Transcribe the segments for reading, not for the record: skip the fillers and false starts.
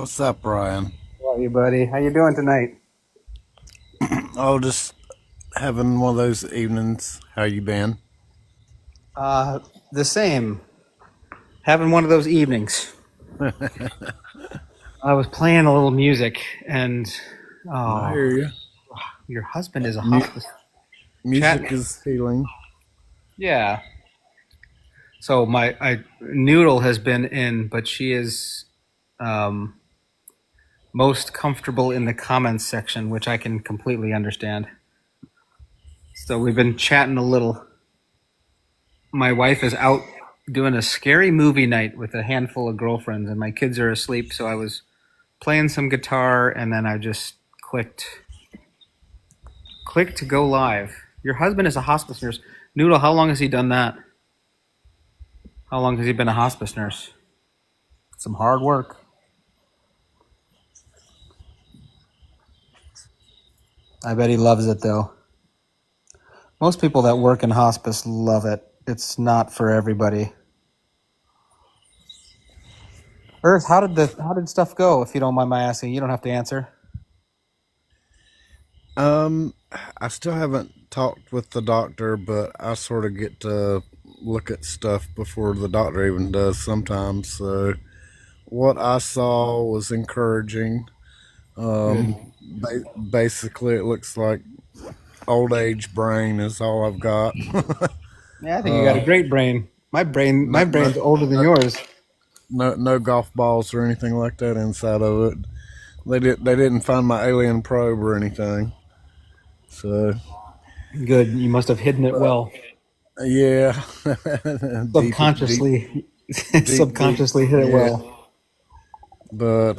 What's up, Ryan? How are you, buddy? How you doing tonight? Oh, just having one of those evenings. How you been? Uh, the same. Having one of those evenings. I was playing a little music, and I oh, hear you. your husband is a Mu- hospice chat. music is healing. Yeah. So my Noodle has been in, but she is um, most comfortable in the comments section, which I can completely understand. So we've been chatting a little. My wife is out doing a scary movie night with a handful of girlfriends, and my kids are asleep. So I was playing some guitar, and then I just clicked to go live. Your husband is a hospice nurse. Noodle, how long has he done that? How long has he been a hospice nurse? Some hard work. I bet he loves it though. Most people that work in hospice love it. It's not for everybody. Earth, how did stuff go? If you don't mind my asking, you don't have to answer. Um, I still haven't talked with the doctor, but I sort of get to look at stuff before the doctor even does sometimes. So what I saw was encouraging. Good. Basically, it looks like old age brain is all I've got. Yeah, I think you got a uh, great brain. My brain, no, my no, brain's older than no, yours. no golf balls or anything like that inside of it. They didn't find my alien probe or anything. So Good. You must have hidden it but well. yeah, deep, Subconsciously, deep. subconsciously hit it Yeah, well. but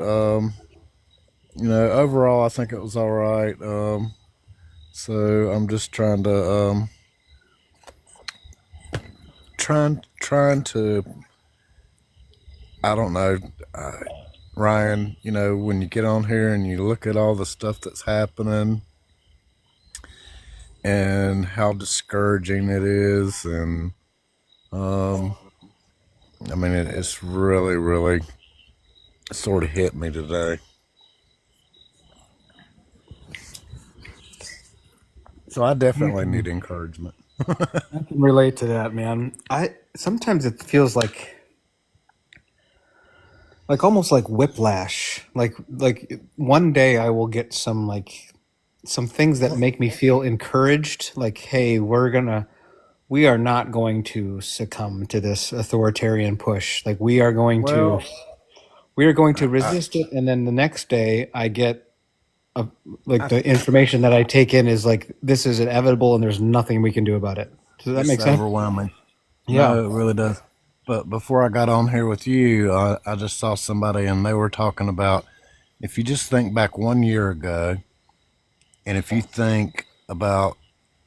overall, I think it was all right. So I'm just trying to trying to I don't know, uh, Ryan. When you get on here and you look at all the stuff that's happening and how discouraging it is, and um, I mean, it's really, really sort of hit me today. So I I definitely can, need encouragement. I can relate to that, man. I sometimes it feels like almost like whiplash. Like one day I will get some things that make me feel encouraged. Like, hey, we are not going to succumb to this authoritarian push. Like Well, we are going to I, resist it. And then the next day I get a, like I, the information that I take in is like this is inevitable and there's nothing we can do about it. Does that it's make sense? overwhelming. Yeah. No, it really does. But before I got on here with you, I just saw somebody and they were talking about if you just think back 1 year ago, and if you think about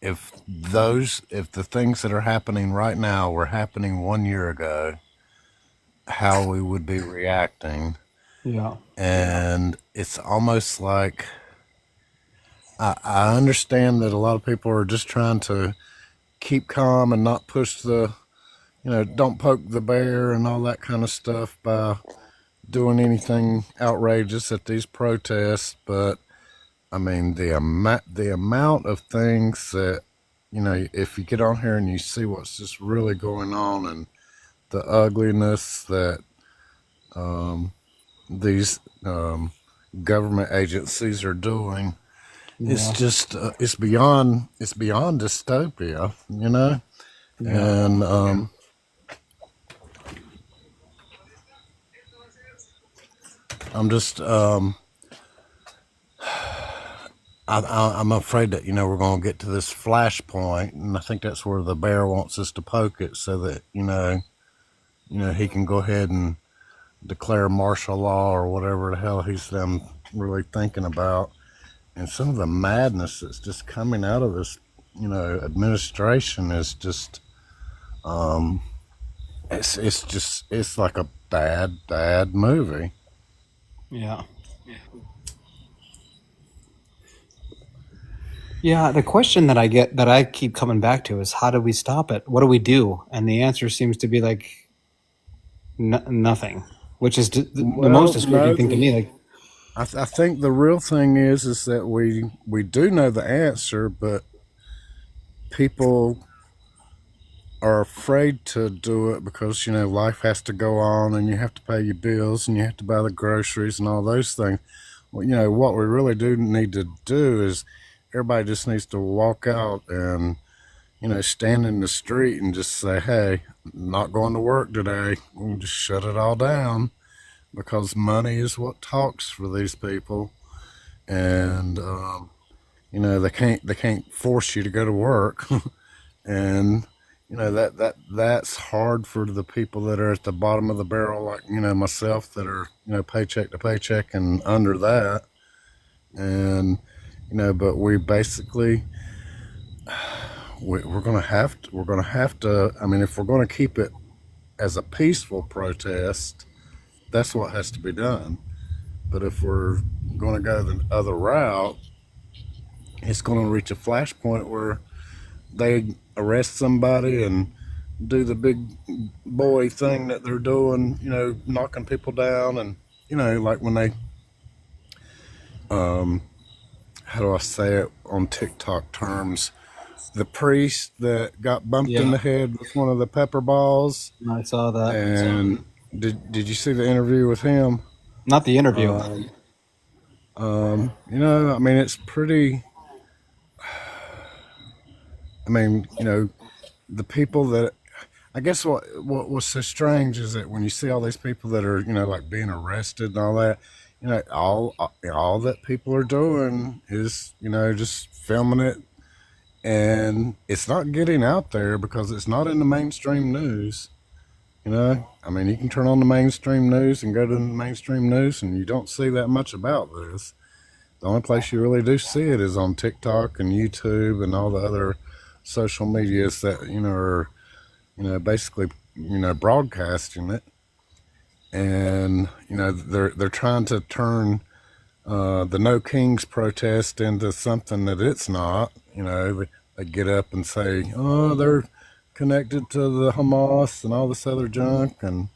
if the things that are happening right now were happening 1 year ago, how we would be reacting. Yeah. And it's almost like I understand that a lot of people are just trying to keep calm and not push don't poke the bear and all that kind of stuff by doing anything outrageous at these protests. But I mean, the amount of things that, if you get on here and you see what's just really going on and the ugliness that these government agencies are doing, it's Yeah. just it's beyond dystopia. Yeah. And I'm just I'm afraid that we're going to get to this flashpoint, and I think that's where the bear wants us to poke it, so that he can go ahead and declare martial law or whatever the hell he's them really thinking about. And some of the madness that's just coming out of this administration is just it's like a bad movie. Yeah. Yeah, the question that I get that I keep coming back to is how do we stop it? What do we do? And the answer seems to be like nothing. which is the most Well, discouraging no, thing to me. Like, I think the real thing is that we do know the answer, but people are afraid to do it because life has to go on, and you have to pay your bills, and you have to buy the groceries and all those things. Well, what we really do need to do is everybody just needs to walk out and stand in the street and just say, "Hey, I'm not going to work today." We'll just shut it all down because money is what talks for these people, and they can't force you to go to work, and that's hard for the people that are at the bottom of the barrel, like myself, that are paycheck to paycheck and under that, and but we basically we're gonna have to. I mean, if we're gonna keep it as a peaceful protest, that's what has to be done. But if we're going to go the other route, it's going to reach a flashpoint where they arrest somebody and do the big boy thing that they're doing, knocking people down. And, like when they, how do I say it on TikTok terms, the priest that got bumped in yeah, the head with one of the pepper balls. I saw that. And did you see the interview with him? Not the interview. I mean, it's pretty. I mean, the people that I guess what was so strange is that when you see all these people that are like being arrested and all that, all that people are doing is just filming it, and it's not getting out there because it's not in the mainstream news. I mean, you can turn on the mainstream news and go to the mainstream news, and you don't see that much about this. The only place you really do see it is on TikTok and YouTube and all the other social medias that are basically broadcasting it, and they're trying to turn the No Kings protest into something that it's not. They get up and say, oh, they're connected to the Hamas and all this other junk, and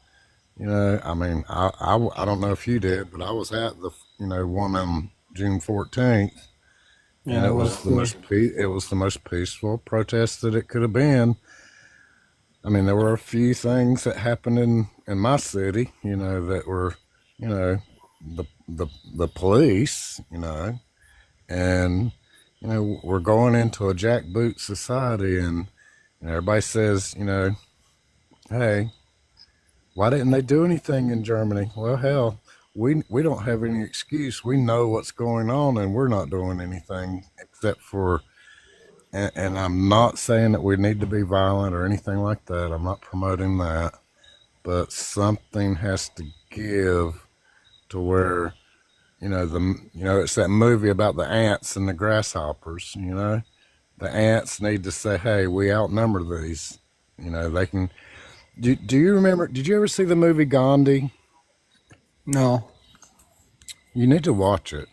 I mean, I don't know if you did, but I was at the one on June 14th, and Yeah, it it was was the most peaceful protest that it could have been. I mean, there were a few things that happened in my city, that were, the police, and we're going into a jackboot society, and everybody says, hey, why didn't they do anything in Germany? Well, hell, we don't have any excuse. We know what's going on, and we're not doing anything except for. And I'm not saying that we need to be violent or anything like that. I'm not promoting that, but something has to give to where it's that movie about the ants and the grasshoppers. The ants need to say, "Hey, we outnumber these." They can. Do you remember? Did you ever see the movie Gandhi? no. You need to watch it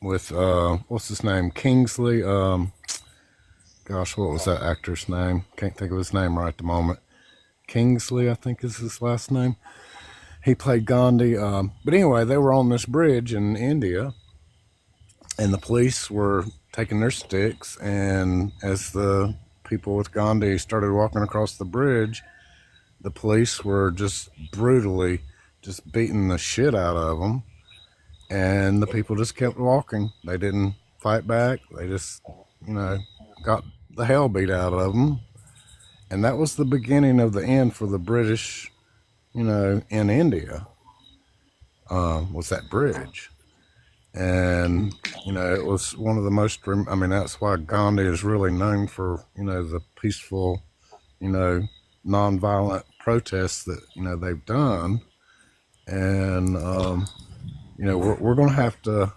with what's his name, Kingsley. Gosh, what was that actor's name? Can't think of his name right at the moment. Kingsley, I think is his last name. He played Gandhi. But anyway, they were on this bridge in India, and the police were taking their sticks. And as the people with Gandhi started walking across the bridge, the police were just brutally just beating the shit out of them. And the people just kept walking. They didn't fight back. They just, got the hell beat out of them. And that was the beginning of the end for the British, in India, was that bridge. And, it was one of the most, I mean, that's why Gandhi is really known for, the peaceful, nonviolent protests that, they've done. And, we're going to have to,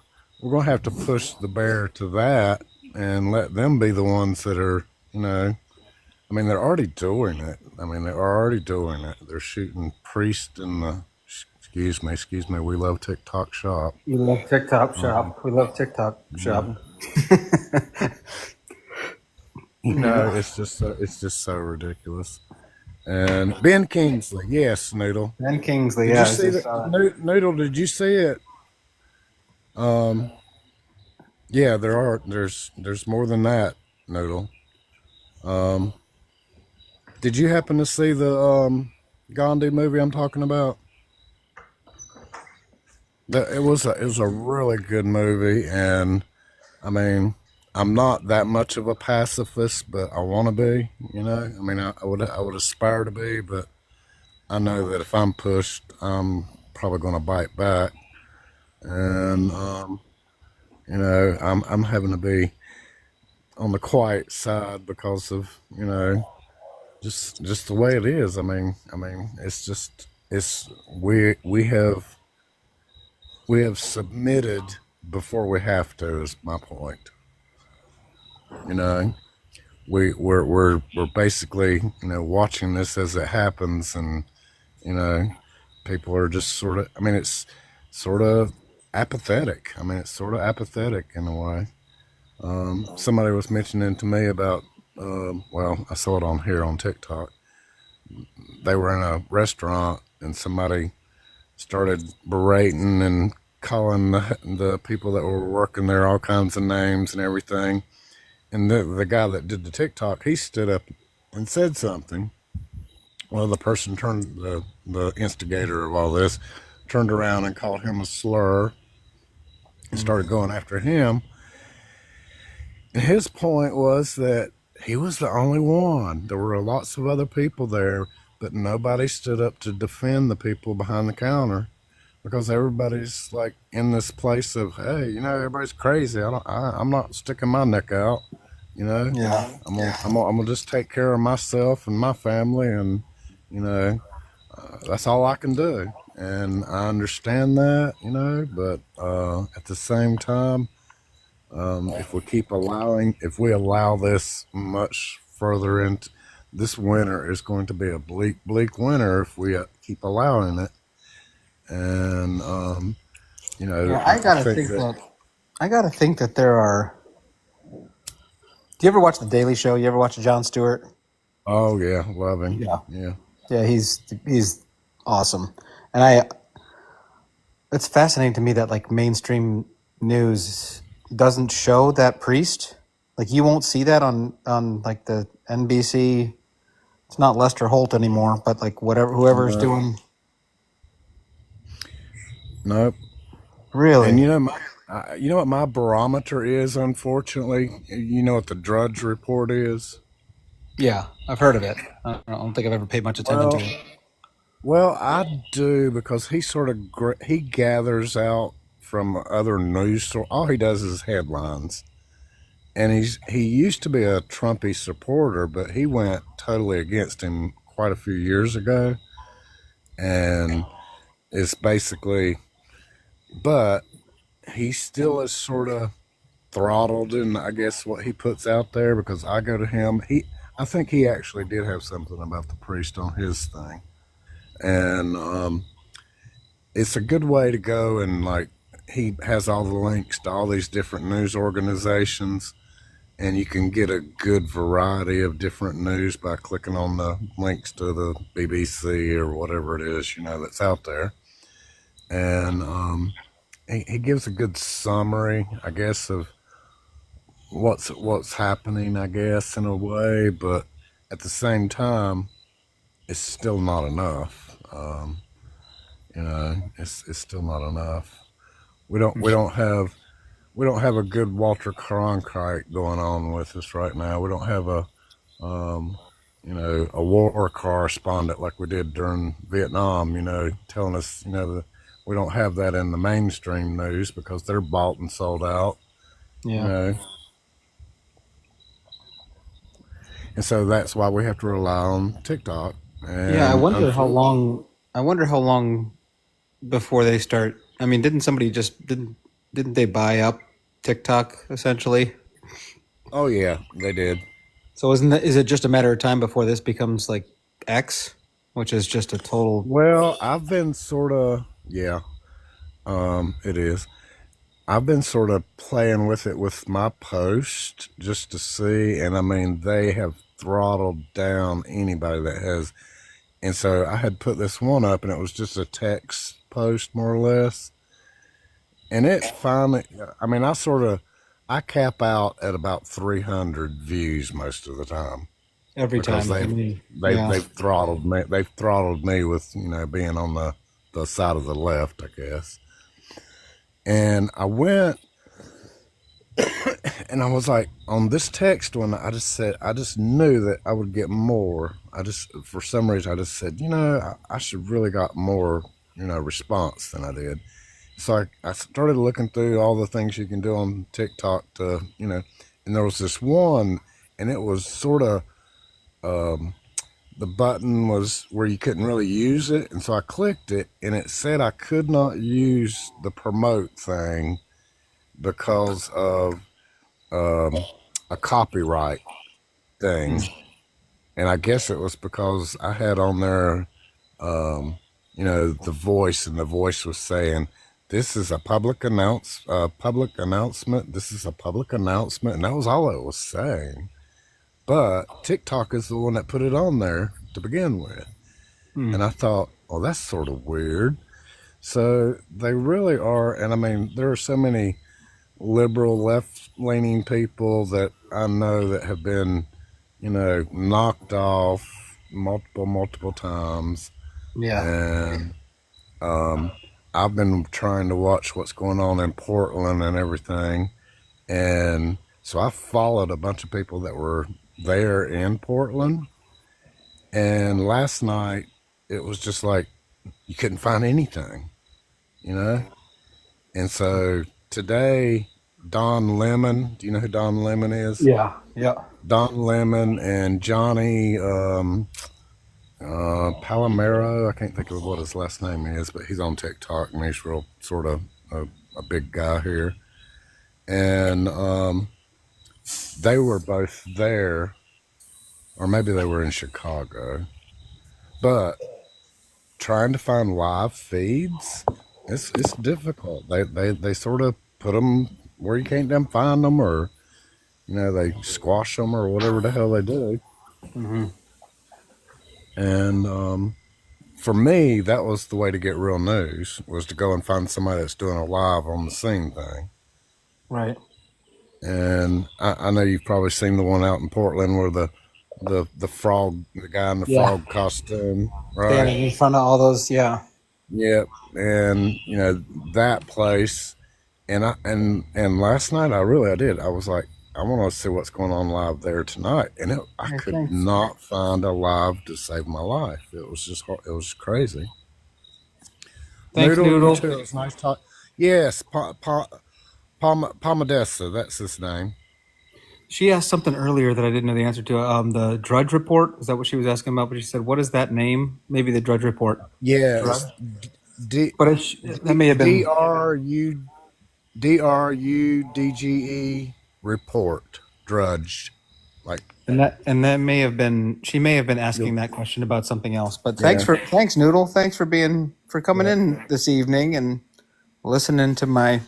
push the bear to that and let them be the ones that are, I mean, they're already doing it. They're shooting priests in the, excuse me, we love TikTok shop. We love TikTok shop. We love TikTok shop. Yeah. It's just so ridiculous. And Ben Kingsley, yes, Noodle. Ben Kingsley, Did you yeah, I see just that? saw it. Noodle, did you see it? Um, yeah, there's more than that, Noodle. Um, did you happen to see the Gandhi movie I'm talking about? It was a really good movie, and I mean, I'm not that much of a pacifist, but I want to be. I mean, I would aspire to be, but I know that if I'm pushed, I'm probably going to bite back, and I'm having to be on the quiet side because of just the way it is. I mean, it's just it's we have submitted before we have to. Is my point. You know, we're basically watching this as it happens, and you know people are just sort of. I mean, it's sort of apathetic. I mean, it's sort of apathetic in a way. Somebody was mentioning to me about. Well, I saw it on here on TikTok. They were in a restaurant and somebody started berating and calling the people that were working there all kinds of names and everything. And the guy that did the TikTok, he stood up and said something. Well, the person turned the instigator of all this turned around and called him a slur and started going after him. And his point was that he was the only one. There were lots of other people there, but nobody stood up to defend the people behind the counter because everybody's like in this place of, hey, everybody's crazy. I'm not sticking my neck out. You know, Yeah. I'm gonna just take care of myself and my family, and you know, that's all I can do. And I understand that, but at the same time, if we allow this much further into this winter is going to be a bleak, bleak winter if we keep allowing it. And Yeah, I think that. I gotta think that there are. Do you ever watch The Daily Show? You ever watch Jon Stewart? Oh yeah, loving. Yeah. Yeah. Yeah, he's awesome, and I. It's fascinating to me that like mainstream news doesn't show that priest. Like you won't see that on like the NBC. It's not Lester Holt anymore, but like whoever's No, doing. nope. And Really? you know what my barometer is. Unfortunately, you know what the Drudge Report is. Yeah, I've heard of it. I don't think I've ever paid much attention to Well, it. well, I do because he sort of he gathers out from other news. All he does is headlines, and he used to be a Trumpy supporter, but he went totally against him quite a few years ago, and it's basically, but he still is sort of throttled in, I guess, what he puts out there because I go to him. I think he actually did have something about the priest on his thing, and it's a good way to go. And like he has all the links to all these different news organizations, and you can get a good variety of different news by clicking on the links to the BBC or whatever it is that's out there. And he gives a good summary, I guess, of what's happening, I guess, in a way, but at the same time, it's still not enough. It's still not enough. We don't have a good Walter Cronkite going on with us right now. We don't have um, a war correspondent like we did during Vietnam. Telling us we don't have that in the mainstream news because they're bought and sold out. You Yeah. know, and so that's why we have to rely on TikTok. Yeah, And I wonder how long before they start. I mean, didn't somebody just didn't they buy up TikTok essentially? oh yeah, they did. So is it just a matter of time before this becomes like X, which is just a total. Well, I've been sort of yeah. It is. I've been sort of playing with it with my post just to see, and I mean they have throttled down anybody that has. And so I had put this one up, and it was just a text post, more or less. And it finally, I mean, I cap out at about 300 views most of the time Every because time. I mean, yeah. they've throttled me. They've throttled me with, being on the side of the left, I guess. And I went and I was like, on this text one, I just knew that I would get more. For some reason, I just said, I should really got more, response than I did. So I started looking through all the things you can do on TikTok and there was this one, and it was sort of, the button was where you couldn't really use it. And so I clicked it, and it said I could not use the promote thing because of a copyright thing. And I guess it was because I had on there, the voice, and the voice was saying, "This is a public announcement. This is a public announcement," and that was all it was saying. But TikTok is the one that put it on there to begin with, and I thought, "Oh, that's sort of weird." So they really are, and I mean, there are so many liberal, left-leaning people that I know that have been, knocked off multiple times. Yeah. And I've been trying to watch what's going on in Portland and everything. And so I followed a bunch of people that were there in Portland. And last night, it was just like you couldn't find anything, you know? And so today, Don Lemon, do you know who Don Lemon is? Yeah. Yeah. Don Lemon and Johnny Palomero. I can't think of what his last name is, but he's on TikTok, and he's real sort of a big guy here. And they were both there, or maybe they were in Chicago. But trying to find live feeds, it's difficult. They sort of put them where you can't then find them, or they squash them, or whatever the hell they do. And for me, that was the way to get real news, was to go and find somebody that's doing a live on the scene thing. Right. And I know you've probably seen the one out in Portland where the frog, the guy in the frog costume, right? Standing in front of all those, yeah. Yep. And that place, and last night I did. I was like, I want to see what's going on live there tonight, and I could not find a live to save my life. It was just it was crazy. Thanks, Noodle. It was nice talk. Yes, Palmadessa, that's his name. She asked something earlier that I didn't know the answer to. The Drudge Report, is that what she was asking about? But she said, "What is that name?" Maybe the Drudge Report. Yes, that may have been DRUDGE report, Drudge, like. And that may have been, she may have been asking that question about something else. But thanks, Noodle. Thanks for coming in this evening and listening to my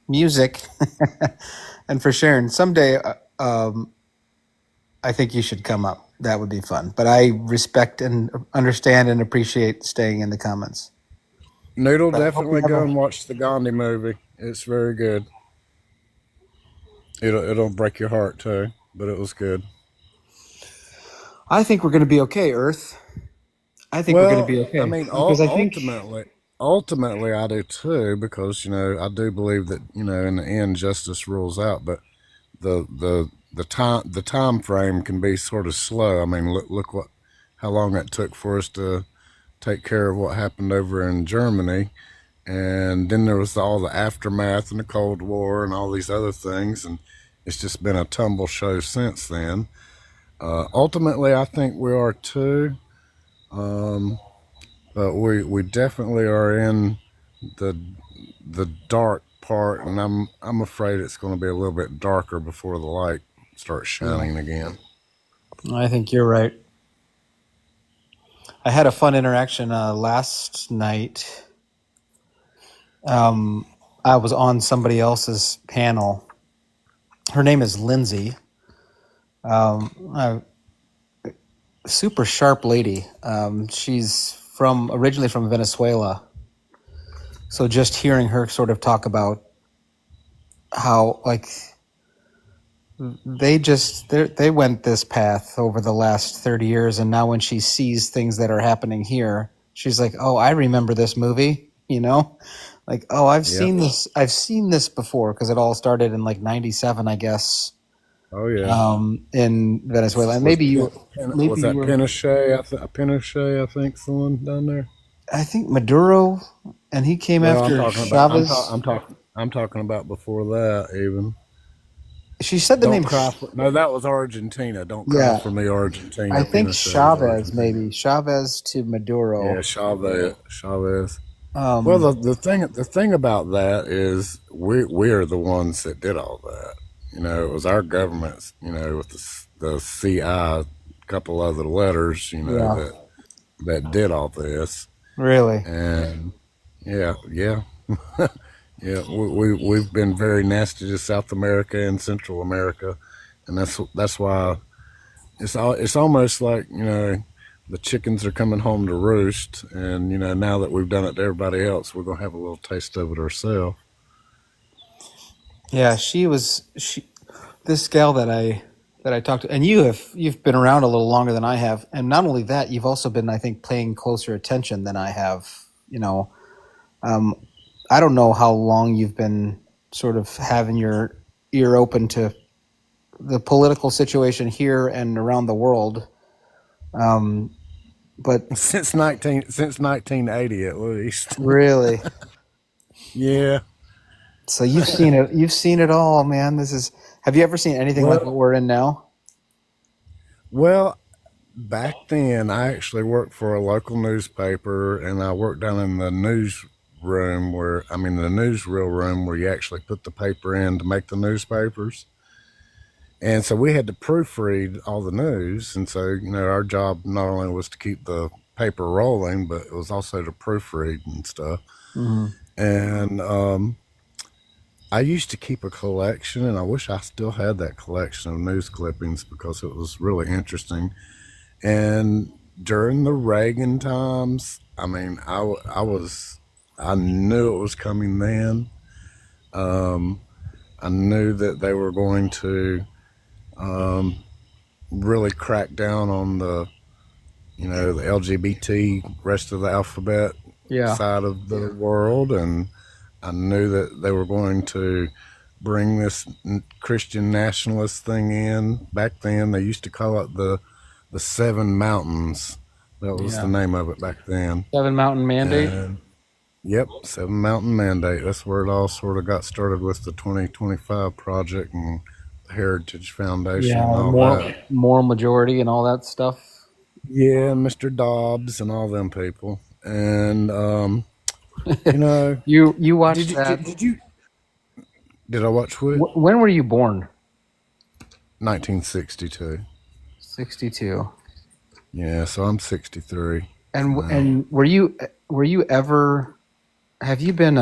music and for sharing. Someday, I think you should come up. That would be fun. But I respect and understand and appreciate staying in the comments. Noodle, definitely go and watch the Gandhi movie. It's very good. It'll break your heart too, but it was good. I think we're going to be okay, Earth. I think we're going to be okay. I mean, ultimately, I do too, because I do believe that in the end justice rules out. But the time frame can be sort of slow. I mean, look how long it took for us to take care of what happened over in Germany, and then there was all the aftermath and the Cold War and all these other things, and it's just been a tumble show since then. Ultimately, I think we are too, but we definitely are in the dark part, and I'm afraid it's going to be a little bit darker before the light starts shining again. I think you're right. I had a fun interaction last night. I was on somebody else's panel. Her name is Lindsay. super sharp lady. She's from originally from Venezuela. So just hearing her sort of talk about how like they went this path over the last 30 years, and now when she sees things that are happening here, she's like, "Oh, I remember this movie," you know? Like, "Oh, Yeah. I've seen this before," because it all started in like 97, I guess, Oh yeah. in Venezuela. And Was was maybe you that were Pinochet? Pinochet, I think, the one down there. I think Maduro, and he came Well, after Chavez. I'm talking about before that even. She said the Don't name cry for no, that was Argentina. Don't cry yeah, for me, I Argentina. think Pinochet was Chavez, Argentina. maybe Chavez to Yeah, Maduro. Chavez. Well, Um, the thing about that is we're the ones that did all that. You know, it was our governments. You know, with the CI, couple other letters. You know yeah, that did all this, really. and yeah, yeah, yeah. We've been very nasty to South America and Central America, and that's why it's almost like, you know, the chickens are coming home to roost, and you know, now that we've done it to everybody else, we're gonna have a little taste of it ourselves. Yeah, she this gal that I talked to, and you've been around a little longer than I have, and not only that, you've also been, I think, paying closer attention than I have. You know, um, I don't know how long you've been sort of having your ear open to the political situation here and around the world. Um, but Since 1980 at least. really, Yeah. so you've seen it. You've seen it all, man. This is. Have you ever seen anything like what Well, we're in now? well, back then I actually worked for a local newspaper, and I worked down in the newsroom the newsreel room where you actually put the paper in to make the newspapers. And so we had to proofread all the news. And so, you know, our job not only was to keep the paper rolling, but it was also to proofread and stuff. Hmm. And I used to keep a collection, and I wish I still had that collection of news clippings because it was really interesting. And during the Reagan times, I mean, I knew it was coming then. Um, I knew that they were going to um, really crack down on the, you know, the LGBT, rest of the alphabet Yeah. side of the world, and I knew that they were going to bring this Christian nationalist thing in. Back then, they used to call it the Seven Mountains. That was the Yeah. name of it back then. Seven Mountain Mandate. And yep, Seven Mountain Mandate. That's where it all sort of got started with the 2025 project and the Heritage Foundation and Yeah, all that. moral majority and all that stuff. Yeah, Mr. Dobbs and all them people. And you know, You watched that. did you did I watch what? When were you born? 1962. 62. Yeah, so I'm 63 now. And were you ever have you been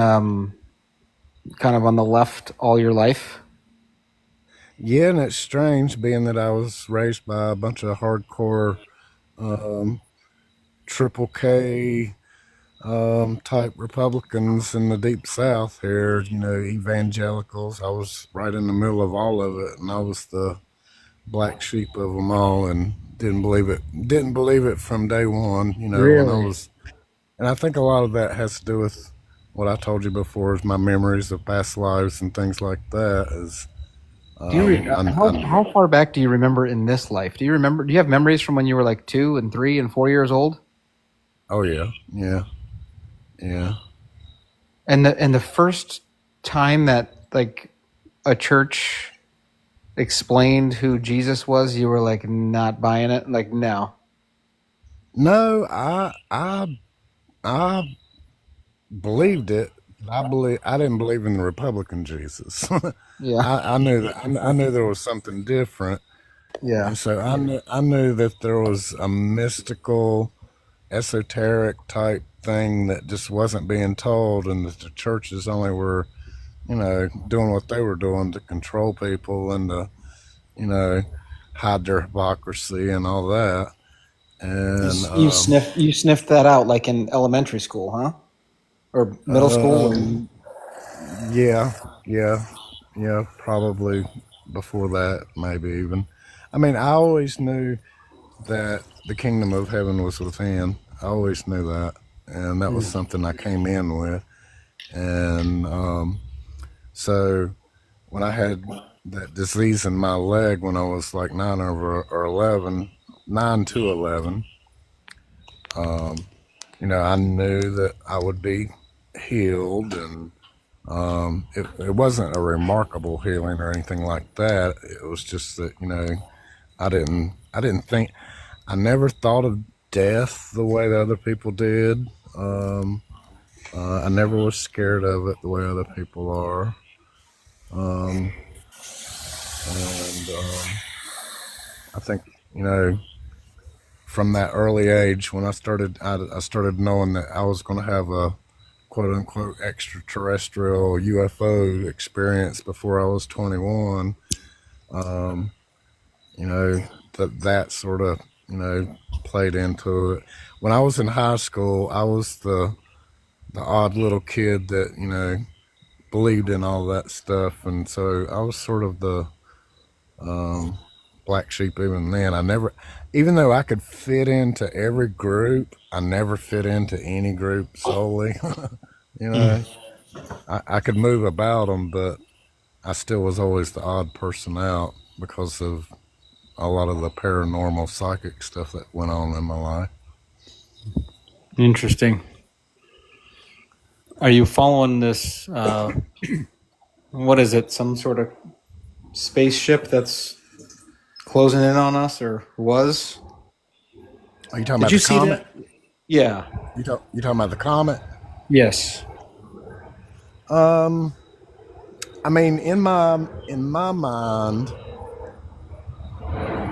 kind of on the left all your life? Yeah, and it's strange being that I was raised by a bunch of hardcore um, triple K type Republicans in the deep South here. You know, evangelicals. I was right in the middle of all of it, and I was the black sheep of them all, and didn't believe it. Didn't believe it from day one. You know, when I Really? was, and I think a lot of that has to do with what I told you before, is my memories of past lives and things like that. Is How far back do you remember in this life? Do you have memories from when you were like 2 and 3 and 4 years old? oh yeah, yeah, yeah. And the first time that like a church explained who Jesus was, you were like not buying it? Like no. No, I believed it. I didn't believe in the Republican Jesus. Yeah. I knew that I knew there was something different, Yeah. and so I knew that there was a mystical, esoteric type thing that just wasn't being told, and that the churches only were, you know, doing what they were doing to control people and to, you know, hide their hypocrisy and all that. And You sniffed that out like in elementary school, huh? Or middle school? Or... um, yeah, yeah, yeah, probably before that, maybe even. I mean, I always knew that the kingdom of heaven was within. I always knew that, and that was something I came in with. And so when I had that disease in my leg when I was like 11, 9 to 11, I knew that I would be healed, and it wasn't a remarkable healing or anything like that. It was just that I didn't think, I never thought of death the way that other people did. Um, I never was scared of it the way other people are. Um, and I think, you know, from that early age when I started knowing that I was going to have a quote unquote extraterrestrial UFO experience before I was 21. Um, that sort of, played into it. When I was in high school, I was the odd little kid that, believed in all that stuff. And so I was sort of the black sheep even then. Even though I could fit into every group, I never fit into any group solely. you know, I could move about them, but I still was always the odd person out because of a lot of the paranormal psychic stuff that went on in my life. Interesting. Are you following this? What is it? Some sort of spaceship that's closing in on us, or was? Are you talking Did about you the see comet? that? Yeah. You talking about the comet? Yes. I mean, in my mind,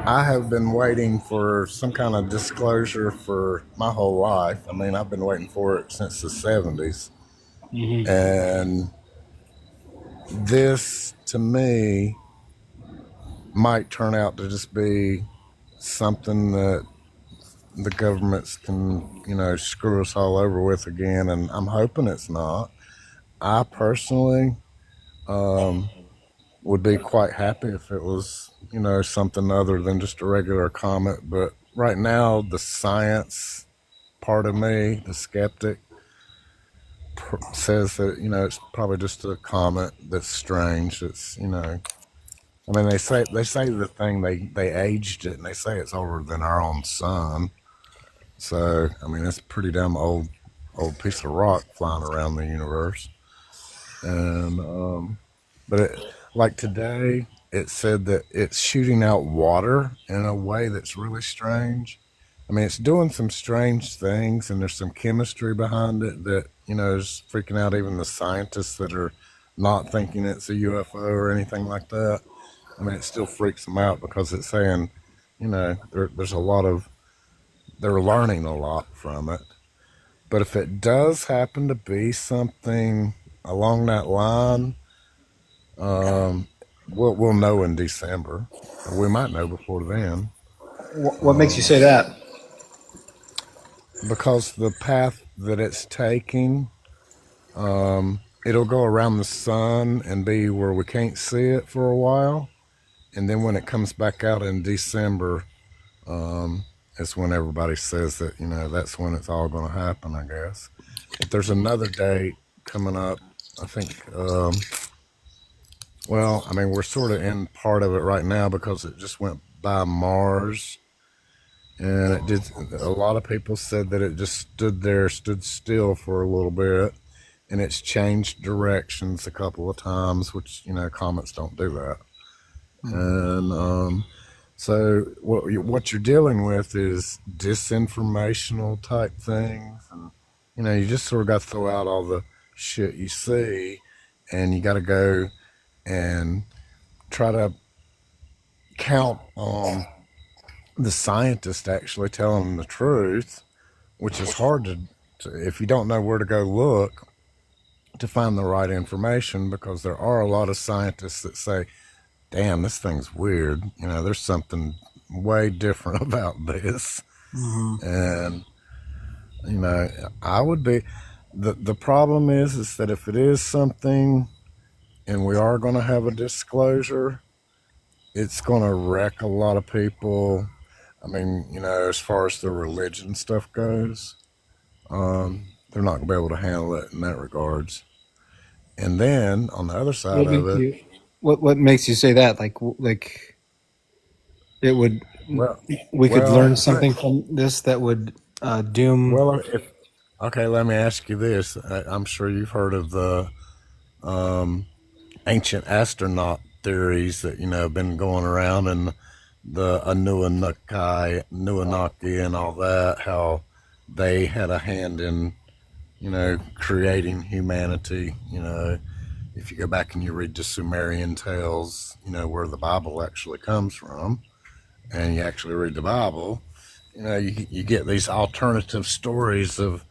I have been waiting for some kind of disclosure for my whole life. I mean, I've been waiting for it since the 70s. And this, to me, might turn out to just be something that the governments can, screw us all over with again. And I'm hoping it's not. I personally would be quite happy if it was, something other than just a regular comet. But right now, the science part of me, the skeptic, says that it's probably just a comet that's strange. I mean, they say the thing, they aged it and they say it's older than our own sun. So I mean, it's a pretty damn old piece of rock flying around the universe. And but like today, it said that it's shooting out water in a way that's really strange. I mean, it's doing some strange things, and there's some chemistry behind it that is freaking out even the scientists that are not thinking it's a UFO or anything like that. I mean, it still freaks them out because it's saying, there's a lot of, they're learning a lot from it. But if it does happen to be something along that line, we'll know in December. Or we might know before then. What makes you say that? Because the path that it's taking, it'll go around the sun and be where we can't see it for a while. And then when it comes back out in December, is when everybody says that, that's when it's all going to happen, I guess. But there's another date coming up, I think. Well, I mean, we're sort of in part of it right now because it just went by Mars. And it did. A lot of people said that it just stood still for a little bit. And it's changed directions a couple of times, which, comets don't do that. And so what you're dealing with is disinformational type things, and you just sort of got to throw out all the shit you see, and you got to go and try to count on the scientist actually telling the truth, which is hard if you don't know where to go look to find the right information, because there are a lot of scientists that say, damn, this thing's weird. There's something way different about this. Hmm. And I would be. The problem is that if it is something and we are going to have a disclosure, it's going to wreck a lot of people. I mean, as far as the religion stuff goes, they're not going to be able to handle it in that regards. And then on the other side What of makes it, you what makes you say that? Like it would well, we could well, learn something from this that would doom. if okay, let me ask you this. I'm sure you've heard of the um, ancient astronaut theories that have been going around, and the Anunnaki and all that. How they had a hand in creating humanity. If you go back and you read the Sumerian tales, where the Bible actually comes from, and you actually read the Bible, you get these alternative stories of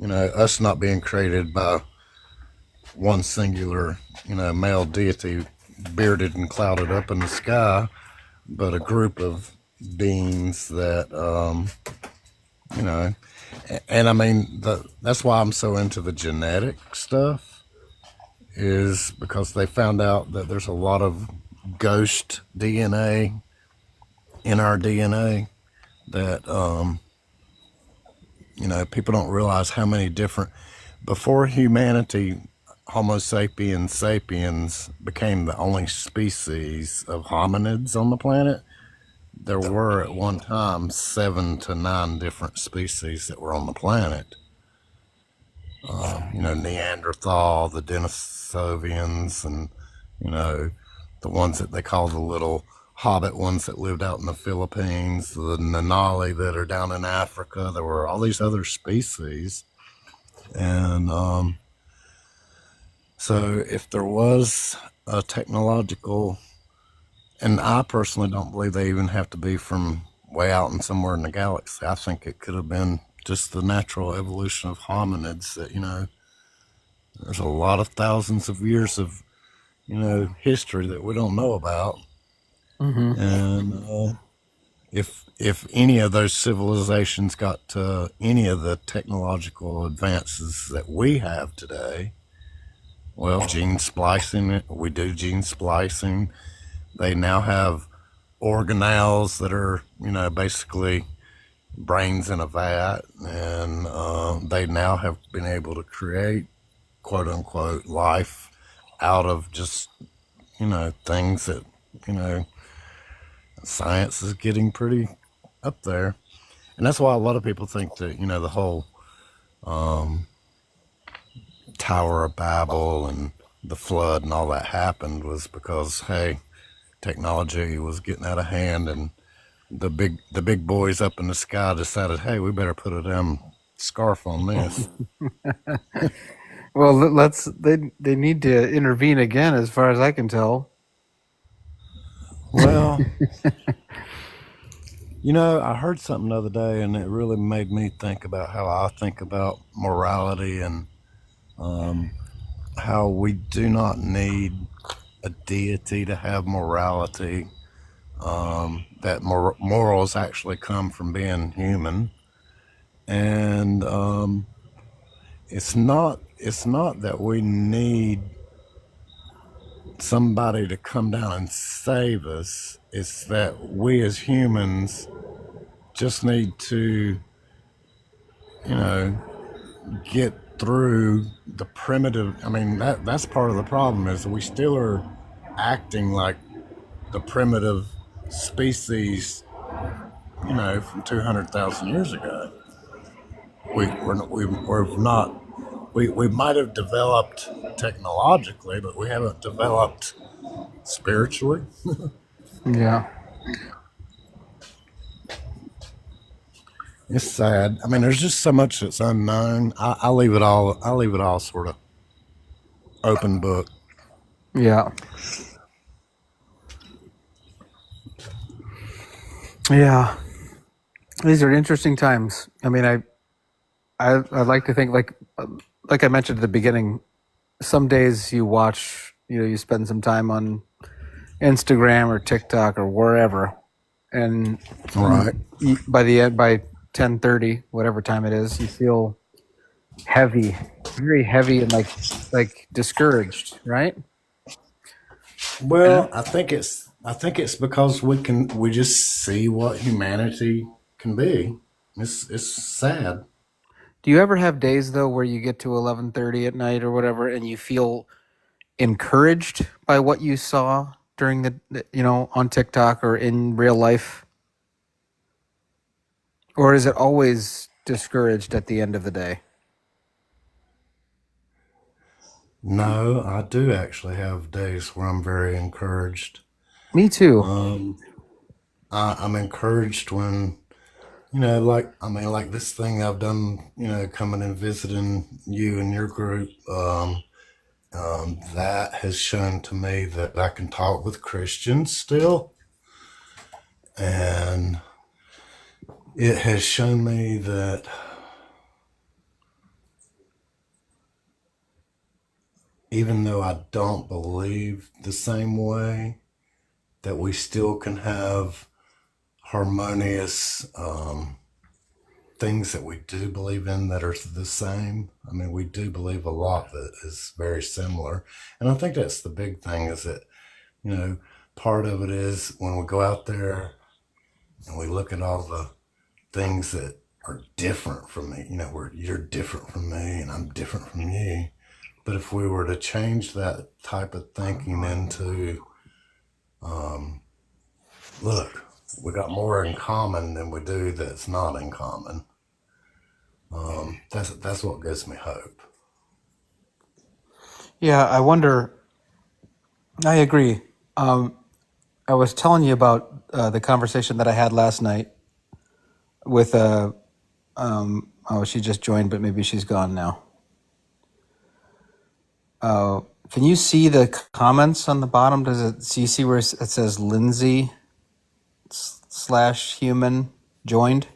us not being created by one singular male deity bearded and clouded up in the sky, but a group of beings that you know and I mean that's why I'm so into the genetic stuff, is because they found out that there's a lot of ghost DNA in our DNA that people don't realize how many different, before humanity, Homo sapiens sapiens became the only species of hominids on the planet. There were at one time 7 to 9 different species that were on the planet. Neanderthal, the Denisovians, and you know the ones that they call the little hobbit ones that lived out in the Philippines, the Nanali that are down in Africa. There were all these other species, and so if there was a technological, and I personally don't believe they even have to be from way out in somewhere in the galaxy. I think it could have been just the natural evolution of hominids that, there's a lot of thousands of years of, history that we don't know about. Hmm. And if any of those civilizations got to any of the technological advances that we have today, well, gene splicing, we do gene splicing. They now have organelles that are, basically brains in a vat, and they now have been able to create quote unquote life out of just, things that, you know, science is getting pretty up there. And that's why a lot of people think that, the whole Tower of Babel and the flood and all that happened was because, hey, technology was getting out of hand, and the big boys up in the sky decided, hey, we better put a damn scarf on this. Well, they need to intervene again, as far as I can tell. Well, I heard something the other day, and it really made me think about how I think about morality, and how we do not need a deity to have morality. That morals actually come from being human, and it's not that we need somebody to come down and save us. It's that we as humans just need to, you know, get through the primitive. I mean, that's part of the problem, is we still are acting like the primitive species, from 200,000 years ago. We've not. We might have developed technologically, but we haven't developed spiritually. Yeah. It's sad. I mean, there's just so much that's unknown. I leave it all. I leave it all sort of open book. Yeah. Yeah. These are interesting times. I mean, I like to think, like I mentioned at the beginning. Some days you watch, you spend some time on Instagram or TikTok or wherever, and Right. by the end, by 10:30, whatever time it is, you feel heavy, very heavy, and like discouraged, right? Well, I think it's because we just see what humanity can be. It's sad. Do you ever have days though where you get to 11:30 at night or whatever, and you feel encouraged by what you saw during on TikTok or in real life, or is it always discouraged at the end of the day? No, I do actually have days where I'm very encouraged. Me too. I'm encouraged when like this thing I've done, coming and visiting you and your group. That has shown to me that I can talk with Christians still, and it has shown me that even though I don't believe the same way, that we still can have harmonious things that we do believe in that are the same. I mean, we do believe a lot that is very similar. And I think that's the big thing is that, you know, part of it is when we go out there and we look at all the things that are different from me, where you're different from me and I'm different from you. But if we were to change that type of thinking into, look, we got more in common than we do that's not in common. That's what gives me hope. Yeah, I wonder. I agree. I was telling you about the conversation that I had last night with oh, she just joined, but maybe she's gone now. Can you see the comments on the bottom? Do you see where it says Lindsay / human joined,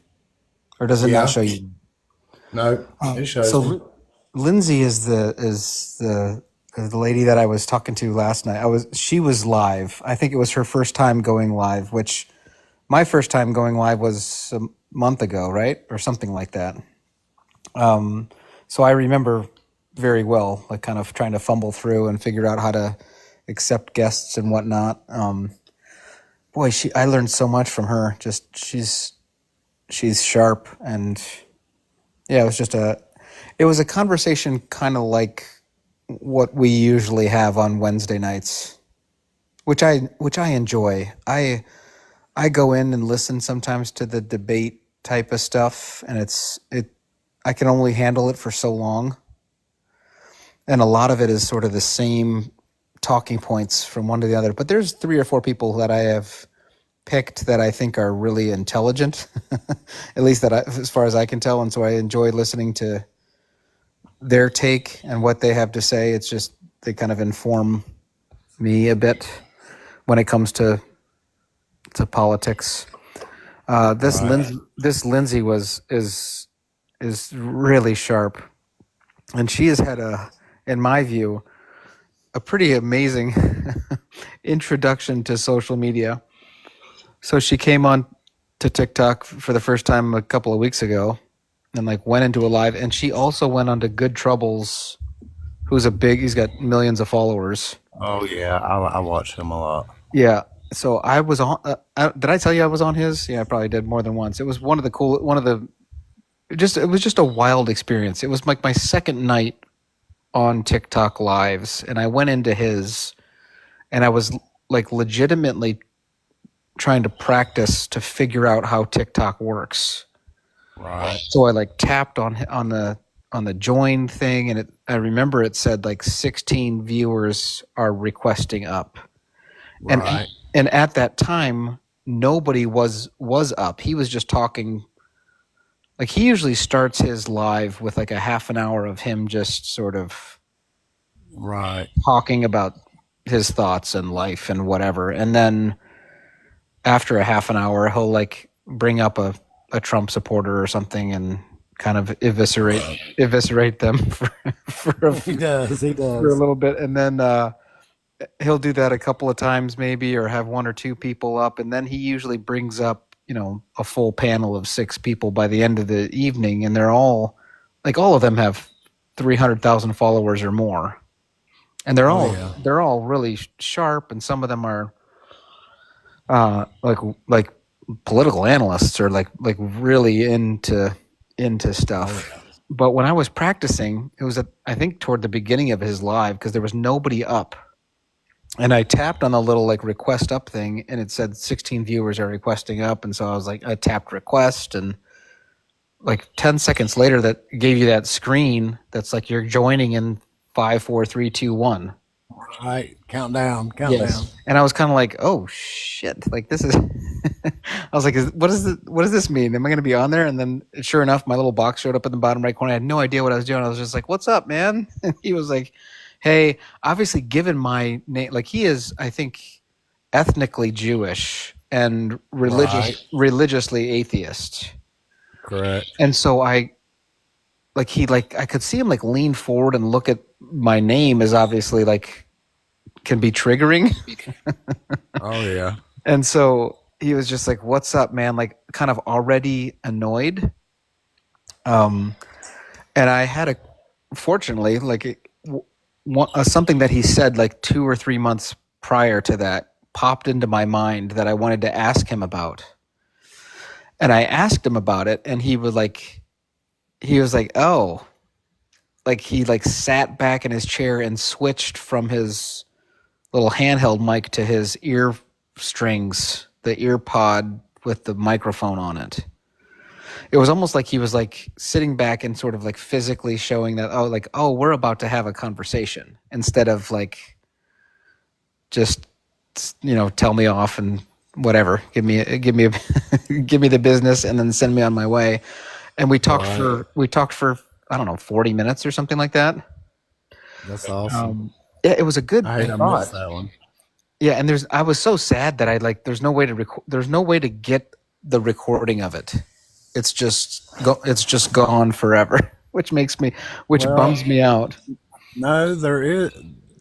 or does it not Yeah, show you? no, it shows me. So Lindsay is the lady that I was talking to last night. She was live. I think it was her first time going live, which my first time going live was a month ago, right, or something like that. So I remember very well, like kind of trying to fumble through and figure out how to accept guests and whatnot. Boy, I learned so much from her. Just she's sharp, and yeah, it was a conversation kind of like what we usually have on Wednesday nights, which I enjoy. I go in and listen sometimes to the debate type of stuff, and I can only handle it for so long. And a lot of it is sort of the same talking points from one to the other. But there's 3 or 4 people that I have picked that I think are really intelligent, at least as far as I can tell. And so I enjoy listening to their take and what they have to say. It's just they kind of inform me a bit when it comes to politics. This Right, Lindsay is really sharp, and she has had in my view, a pretty amazing introduction to social media. So she came on to TikTok for the first time a couple of weeks ago, and like went into a live, and she also went on to Good Troubles, he's got millions of followers. oh yeah, I watch him a lot. Yeah. So I was on. Did I tell you I was on his? Yeah, I probably did more than once. It was it was just a wild experience. It was like my second night on TikTok lives, and I went into his, and I was like legitimately trying to practice to figure out how TikTok works. Right, So I like tapped on the join thing, and I remember it said like 16 viewers are requesting up, and right, and at that time nobody was up. He was just talking. Like he usually starts his live with like a half an hour of him just sort of right, talking about his thoughts and life and whatever, and then after a half an hour he'll like bring up a Trump supporter or something and kind of eviscerate them for he does, he for a does. little bit, and then he'll do that a couple of times maybe, or have one or two people up, and then he usually brings up, a full panel of 6 people by the end of the evening, and they're all all of them have 300,000 followers or more, and they're Oh all yeah. they're all really sharp, and some of them are like political analysts, or like really into stuff. Oh yeah. But when I was practicing, it was I think toward the beginning of his live, because there was nobody up. And I tapped on the little request up thing, and it said 16 viewers are requesting up. And so I tapped request, and 10 seconds later, that gave you that screen that's like you're joining in 5, 4, 3, 2, 1. Right. Countdown. Yes. And I was kind of like, oh shit, this is. I was like, what does this mean? Am I going to be on there? And then sure enough, my little box showed up in the bottom right corner. I had no idea what I was doing. I was just like, what's up, man? And he was like, hey, obviously given my name, he is, I think, ethnically Jewish and religiously atheist. Correct. And so I could see him lean forward and look at my name, as obviously can be triggering. Oh yeah. And so he was just like, what's up, man? Kind of already annoyed. And I had fortunately, something that he said 2 or 3 months prior to that popped into my mind that I wanted to ask him about. And I asked him about it, and he was like, oh, he sat back in his chair and switched from his little handheld mic to his ear strings, the ear pod with the microphone on it. It was almost like he was sitting back and sort of physically showing that, oh, we're about to have a conversation, instead of just tell me off and whatever, give me give me the business and then send me on my way. And we talked for I don't know, 40 minutes or something like that. That's awesome. Yeah, it was a good I missed that one. Yeah, and I was so sad that there's no way to there's no way to get the recording of it. It's just gone forever, which bums me out. No, there is.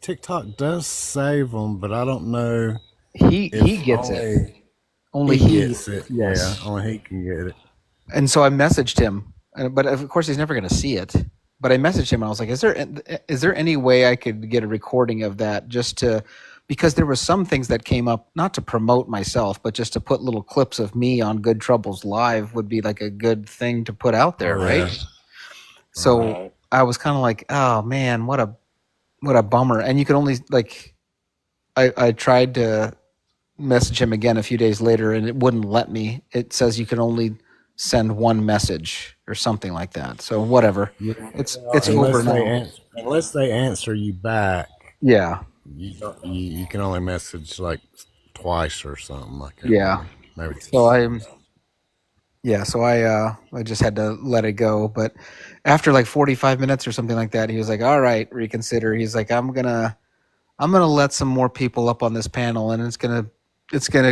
TikTok does save them, but I don't know. He gets it. Only he gets it. Yes. Yeah, only he can get it. And so I messaged him, but of course he's never going to see it. But I messaged him, and I was like, "Is there any way I could get a recording of that, because there were some things that came up, not to promote myself, but just to put little clips of me on Good Troubles Live would be a good thing to put out there, right?" Yeah. So I was kind of like, "Oh man, what a bummer!" And you could only I tried to message him again a few days later, and it wouldn't let me. It says you can only send one message or something like that. So whatever. Yeah. It's over now. Unless they answer you back. Yeah. You can only message twice or something like that. Yeah. Maybe. So I just had to let it go. But after 45 minutes or something like that, he was like, all right, reconsider. He's like, I'm gonna let some more people up on this panel, and it's gonna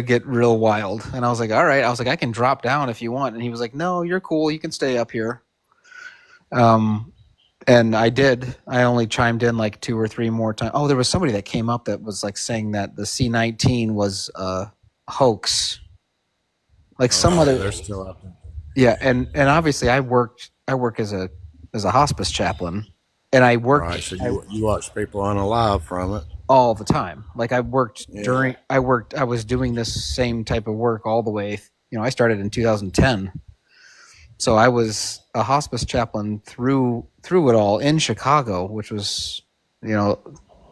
get real wild. And I was like, all right. I was like, I can drop down if you want. And he was like, no, you're cool. You can stay up here. And I did. I only chimed in 2 or 3 more times. Oh, there was somebody that came up that was saying that the C-19 was a hoax. They're still up there. Yeah, and obviously I work as a hospice chaplain, and I worked. Right, so you watch people on a live from it all the time. I was doing this same type of work all the way. I started in 2010. So I was a hospice chaplain through it all in Chicago, which was,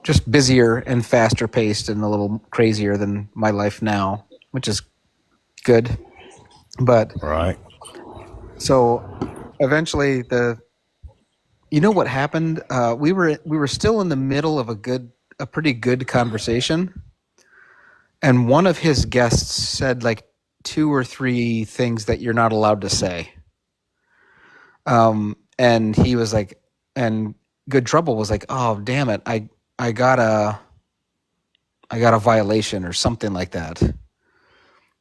just busier and faster paced and a little crazier than my life now, which is good. But right. So eventually what happened? We were still in the middle of a pretty good conversation, and one of his guests said 2 or 3 things that you're not allowed to say. And he was and Good Trouble was like, oh damn it, I got a violation or something like that.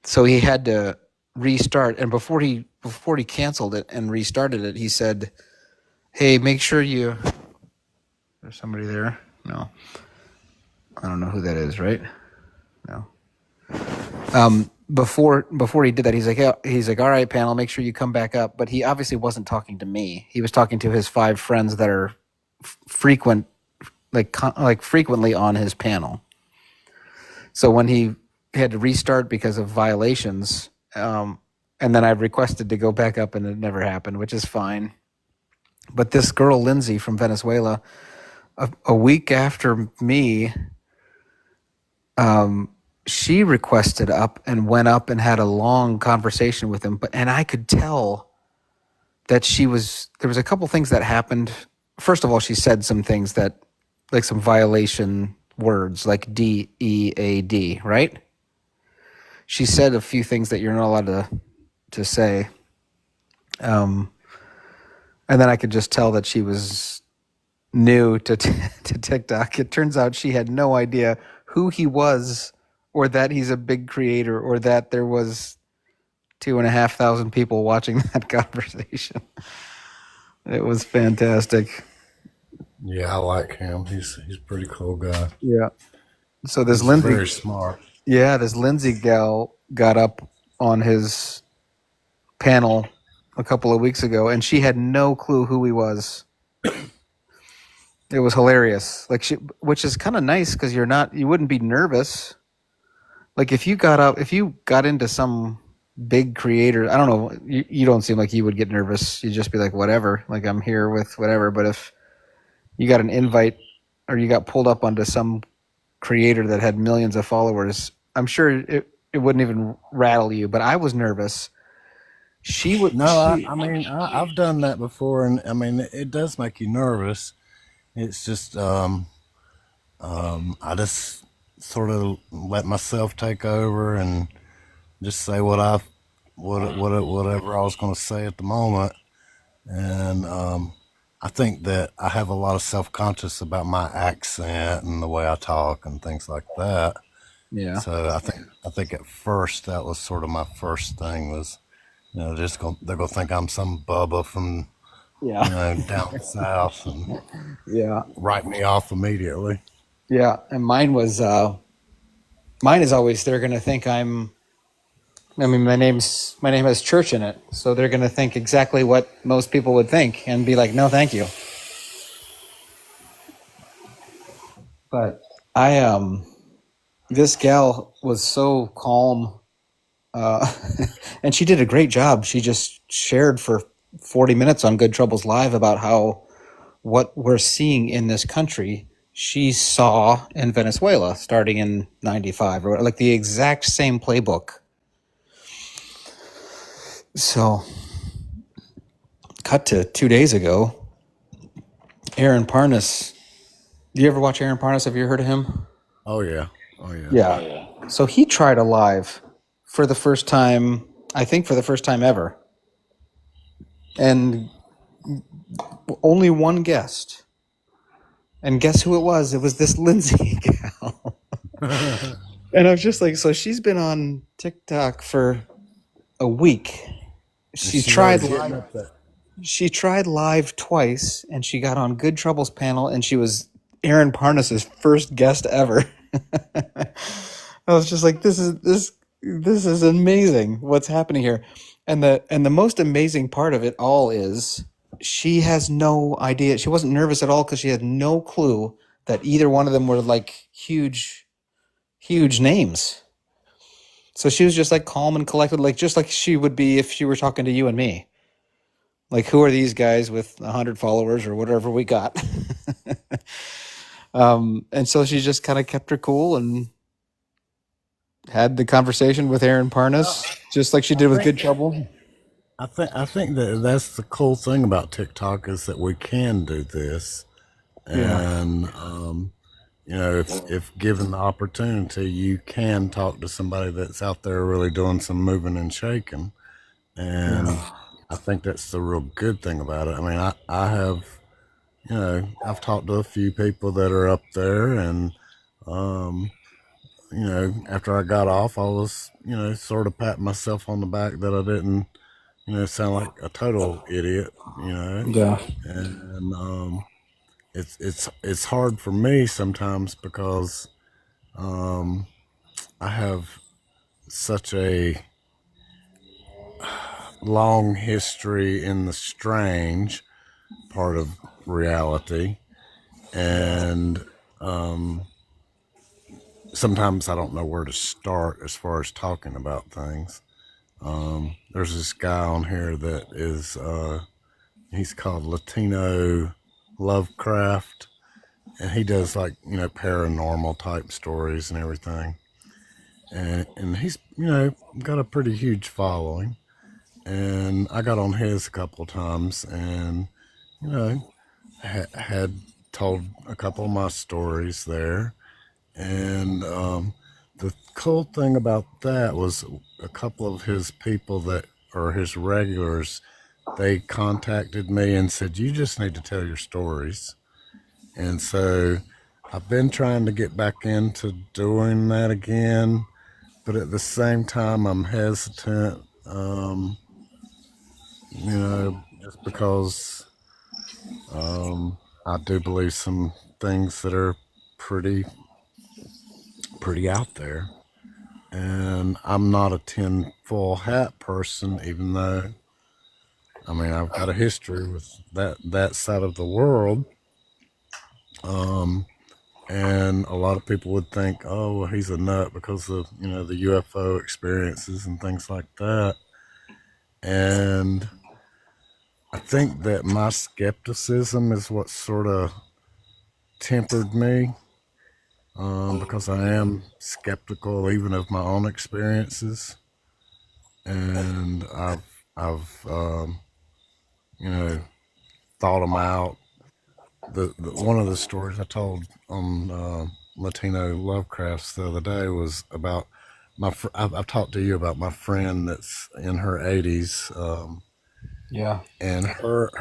So he had to restart, and before he canceled it and restarted it, he said, hey, make sure there's somebody there. No. I don't know who that is, right? No. Before he did that, he's like, all right, panel, make sure you come back up. But he obviously wasn't talking to me. He was talking to his 5 friends that are frequent, like frequently on his panel. So when he had to restart because of violations, and then I requested to go back up, and it never happened, which is fine. But this girl Lindsay from Venezuela, a week after me, she requested up and went up and had a long conversation with him. And I could tell that there was a couple things that happened. First of all, she said some things that, like some violation words, like DEAD, right? She said a few things that you're not allowed to say. And then I could just tell that she was new to TikTok. It turns out she had no idea who he was, or that he's a big creator, or that there was 2,500 people watching that conversation. It was fantastic. Yeah, I like him. He's a pretty cool guy. Yeah. So this He's Lindsay, very smart. yeah, this Lindsay gal got up on his panel a couple of weeks ago, and she had no clue who he was. It was hilarious. Which is kind of nice because you wouldn't be nervous. Like if you got into some big creator, I don't know, you don't seem like you would get nervous. You'd just be like, whatever, like I'm here with whatever. But if you got an invite or you got pulled up onto some creator that had millions of followers, I'm sure it wouldn't even rattle you. But I was nervous. She would. No, I mean, I've done that before, and I mean, it does make you nervous. It's just, I just sort of let myself take over and just say whatever I was going to say at the moment. And I think that I have a lot of self-conscious about my accent and the way I talk and things like that. Yeah. So I think at first that was sort of my first thing was, they're gonna think I'm some Bubba from Yeah. down south and Yeah. write me off immediately. Yeah. And mine is always, they're going to think I mean, my name has church in it. So they're going to think exactly what most people would think and be like, no, thank you. But this gal was so calm, and she did a great job. She just shared for 40 minutes on Good Troubles Live about how what we're seeing in this country, she saw in Venezuela starting in 95, or like the exact same playbook. So, cut to 2 days ago, Aaron Parnas. Do you ever watch Aaron Parnas? Have you heard of him? Oh yeah, oh yeah. Yeah. So he tried a live for the first time, I think for the first time ever. And only one guest. And guess who it was? It was this Lindsay gal. And I was just like, so she's been on TikTok for a week. She tried live twice, and she got on Good Troubles panel, and she was Aaron Parnas's first guest ever. I was just like, this is amazing. What's happening here? And the most amazing part of it all is she has no idea. She wasn't nervous at all because she had no clue that either one of them were like huge names. So she was just like calm and collected, like just like she would be if she were talking to you and me. Like, who are these guys with 100 followers or whatever we got? And so she just kind of kept her cool and had the conversation with Aaron Parnas, just like she did with Good Trouble. I think that that's the cool thing about TikTok is that we can do this, Yeah. and if given the opportunity, you can talk to somebody that's out there really doing some moving and shaking, and I think that's the real good thing about it. I mean, I have, I've talked to a few people that are up there, and after I got off, I was, sort of patting myself on the back that I didn't, sound like a total idiot, Yeah. and it's hard for me sometimes because Um, I have such a long history in the strange part of reality, and sometimes I don't know where to start as far as talking about things. There's this guy on here that is he's called Latino Lovecraft, and he does like paranormal type stories and everything. And he's got a pretty huge following, and I got on his a couple of times, and you know had told a couple of my stories there. And the cool thing about that was a couple of his people that are his regulars, they contacted me and said, "You just need to tell your stories." And so I've been trying to get back into doing that again, but at the same time, I'm hesitant, just because I do believe some things that are pretty, pretty out there. And I'm not a tinfoil hat person, even though, I mean, I've got a history with that side of the world. Um, and a lot of people would think, oh, well, he's a nut because of the UFO experiences and things like that. And I think that my skepticism is what sort of tempered me, because I am skeptical even of my own experiences, and I've you know thought them out. The one of the stories I told on Latino Lovecrafts the other day was about I've talked to you about my friend that's in her 80s, Yeah. and her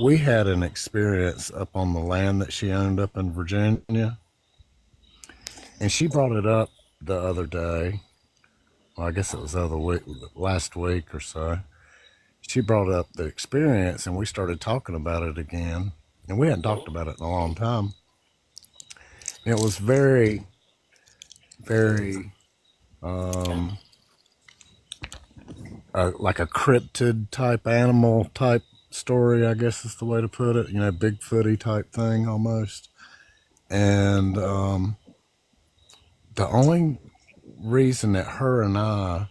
we had an experience up on the land that she owned up in Virginia, and she brought it up the other day. Well, I guess it was the other week, last week or so. She brought up the experience, and we started talking about it again. And we hadn't talked about it in a long time. And it was very, very um, like a cryptid type animal type story, I guess is the way to put it. Bigfooty type thing almost. And the only reason that her and I,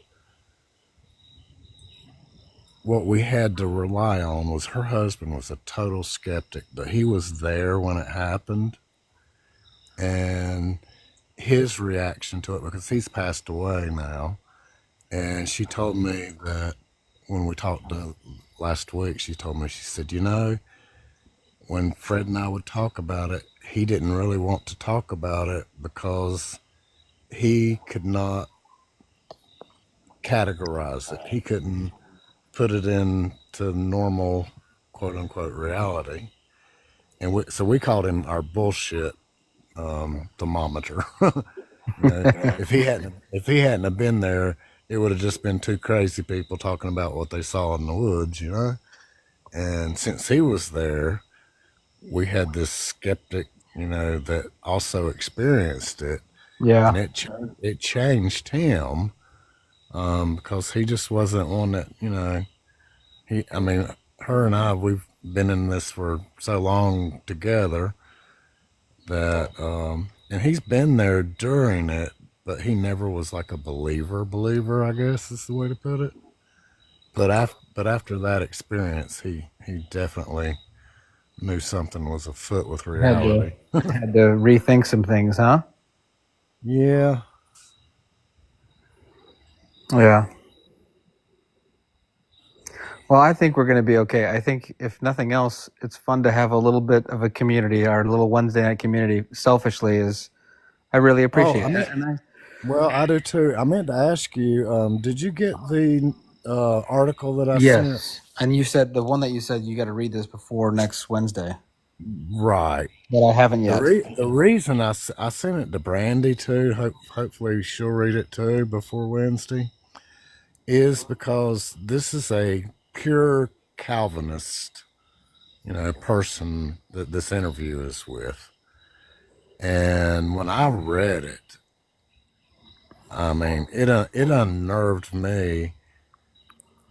what we had to rely on was her husband was a total skeptic, but he was there when it happened. And his reaction to it, because he's passed away now, and she told me that when we talked last week, she told me, she said, when Fred and I would talk about it, he didn't really want to talk about it because he could not categorize it. He couldn't put it into normal, quote unquote, reality. And so we called him our bullshit thermometer. If he hadn't have been there, it would have just been two crazy people talking about what they saw in the woods. And since he was there, we had this skeptic, that also experienced it, and Yeah. it changed him, because he just wasn't one that I mean, her and I, we've been in this for so long together that and he's been there during it, but he never was like a believer, I guess is the way to put it. But after that experience, he definitely knew something was afoot with Had to reality. had to rethink some things, huh? Yeah. Yeah. Well, I think we're going to be okay. I think if nothing else, it's fun to have a little bit of a community. Our little Wednesday night community, selfishly, is I really Oh, appreciate it. And I well, I do too. I meant to ask you, did you get the article that I sent? yes, and you said the one that you said you got to read this before next Wednesday, Right. but I haven't The yet. the reason I sent it to Brandy too, hopefully she'll read it too before Wednesday, is because this is a pure Calvinist, person that this interview is with. And when I read it, I mean, it unnerved me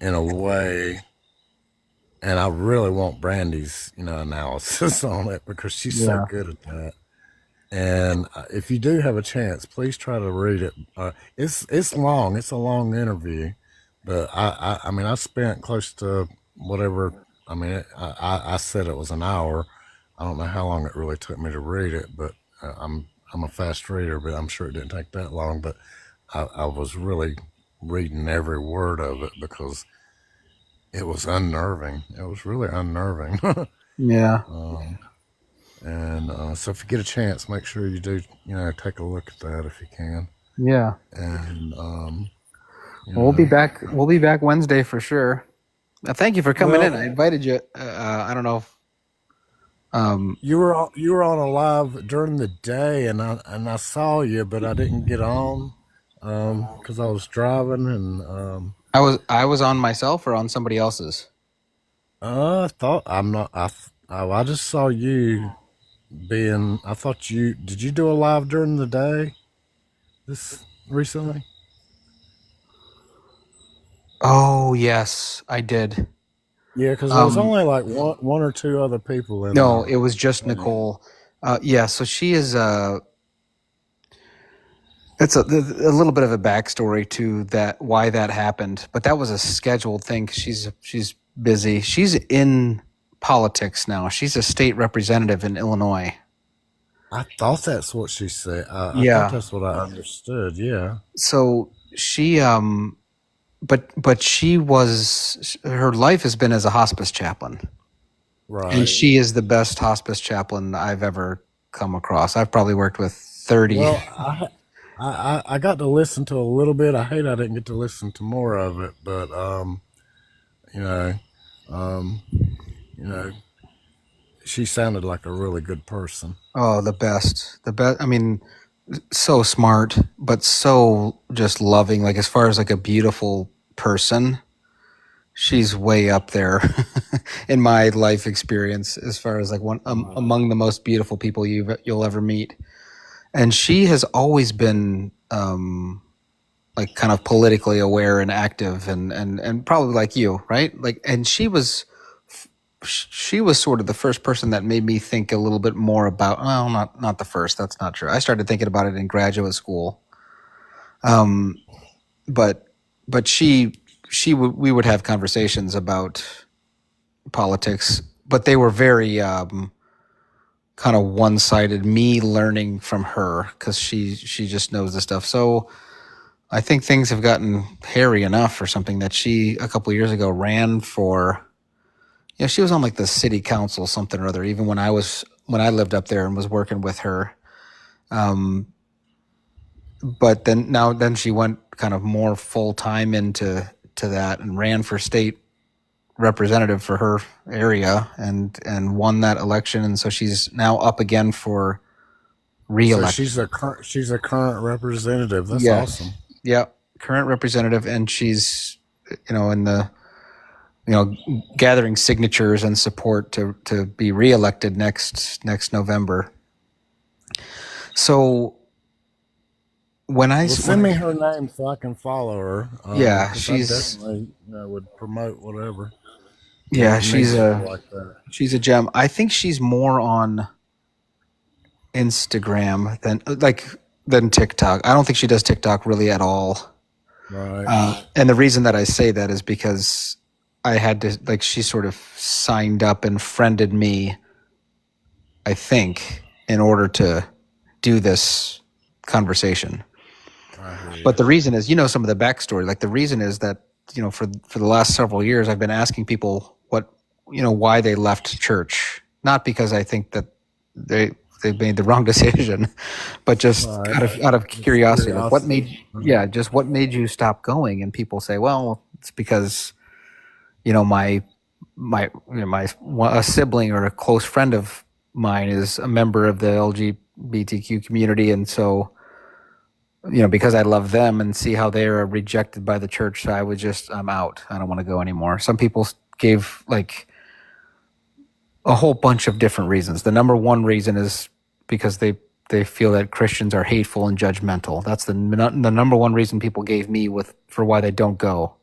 in a way, and I really want Brandy's, analysis on it because she's so Yeah. good at that. And if you do have a chance, please try to read it. It's long. It's a long interview, but I mean, I spent close to whatever. I mean, I said it was an hour. I don't know how long it really took me to read it, but I'm a fast reader, but I'm sure it didn't take that long. But I was really reading every word of it because it was unnerving. It was really unnerving. Yeah. um, and so if you get a chance, make sure you do, take a look at that if you can. Yeah. And, you Well, we'll be know, back. We'll be back Wednesday for sure. Thank you for coming in. well, I invited you. I don't know if, um, you were on a live during the day, and I saw you, but I didn't get on because I was driving, and I was on myself or on somebody else's. I thought I'm not. I just saw you being. I thought you did you do a live during the day this recently? Oh yes, I did. Yeah, because there was Um, only like one or two other people in no, the it was just thing. Nicole. Yeah, so she is. It's a little bit of a backstory to that why that happened, but that was a scheduled thing. 'Cause she's busy. She's in politics now. She's a state representative in Illinois. I thought that's what she said. I thought Yeah. that's what I understood. Yeah, So she but she was her life has been as a hospice chaplain, and right. she is the best hospice chaplain I've ever come across. I've probably worked with 30. Well, I got to listen to a little bit. I hate I didn't get to listen to more of it, but you know, um, you know, she sounded like a really good person. Oh, the best. I mean, so smart, but so just loving. Like as far as like a beautiful person, she's way up there in my life experience. As far as like one among the most beautiful people you'll ever meet. And she has always been like kind of politically aware and active, and probably like you, right? Like, and she was sort of the first person that made me think a little bit more about. Well, not the first. That's not true. I started thinking about it in graduate school. Um, but we would have conversations about politics, but they were very kind of one sided. Me learning from her because she just knows the stuff. So I think things have gotten hairy enough or something that she a couple of years ago ran for. Yeah, she was on like the city council, something or other. Even when I lived up there and was working with her, um, but then she went kind of more full time into that and ran for state representative for her area and won that election, and so she's now up again for So re-election. she's a current representative. That's Yes, awesome. yeah, current representative, and she's in the gathering signatures and support to be reelected next November. So Well, send me her name so I can follow her. yeah, Because I definitely, would promote whatever yeah, needs to be like that. she's a gem. I think she's more on Instagram than TikTok. I don't think she does TikTok really at all. Right. And the reason that I say that is because I had to she sort of signed up and friended me, I think, in order to do this conversation. I hear you. But the reason is, some of the backstory. Like the reason is that for the last several years, I've been asking people why they left church. Not because I think that they made the wrong decision, but just Right. out of Just curiosity, like curiosity. what made you stop going? And people say, well, it's because a sibling or a close friend of mine is a member of the LGBTQ community, and so because I love them and see how they are rejected by the church, so I'm out. I don't want to go anymore. Some people gave like a whole bunch of different reasons. The number one reason is because they they feel that Christians are hateful and judgmental. That's the number one reason people gave me for why they don't go.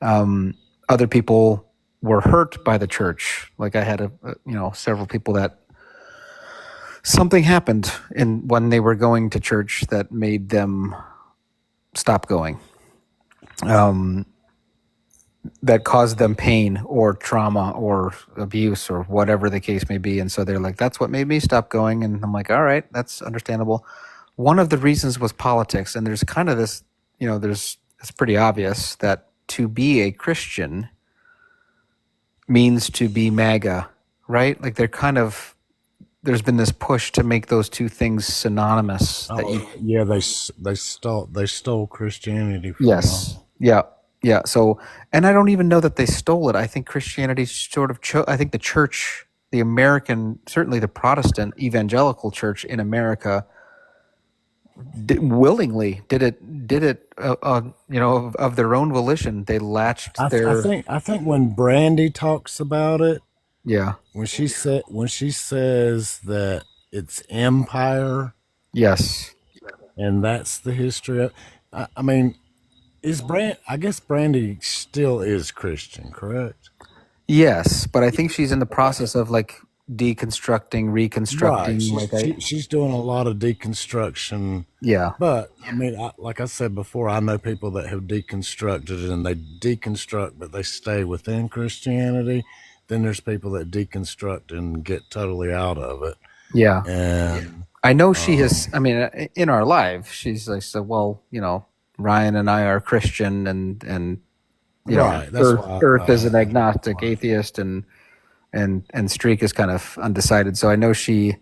Other people were hurt by the church. Like I had several people that something happened when they were going to church that made them stop going. That caused them pain or trauma or abuse or whatever the case may be. And so they're like, that's what made me stop going. And I'm like, all right, that's understandable. One of the reasons was politics. And there's kind of this, it's pretty obvious that to be a Christian means to be MAGA, right? Like there's been this push to make those two things synonymous. They stole Christianity from Yes. Yeah. Yeah. So, and I don't even know that they stole it. I think Christianity sort of I think the church, the American, certainly the Protestant evangelical church in America, willingly did it, of their own volition. They latched their. I think when Brandy talks about it, Yeah. when she says that it's empire, Yes. and that's the history of. I mean, I guess Brandy still is Christian, correct? Yes, but I think she's in the process of like deconstructing, reconstructing. Right. She's doing a lot of deconstruction. Yeah. But I mean, like I said before, I know people that have deconstructed and they deconstruct, but they stay within Christianity. Then there's people that deconstruct and get totally out of it. Yeah. And I know she has. I mean, in our life, she's like said, well, Ryan and I are Christian, and right. Earth is an agnostic atheist, and Streak is kind of undecided. So I know she,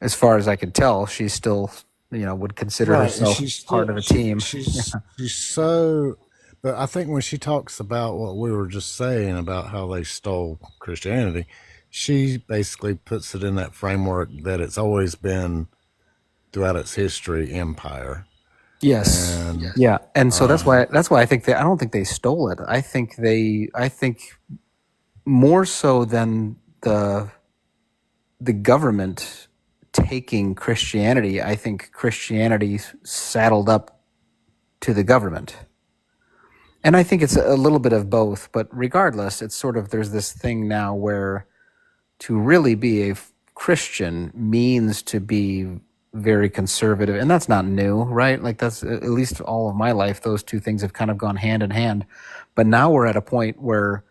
as far as I could tell, she still would consider herself part of a team. She's so. But I think when she talks about what we were just saying about how they stole Christianity, she basically puts it in that framework that it's always been throughout its history empire. Yes. Yeah. And so that's why I think I don't think they stole it. I think more so than the government taking Christianity, I think Christianity saddled up to the government. And I think it's a little bit of both, but regardless, it's sort of, there's this thing now where to really be a Christian means to be very conservative, and that's not new, right? Like that's at least all of my life, those two things have kind of gone hand in hand. But now we're at a point where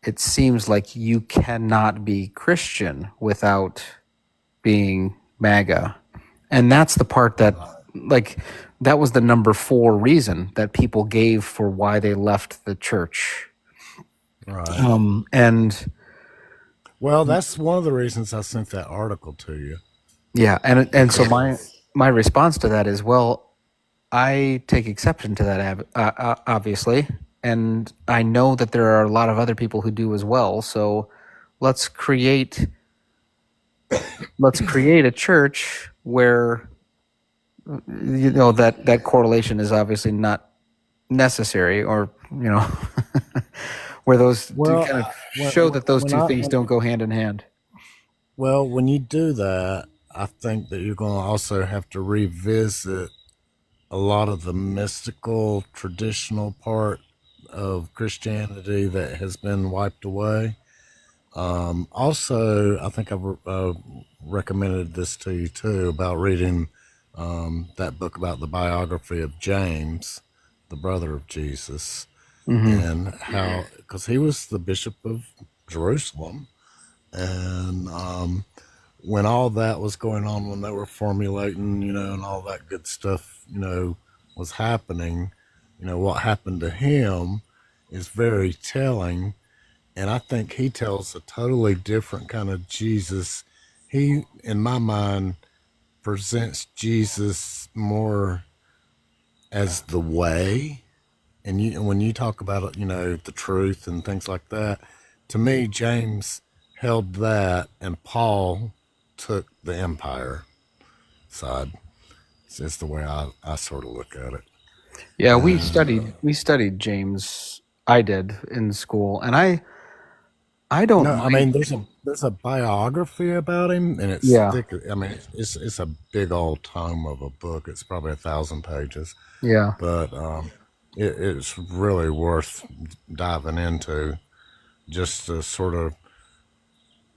it seems like you cannot be Christian without being MAGA. And that's the part that, like, that was the number 4 reason that people gave for why they left the church. Right. And well, that's one of the reasons I sent that article to you. Yeah, and so my response to that is, well, I take exception to that, obviously, and I know that there are a lot of other people who do as well. So let's create a church where that correlation is obviously not necessary, or where those kind of show that those two things don't go hand in hand. Well, when you do that, I think that you're going to also have to revisit a lot of the mystical, traditional part of Christianity that has been wiped away. Also, I think I've recommended this to you too about reading that book about the biography of James, the brother of Jesus, and how, because he was the bishop of Jerusalem, and when all that was going on, when they were formulating, and all that good stuff, was happening, what happened to him is very telling. And I think he tells a totally different kind of Jesus. He, in my mind, presents Jesus more as the way. And when you talk about it, the truth and things like that, to me, James held that, and Paul took the empire side. It's just the way I sort of look at it. Yeah, we studied James. I did in school, and I don't. No, I mean there's a biography about him, and it's Yeah, thick. I mean, it's a big old tome of a book. It's probably 1,000 pages, yeah, but it's really worth diving into just to sort of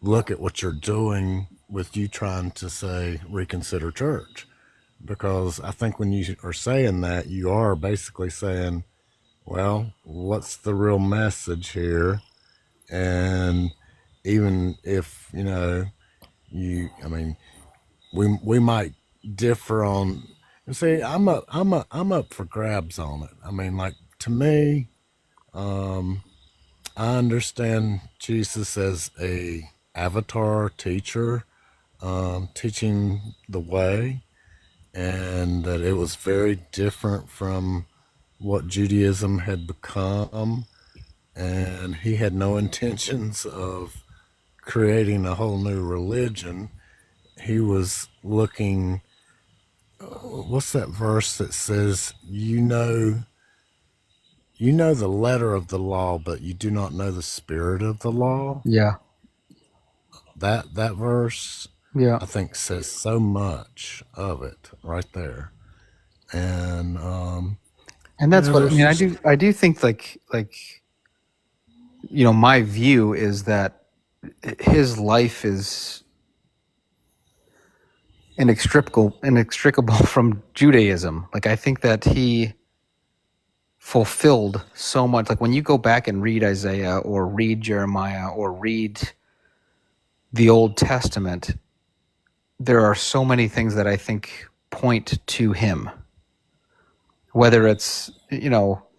look at what you're doing with you trying to say reconsider church. Because I think when you are saying that, you are basically saying, well, what's the real message here? And even if, I mean, we might differ on, and see, I'm up for grabs on it. I mean, like, to me, um, I understand Jesus as a avatar teacher, teaching the way, and that it was very different from what Judaism had become, and he had no intentions of creating a whole new religion. He was looking, what's that verse that says, you know the letter of the law, but you do not know the spirit of the law? yeah, That verse, yeah. I think, says so much of it right there. And And that's what I there's mean. just I do think my view is that his life is inextricable from Judaism. Like I think that he fulfilled so much. Like when you go back and read Isaiah or read Jeremiah or read the Old Testament, there are so many things that I think point to him. Whether it's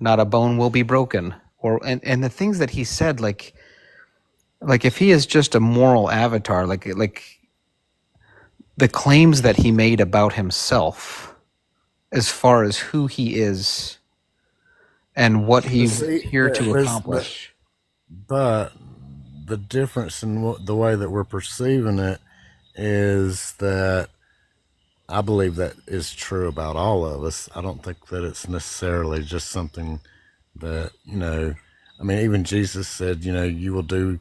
not a bone will be broken, or and the things that he said, like if he is just a moral avatar, like the claims that he made about himself as far as who he is and what he but was see here to there's accomplish. but the difference in the way that we're perceiving it is that I believe that is true about all of us. I don't think that it's necessarily just something that, I mean, even Jesus said, you will do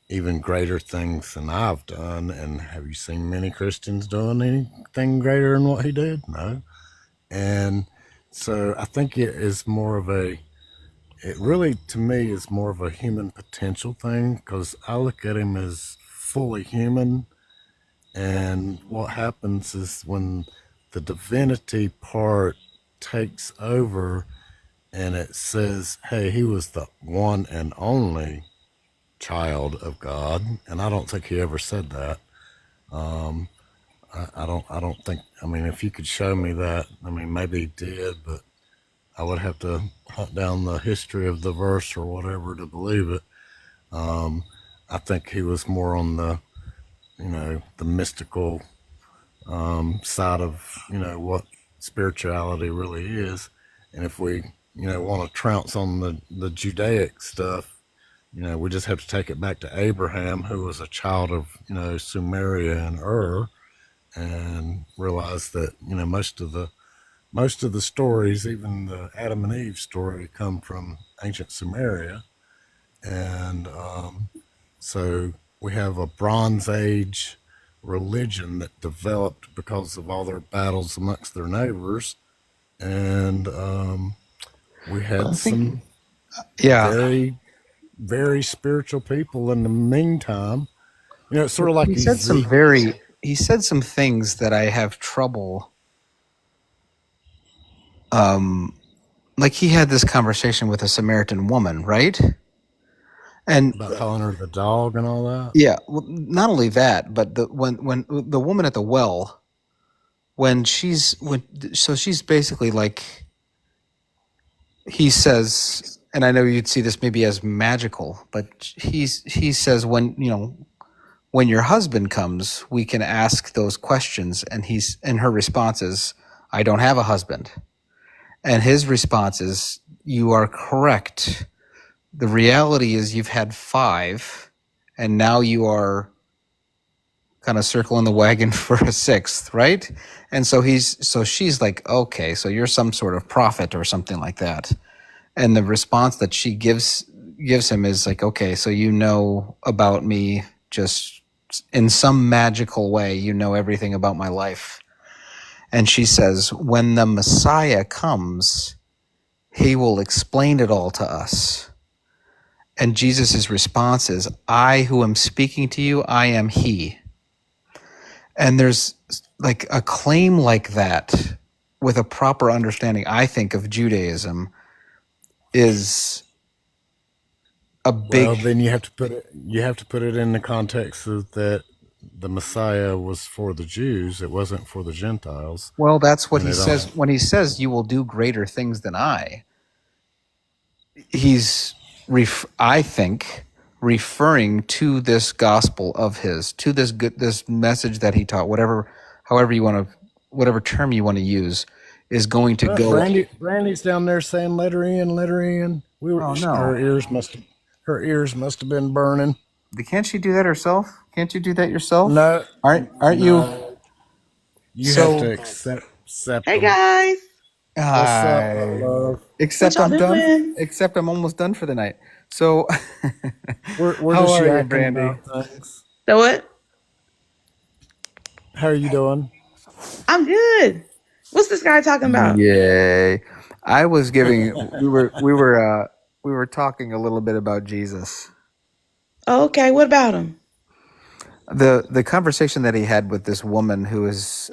even greater things than I've done. And have you seen many Christians doing anything greater than what he did? No. And so I think it really, to me, is more of a human potential thing because I look at him as fully human. And what happens is when the divinity part takes over and it says, hey, he was the one and only child of God. And I don't think he ever said that. Um, I don't think, I mean, if you could show me that, I mean, maybe he did, but I would have to hunt down the history of the verse or whatever to believe it. Um, I think he was more on the mystical side of what spirituality really is. And if we want to trounce on the Judaic stuff, we just have to take it back to Abraham, who was a child of Sumeria and Ur, and realize that most of the stories, even the Adam and Eve story, come from ancient Sumeria. And so we have a Bronze Age religion that developed because of all their battles amongst their neighbors. And we But had I think, some yeah, very, very spiritual people in the meantime. It's sort of he like said some Ezekiel. very he said some things that I have trouble. Like he had this conversation with a Samaritan woman, right? And About calling her the dog and all that. yeah, well, not only that, but when the woman at the well, when so she's basically like he says, and I know you'd see this maybe as magical, but he says when your husband comes, we can ask those questions, and her response is, I don't have a husband, and his response is, you are correct. The reality is you've had five, and now you are kind of circling the wagon for a sixth, right? And so she's like, okay, so you're some sort of prophet or something like that. And the response that she gives him is like, okay, so you know about me just in some magical way, you know everything about my life. And she says, when the Messiah comes, he will explain it all to us. And Jesus' response is, I who am speaking to you, I am he. And there's like a claim like that with a proper understanding, I think, of Judaism is a big. Well, then you have to put it in the context of that the Messiah was for the Jews. It wasn't for the Gentiles. Well, that's what And he it says when he says, you will do greater things than I. He's, I think, referring to this gospel of his, to this message that he taught, however you want to, whatever term you want to use, is going to go. Brandy's down there saying, "Let her in, let her in." Oh, no. Her ears must have been burning. Can't she do that herself? Can't you do that yourself? No, Aren't you? you have to accept Hey them. guys, What's up, my love? Except What I'm y'all done. doing? Except I'm almost done for the night. So, We're how just are you, yakking Brandy? about things. So what? How are you doing? I'm good. What's this guy talking about? Yay! I was giving. We were talking a little bit about Jesus. Oh, okay, what about him? The conversation that he had with this woman who is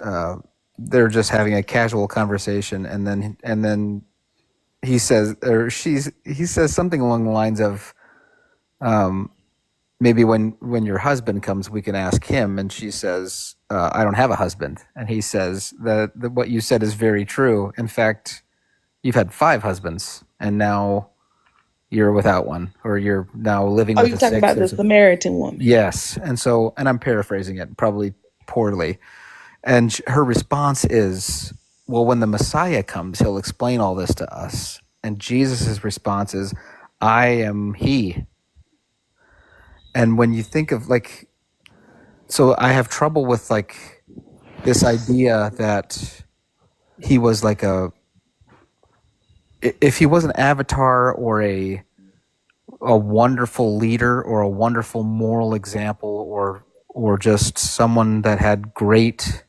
they're just having a casual conversation, and then he says, he says something along the lines of, maybe when your husband comes, we can ask him. And she says, I don't have a husband. And he says that what you said is very true. In fact, you've had 5 husbands, and now you're without one, or you're now living Oh, with you a talking 6th. about the Samaritan woman? Yes. And I'm paraphrasing it probably poorly. And her response is, well, when the Messiah comes, he'll explain all this to us. And Jesus' response is, I am he. And when you think of so I have trouble with this idea that he was if he was an avatar or a wonderful leader or a wonderful moral example or just someone that had great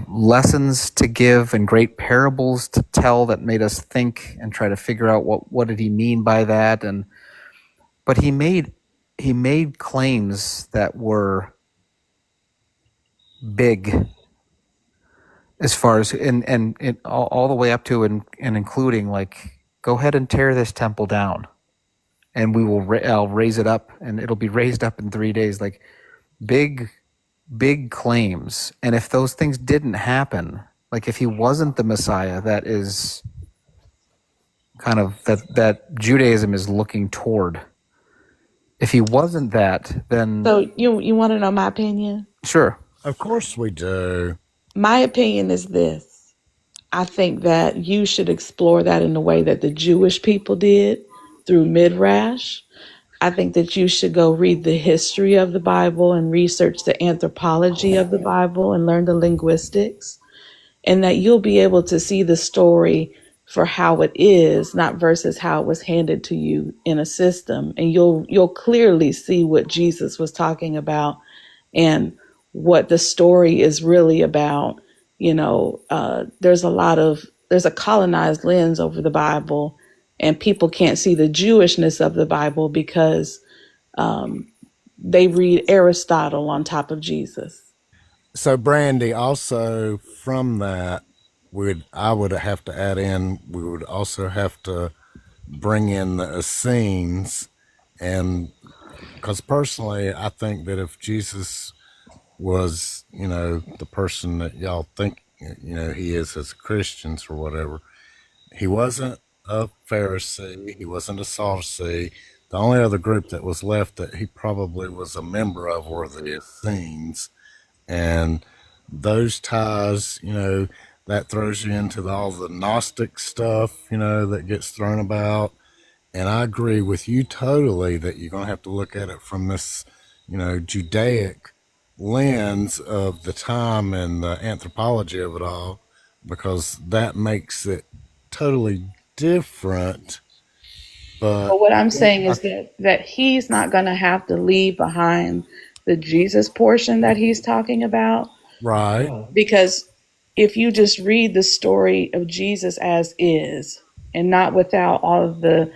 lessons to give and great parables to tell that made us think and try to figure out what did he mean by that. But he made claims that were big, as far as and all the way up to and including go ahead and tear this temple down, and I'll raise it up, and it'll be raised up in 3 days. Big claims. And if those things didn't happen, if he wasn't the Messiah, that is kind of that Judaism is looking toward. If he wasn't that, then So you want to know my opinion? sure. Of course we do. My opinion is this. I think that you should explore that in the way that the Jewish people did through Midrash. I think that you should go read the history of the Bible and research the anthropology of the Bible and learn the linguistics, and that you'll be able to see the story for how it is, not versus how it was handed to you in a system. And you'll clearly see what Jesus was talking about and what the story is really about. There's a colonized lens over the Bible, and people can't see the Jewishness of the Bible because they read Aristotle on top of Jesus. So, Brandy, also from that, I would have to add in. We would also have to bring in the Essenes, and because personally, I think that if Jesus was, the person that y'all think, he is as Christians or whatever, he wasn't a Pharisee, he wasn't a Sadducee. The only other group that was left that he probably was a member of were the Essenes. And those ties, that throws you into all the Gnostic stuff, that gets thrown about. And I agree with you totally that you're going to have to look at it from this, Judaic lens of the time and the anthropology of it all, because that makes it totally different But But what I'm saying is that he's not going to have to leave behind the Jesus portion that he's talking about, right, because if you just read the story of Jesus as is and not without all of the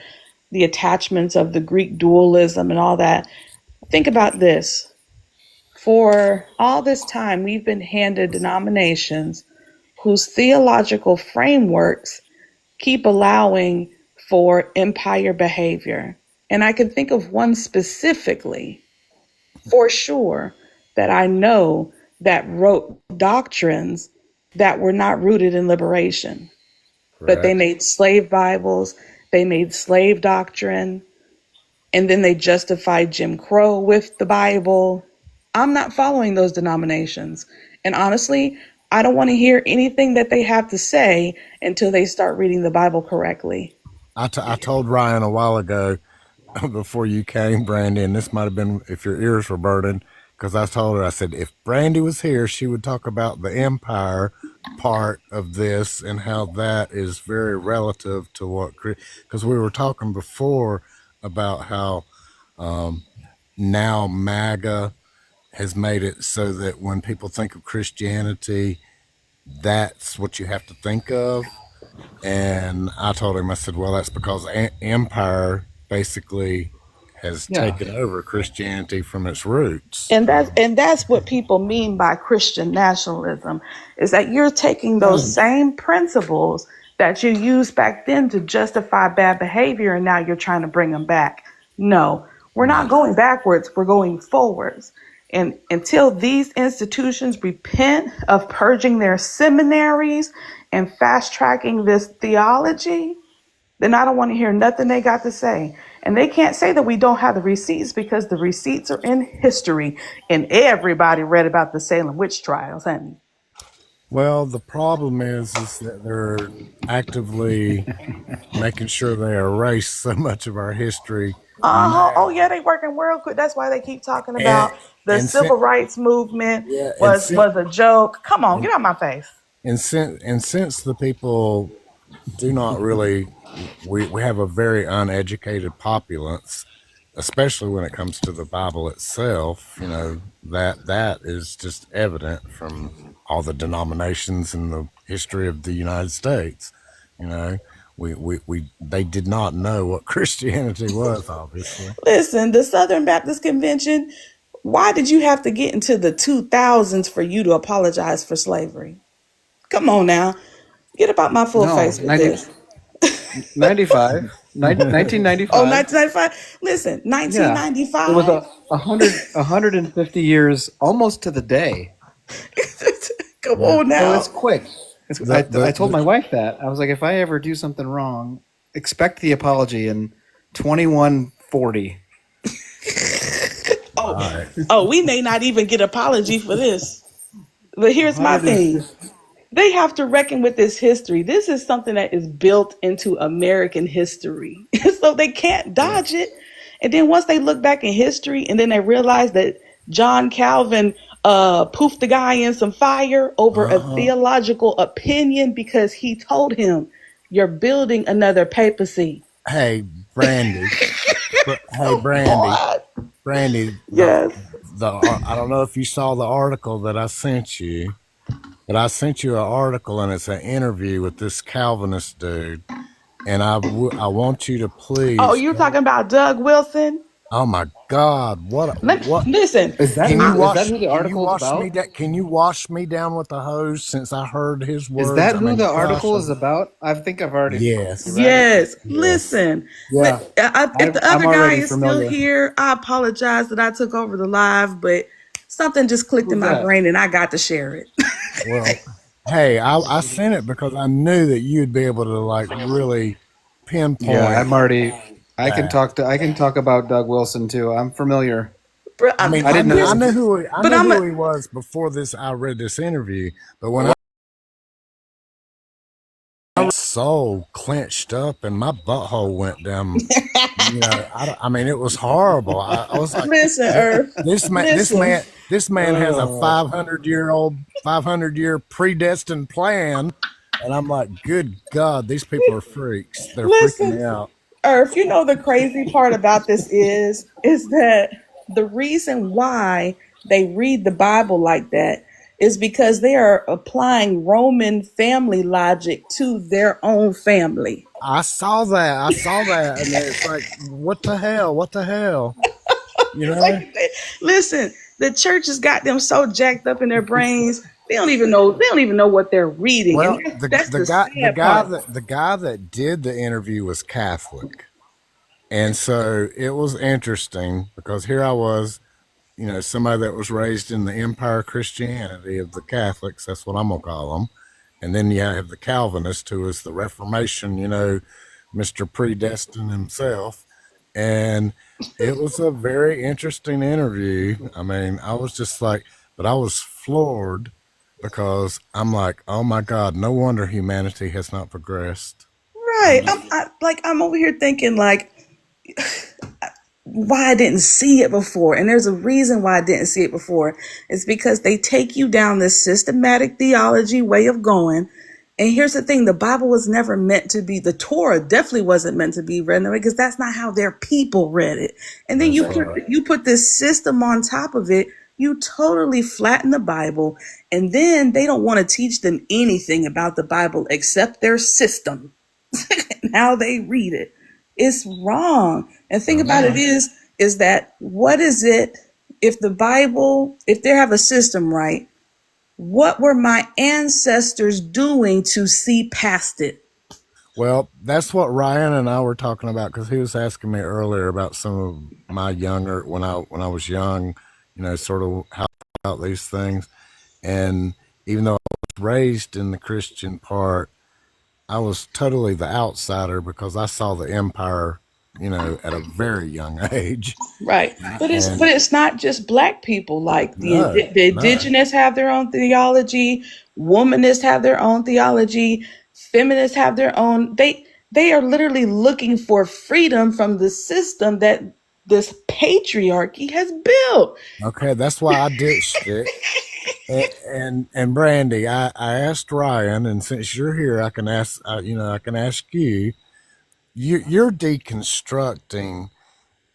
attachments of the Greek dualism and all that, think about this. For all this time, we've been handed denominations whose theological frameworks keep allowing for empire behavior. And I can think of one specifically for sure that I know that wrote doctrines that were not rooted in liberation, but they correct. made slave Bibles, they made slave doctrine, and then they justified Jim Crow with the Bible. I'm not following those denominations. And honestly, I don't want to hear anything that they have to say until they start reading the Bible correctly. I told Ryan a while ago before you came, Brandy, and this might have been if your ears were burning, because I told her, I said, if Brandy was here, she would talk about the empire part of this and how that is very relative to what, because we were talking before about how now MAGA has made it so that when people think of Christianity, that's what you have to think of. And I told him, I said, well, that's because empire basically has Yeah. taken over Christianity from its roots. And that's what people mean by Christian nationalism, is that you're taking those same principles that you used back then to justify bad behavior, and now you're trying to bring them back. No, we're not No. going backwards, we're going forwards. And until these institutions repent of purging their seminaries and fast tracking this theology, then I don't want to hear nothing they got to say. And they can't say that we don't have the receipts, because the receipts are in history, and everybody read about the Salem witch trials, honey. Well, the problem is that they're actively making sure they erase so much of our history Uh-huh. Oh now. yeah, they working world quick. That's why they keep talking And about the and since, civil rights movement yeah, was a joke. Come on, and get out my face. since the people do not really, we have a very uneducated populace, especially when it comes to the Bible itself. That is just evident from all the denominations in the history of the United States. You know, we they did not know what Christianity was, obviously. Listen, the Southern Baptist Convention, why did you have to get into the 2000s for you to apologize for slavery? Come on now. Get about my full No, face with this. 95, Oh, 1995. 1995. Listen, Yeah. It was 1995. 150 years almost to the day. Come Yeah. on So now. it's quick. I told my wife that. I was like, if I ever do something wrong, expect the apology in 2140. All right. Oh, we may not even get apology for this. But here's my thing. 150. They have to reckon with this history. This is something that is built into American history. So they can't Yeah. dodge it. And then once they look back in history and then they realize that John Calvin poofed the guy in some fire over a Uh-huh. theological opinion because he told him, you're building another papacy. Hey, Brandy. Hey, Oh Brandy. God. Brandy. Yes. I don't know if you saw the article that I sent you, but I sent you an article and it's an interview with this Calvinist dude, and I want you to Oh, please you're go. talking about Doug Wilson? Oh my God! What? Listen, Can you Is that wash? who the Can you article is wash me about? down? Can you wash me down with the hose? Since I heard his Is words, that I who mean, the gosh, article is about? I think I've already yes, read it. yes, yes. listen. Yeah, If the I'm other guy already is still familiar. here, I apologize that I took over the live, but something just clicked in Who's my that? brain and I got to share it. Well, hey, I sent it because I knew that you'd be able to like really Yeah, pinpoint I'm already. that. I can talk about Doug Wilson too. I'm familiar. Bro, I mean, I didn't here's, I know. knew I but knew I'm who a, he was before this. I read this interview, but when I was so clenched up and my butthole went down, I mean, it was horrible. I was like, listen, Earth, listen. this man has a 500 year predestined plan, and I'm like, good God, these people are freaks. They're freaking Listen, me out. Earth, you know the crazy part about this is that the reason why they read the Bible like that is because they are applying Roman family logic to their own family. I saw that. I saw that, and it's like, what the hell? What the hell? You Like, know? listen, the church has got them so jacked up in their brains. They don't even know. They don't even know what they're reading, and Well, that's the sad part. the guy that did the interview was Catholic, and so it was interesting because here I was, you know, somebody that was raised in the Empire Christianity of the Catholics. That's what I'm gonna call them. And then you have the Calvinist, who is the Reformation, you know, Mr. Predestined himself. And it was a very interesting interview. I mean, I was just like, but I was floored because I'm like, oh my God, no wonder humanity has not progressed. Right? I'm over here thinking like, why I didn't see it before. And there's a reason why I didn't see it before. It's because they take you down this systematic theology way of going. And here's the thing, the Bible was never meant to be, the Torah definitely wasn't meant to be read that way because that's not how their people read it. And then That's right. you put this system on top of it, you totally flatten the Bible, and then they don't want to teach them anything about the Bible except their system and how they read it. It's wrong. And the thing I about it know. is that what is it if the Bible, if they have a system right, what were my ancestors doing to see past it? Well, that's what Ryan and I were talking about because he was asking me earlier about some of my younger when I was young, you know, sort of how about these things. And even though I was raised in the Christian part, I was totally the outsider because I saw the empire, you know, at a very young age. Right. And But it's not just black people. Like no, the no. indigenous have their own theology, womanists have their own theology, feminists have their own. They are literally looking for freedom from the system that this patriarchy has built. Okay, that's why I ditched it. And Brandy, I asked Ryan, and since you're here, I can ask, you know, I can ask you. You're deconstructing.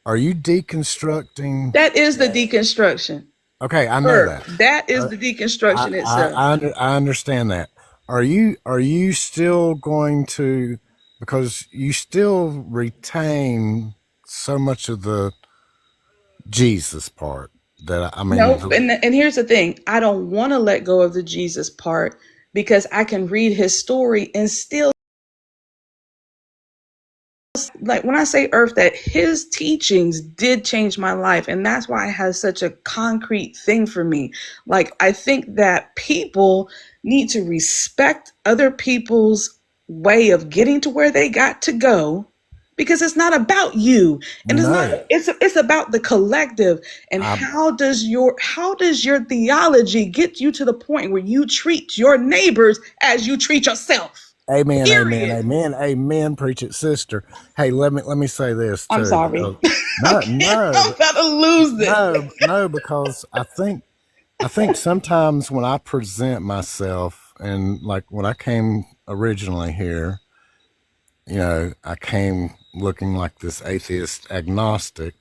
Are you deconstructing? That is the deconstruction. Okay, I know Earth. that. That is the deconstruction itself. I understand that. Are you still going to, because you still retain so much of the Jesus part that I mean, No, and here's the thing. I don't want to let go of the Jesus part because I can read his story and still, like when I say Earth, that his teachings did change my life, and that's why it has such a concrete thing for me. Like I think that people need to respect other people's way of getting to where they got to go because it's not about you, and no. it's about the collective. And I how does your theology get you to the point where you treat your neighbors as you treat yourself? Amen, amen, Period. amen, amen. Preach it, sister. Hey, let me say this I'm too, sorry. because no, I'm no, about to lose this. no, because I think sometimes when I present myself and like when I came originally here, you know, I came looking like this atheist agnostic,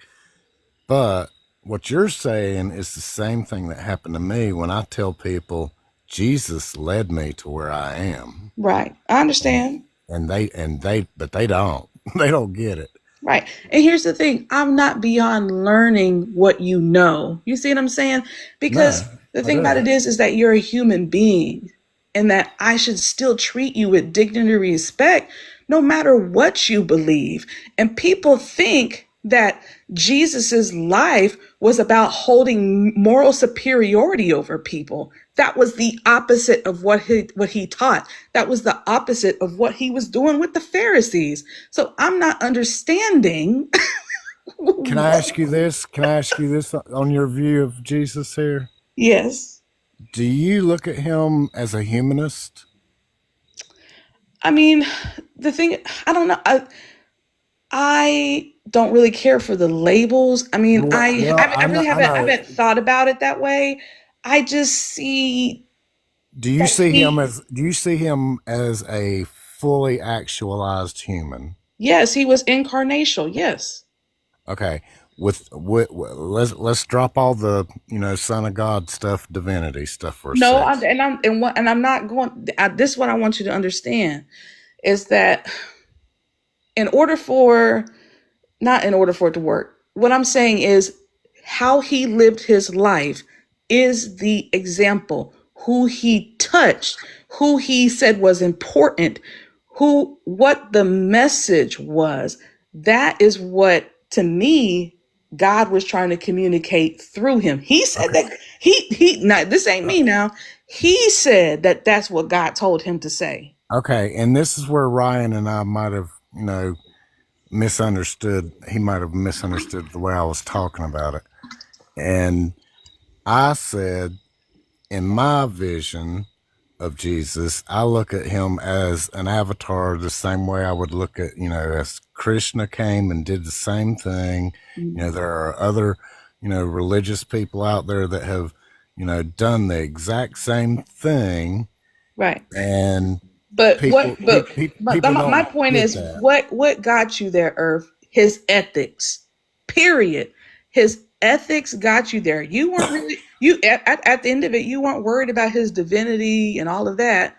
but what you're saying is the same thing that happened to me when I tell people Jesus led me to where I am. Right. I And understand. but they don't. They don't get it. Right. And here's the thing, I'm not beyond learning what you know. You see what I'm saying? Because No, the I thing about do. it is that you're a human being and that I should still treat you with dignity and respect no matter what you believe. And people think that Jesus's life was about holding moral superiority over people. That was the opposite of what he taught. That was the opposite of what he was doing with the Pharisees. So I'm not understanding. Can I ask you this? Can I ask you this on your view of Jesus here? Yes. Do you look at him as a humanist? I mean, the thing, I don't know. I don't really care for the labels. I mean, I really I know. haven't thought about it that way. I just see that Do you see him as a fully actualized human? Yes, he was incarnational. Yes. Okay. Let's drop all the Son of God stuff, divinity stuff for a No, sec. I'm not going. This is what I want you to understand is that in order for not in order for it to work. What I'm saying is how he lived his life is the example. Who he touched, who he said was important, what the message was. That is what, to me, God was trying to communicate through him. He said Okay. that now this ain't me now. He said that that's what God told him to say. Okay, and this is where Ryan and I might have, misunderstood. He might have misunderstood the way I was talking about it. And I said, in my vision of Jesus, I look at him as an avatar the same way I would look at, as Krishna came and did the same thing. There are other, religious people out there that have, done the exact same thing. Right. And But people, people my don't point get is that. what got you there, Earth? His ethics. Period. His ethics got you there. You weren't really at the end of it, you weren't worried about his divinity and all of that.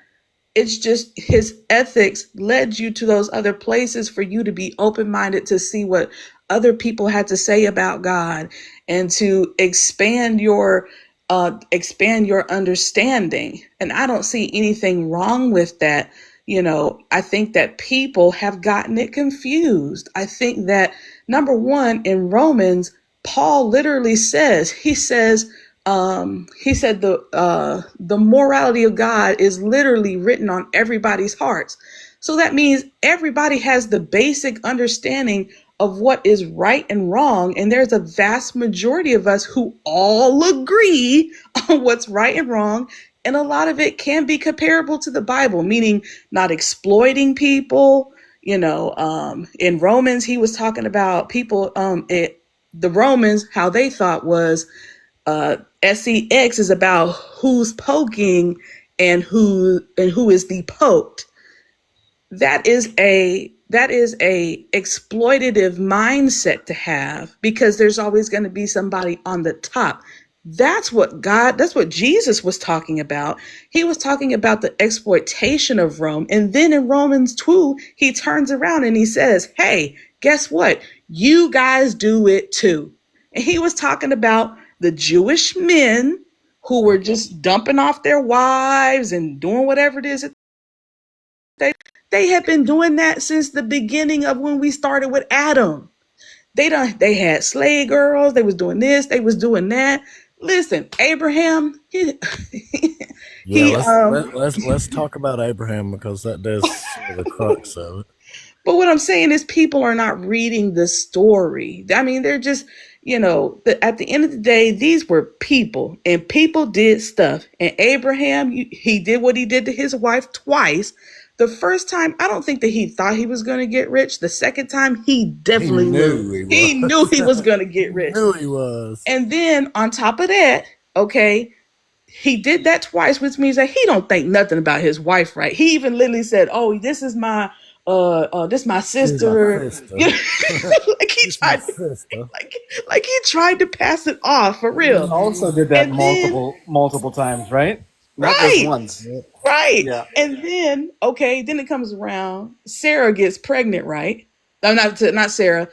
It's just his ethics led you to those other places for you to be open-minded to see what other people had to say about God and to expand your understanding. And I don't see anything wrong with that. I think that people have gotten it confused. I think that number one, in Romans, Paul literally says, he said the morality of God is literally written on everybody's hearts. So that means everybody has the basic understanding of what is right and wrong. And there's a vast majority of us who all agree on what's right and wrong. And a lot of it can be comparable to the Bible, meaning not exploiting people. In Romans, he was talking about people, the Romans, how they thought was sex is about who's poking and who is the poked. That is a exploitative mindset to have, because there's always going to be somebody on the top. That's what Jesus was talking about. He was talking about the exploitation of Rome. And then in Romans 2, he turns around and he says, hey, guess what? You guys do it too. And he was talking about the Jewish men who were just dumping off their wives and doing whatever it is that they had been doing that since the beginning of when we started with Adam. They had slave girls, they was doing this, they was doing that. Listen, Abraham, Yeah, he let's talk about Abraham, because that does sort of the crux of it. but what I'm saying is people are not reading the story. I mean, they're just, at the end of the day, these were people and people did stuff. And Abraham, he did what he did to his wife twice. The first time, I don't think that he thought he was going to get rich. The second time, he definitely knew. He knew he was going to get rich. He knew he was. And then on top of that, okay, he did that twice, which means that he don't think nothing about his wife, right? He even literally said, "Oh, this is my sister." Like he tried, like he tried to pass it off for real. He also did that And then- multiple times, right? Not Right. just once. Right. Yeah. And then, okay, then it comes around. Sarah gets pregnant, right? No, not Sarah.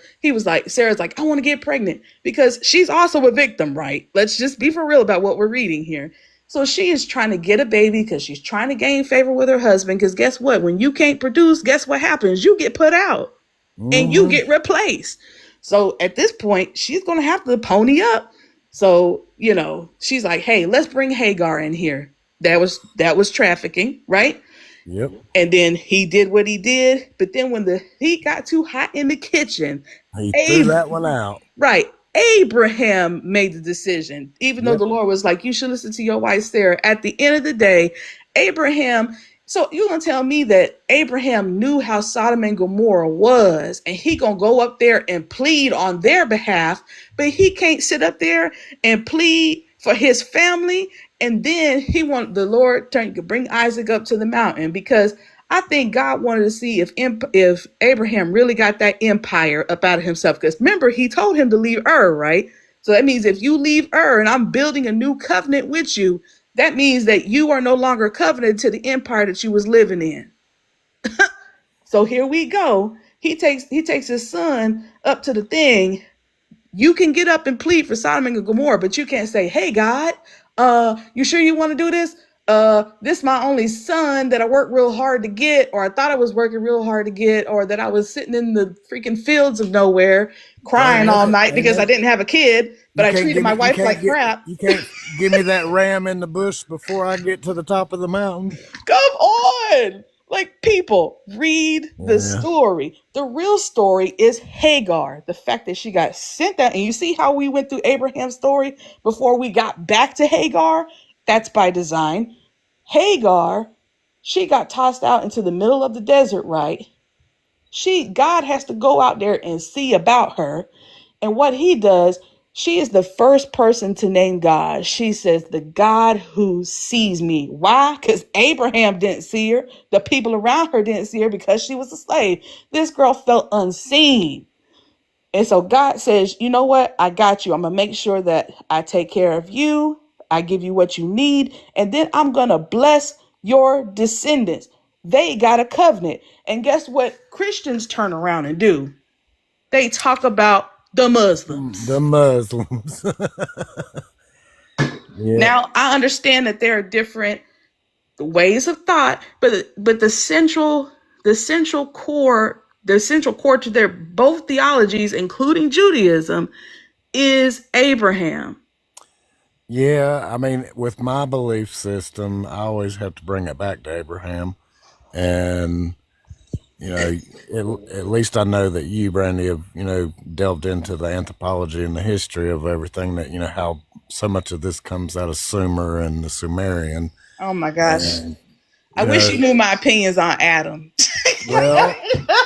Sarah's like, I want to get pregnant because she's also a victim, right? Let's just be for real about what we're reading here. So she is trying to get a baby because she's trying to gain favor with her husband. Because guess what? When you can't produce, guess what happens? You get put out and you get replaced. So at this point, she's going to have to pony up. So, she's like, hey, let's bring Hagar in here. That was trafficking, right? Yep. And then he did what he did. But then when the heat got too hot in the kitchen, He threw that one out. Right. Abraham made the decision, even though the Lord was like, you should listen to your wife, Sarah. At the end of the day, Abraham. So you're going to tell me that Abraham knew how Sodom and Gomorrah was, and he going to go up there and plead on their behalf, but he can't sit up there and plead for his family. And then he wanted the Lord to bring Isaac up to the mountain, because I think God wanted to see if Abraham really got that empire up out of himself. Because remember, he told him to leave Ur, right? So that means if you leave Ur and I'm building a new covenant with you, that means that you are no longer covenanted to the empire that you was living in. So here we go. He takes his son up to the thing. You can get up and plead for Sodom and Gomorrah, but you can't say, "Hey God, you sure you want to do this? This my only son that I worked real hard to get, or I thought I was working real hard to get, or that I was sitting in the freaking fields of nowhere crying all night because I didn't have a kid, but I treated my wife like crap." You can't give me that ram in the bush before I get to the top of the mountain. Come on. Like, people, read the Yeah. story. The real story is Hagar. The fact that she got sent out. And you see how we went through Abraham's story before we got back to Hagar? That's by design. Hagar, she got tossed out into the middle of the desert, right? God has to go out there and see about her. And what he does, she is the first person to name God. She says, the God who sees me. Why? Because Abraham didn't see her. The people around her didn't see her because she was a slave. This girl felt unseen. And so God says, you know what? I got you. I'm going to make sure that I take care of you. I give you what you need. And then I'm going to bless your descendants. They got a covenant. And guess what Christians turn around and do? They talk about the Muslims. The Muslims. Yeah. Now, I understand that there are different ways of thought, but the central core to their both theologies, including Judaism, is Abraham. Yeah, I mean, with my belief system, I always have to bring it back to Abraham. And, you know, at least I know that you, Brandy, have, you know, delved into the anthropology and the history of everything that, you know, how so much of this comes out of Sumer and the Sumerian. Oh my gosh. And, I wish you knew my opinions on Adam. Well,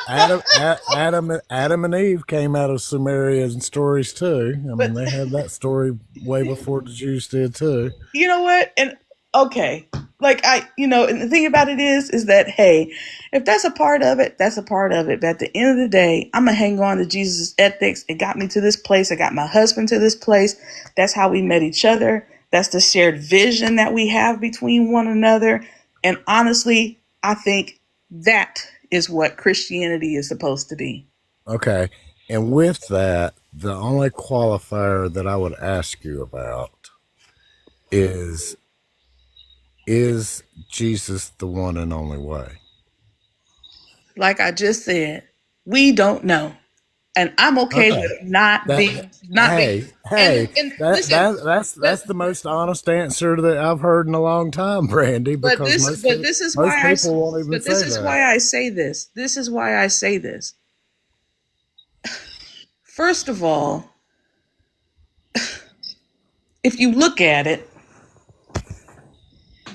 Adam and Eve came out of Sumerian stories too. I mean, they had that story way before the Jews did too. You know what? And okay, like and the thing about it is that, hey, if that's a part of it, that's a part of it. But at the end of the day, I'm gonna hang on to Jesus' ethics. It got me to this place. I got my husband to this place. That's how we met each other. That's the shared vision that we have between one another. And honestly, I think that is what Christianity is supposed to be. Okay. And with that, the only qualifier that I would ask you about is Jesus the one and only way? Like I just said, we don't know. And I'm okay with not being. Hey, listen, that's the most honest answer that I've heard in a long time, Brandy. Because this is why I say this. This is why I say this. First of all, if you look at it,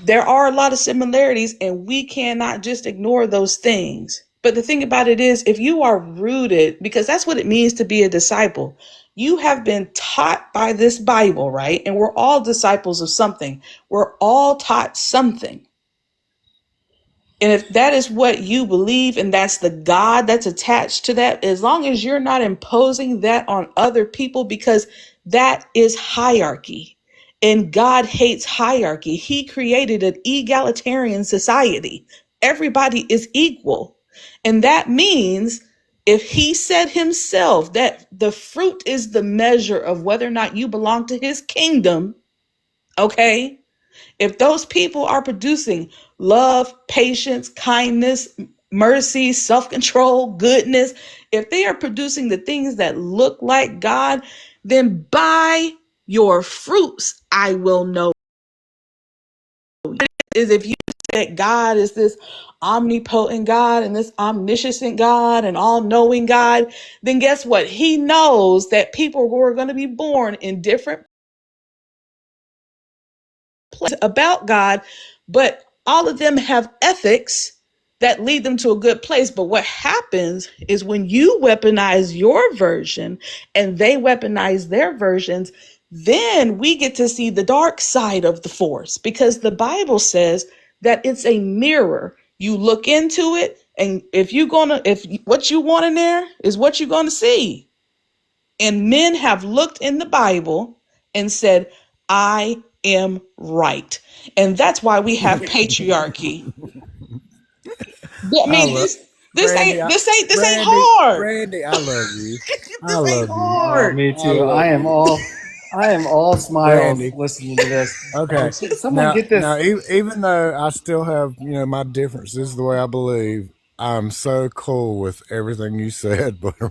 there are a lot of similarities, and we cannot just ignore those things. But the thing about it is, if you are rooted, because that's what it means to be a disciple, you have been taught by this Bible, right? And we're all disciples of something. We're all taught something. And if that is what you believe, and that's the God that's attached to that, as long as you're not imposing that on other people, because that is hierarchy. And God hates hierarchy. He created an egalitarian society. Everybody is equal. And that means if he said himself that the fruit is the measure of whether or not you belong to his kingdom, okay? If those people are producing love, patience, kindness, mercy, self-control, goodness, if they are producing the things that look like God, then by your fruits I will know. Is if you say that God is this omnipotent God and this omniscient God and all-knowing God, then guess what? He knows that people who are going to be born in different places about God, but all of them have ethics that lead them to a good place. But what happens is when you weaponize your version and they weaponize their versions, then we get to see the dark side of the force, because the Bible says that it's a mirror. You look into it, and if what you want in there is what you're gonna see. And men have looked in the Bible and said, I am right. And that's why we have patriarchy. I mean, Brandy, this ain't Brandy, hard. Brandy, I love you. I This ain't love you. hard. Me too. love I am all smiles Brandy. listening to this. Okay. Someone get this. Now, even though I still have, my differences, the way I believe, I'm so cool with everything you said. But I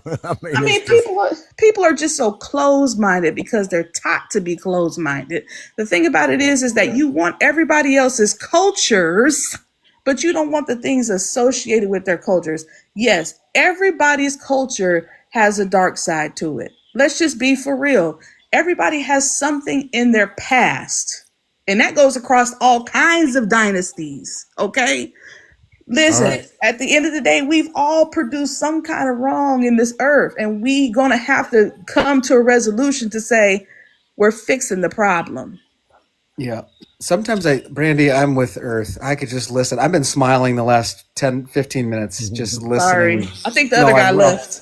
mean, I it's mean, just people are just so closed-minded because they're taught to be closed-minded. The thing about it is that you want everybody else's cultures, but you don't want the things associated with their cultures. Yes, everybody's culture has a dark side to it. Let's just be for real. Everybody has something in their past, and that goes across all kinds of dynasties. Okay. all Listen, right. at the end of the day, we've all produced some kind of wrong in this earth, and we gonna have to come to a resolution to say we're fixing the problem. Yeah. Sometimes Brandy, I'm with Earth. I could just listen. I've been smiling the last 10, 15 minutes, just listening. Sorry, I think the other guy left.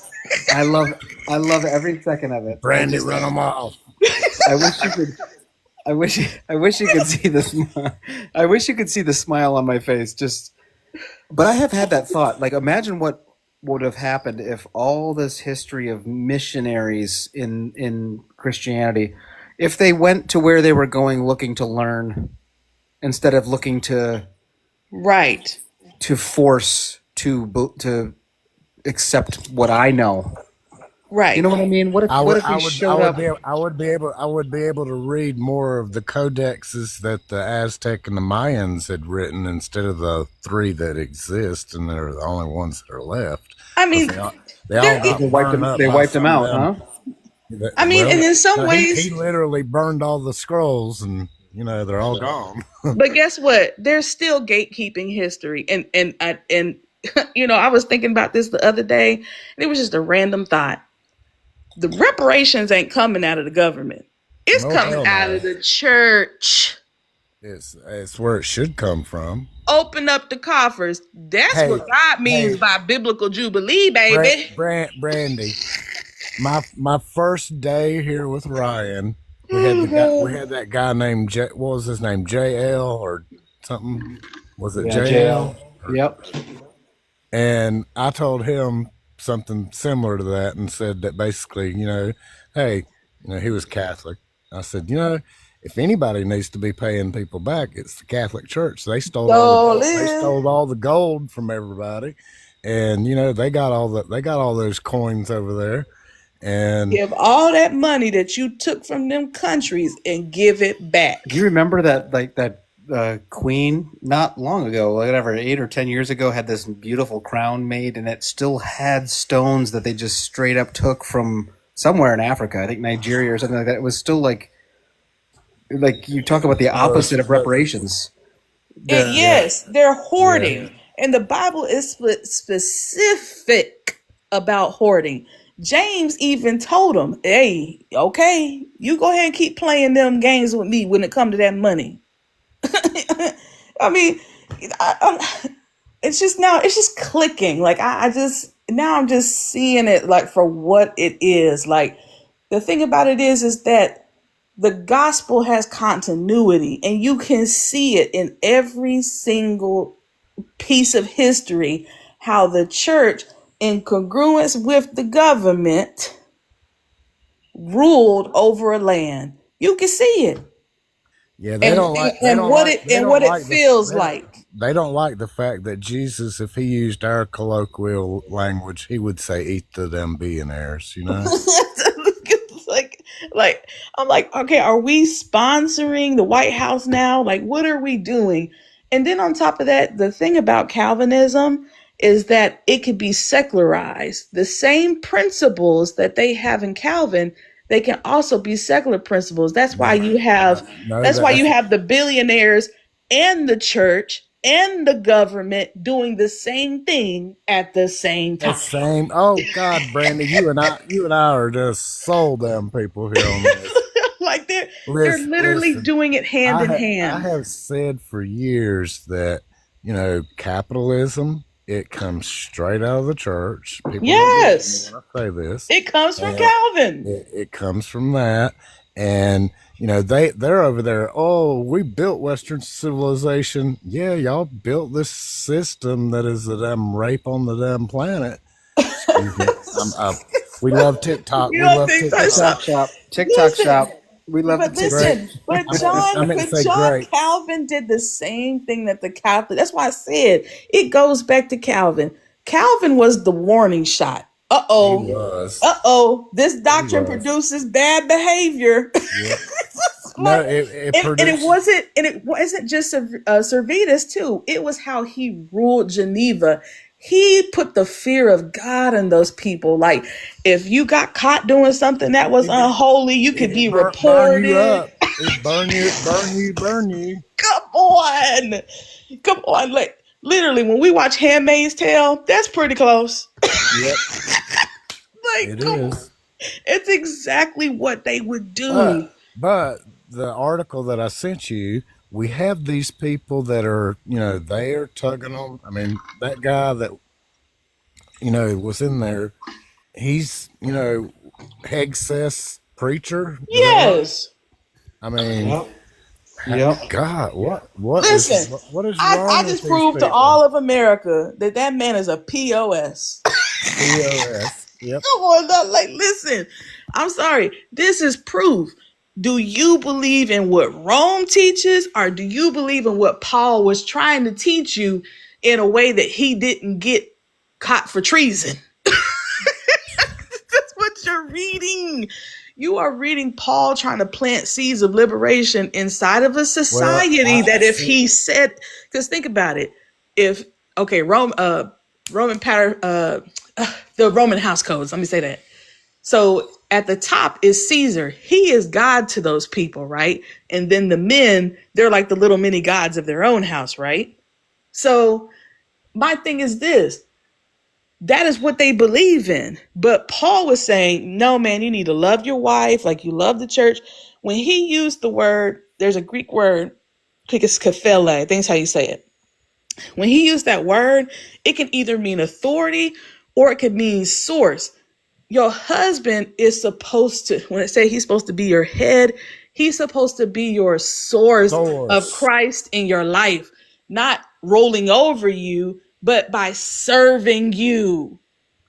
I love every second of it. Brandy, run them off. I wish you could. I wish you could see the smile. I wish you could see the smile on my face. But I have had that thought. Like, imagine what would have happened if all this history of missionaries in Christianity, if they went to where they were going looking to learn, instead of looking to Right. force to accept what I know. Right. You know what I mean? What if I what would, if I we would, showed up? I would be able to read more of the codexes that the Aztec and the Mayans had written instead of the three that exist, and they're the only ones that are left. I mean, They all got They wiped burned them. up. They by wiped them some out, of them. huh? I mean, and in some no, ways, he literally burned all the scrolls, and they're all gone. but guess what? There's still gatekeeping history, and I was thinking about this the other day, and it was just a random thought. The reparations ain't coming out of the government. It's No, coming hell out no. of the church. It's where it should come from. Open up the coffers. That's Hey, what God means hey, by biblical jubilee, baby. Brandy, my first day here with Ryan, we had that guy named what was his name, JL or something? Was it Yeah, JL? Yep. And I told him something similar to that and said that basically, hey, he was Catholic. I said, if anybody needs to be paying people back, it's the Catholic Church. They stole all the gold from everybody, and they got all those coins over there, and Give all that money that you took from them countries and give it back. Do you remember that queen not long ago, whatever, 8 or 10 years ago, had this beautiful crown made, and it still had stones that they just straight up took from somewhere in Africa, I think Nigeria or something like that. It was still like you talk about the opposite of reparations. Yes, they're hoarding. And the Bible is specific about hoarding. James even told them, hey, okay, you go ahead and keep playing them games with me when it comes to that money. I mean, it's just clicking. Like I'm just seeing it like for what it is. Like the thing about it is that the gospel has continuity, and you can see it in every single piece of history, how the church, in congruence with the government, ruled over a land. You can see it. yeah, they don't like what it feels like. They don't like the fact that Jesus, if he used our colloquial language, he would say, "Eat to them billionaires," like I'm like, okay, are we sponsoring the White House now? Like, what are we doing? And then on top of that, the thing about Calvinism is that it could be secularized. The same principles that they have in Calvin, they can also be secular principles. That's why you have the billionaires and the church and the government doing the same thing at the same time. Oh God, Brandy, you and I are just so damn people here on this. Like they're literally doing it hand in hand. I have said for years that capitalism, it comes straight out of the church. People don't believe me Yes, when I say this. it comes from And Calvin. it comes from that. And they're over there. Oh, we built Western civilization. Yeah, y'all built this system that is the damn rape on the damn planet. Excuse me. We love TikTok. You We don't love think so? TikTok. TikTok shop. TikTok Listen, shop. We love the but TikTok. Great. listen, but I John, meant to but say John great. Calvin did the same thing that the Catholic. That's why I said it goes back to Calvin. Calvin was the warning shot. He was. This He doctrine was. produces bad behavior. Yep. No, Like, it and produces. it wasn't just Servetus too. It was how he ruled Geneva. He put the fear of God in those people. Like, if you got caught doing something that was unholy, you could be Burn you reported. up. It burn you, burn you, burn you. Come on. Like, literally, when we watch Handmaid's Tale, that's pretty close. Yep, Like, it come on. is. It's exactly what they would do. But the article that I sent you, we have these people that are, they are tugging on. I mean, that guy that, was in there, he's, Hegses preacher. Is that right? Yes. I mean, Yep. Yep. God, Listen, what is I wrong with just these proved to people? all of America that man is a POS. POS. Yep. Come on, now, like, listen, I'm sorry. This is proof. Do you believe in what Rome teaches, or do you believe in what Paul was trying to teach you in a way that he didn't get caught for treason? That's what you're reading. You are reading Paul trying to plant seeds of liberation inside of a society that if he said, because think about it, if Roman pattern, the Roman house codes. Let me say that. So at the top is Caesar. He is God to those people, right? And then the men, they're like the little mini gods of their own house, right? So my thing is this. That is what they believe in. But Paul was saying, no, man, you need to love your wife like you love the church. When he used the word, there's a Greek word, I think it's kaphele. I think that's how you say it. When he used that word, it can either mean authority or it could mean source. Your husband is supposed to, when it say he's supposed to be your head, he's supposed to be your source of Christ in your life, not rolling over you, but by serving you.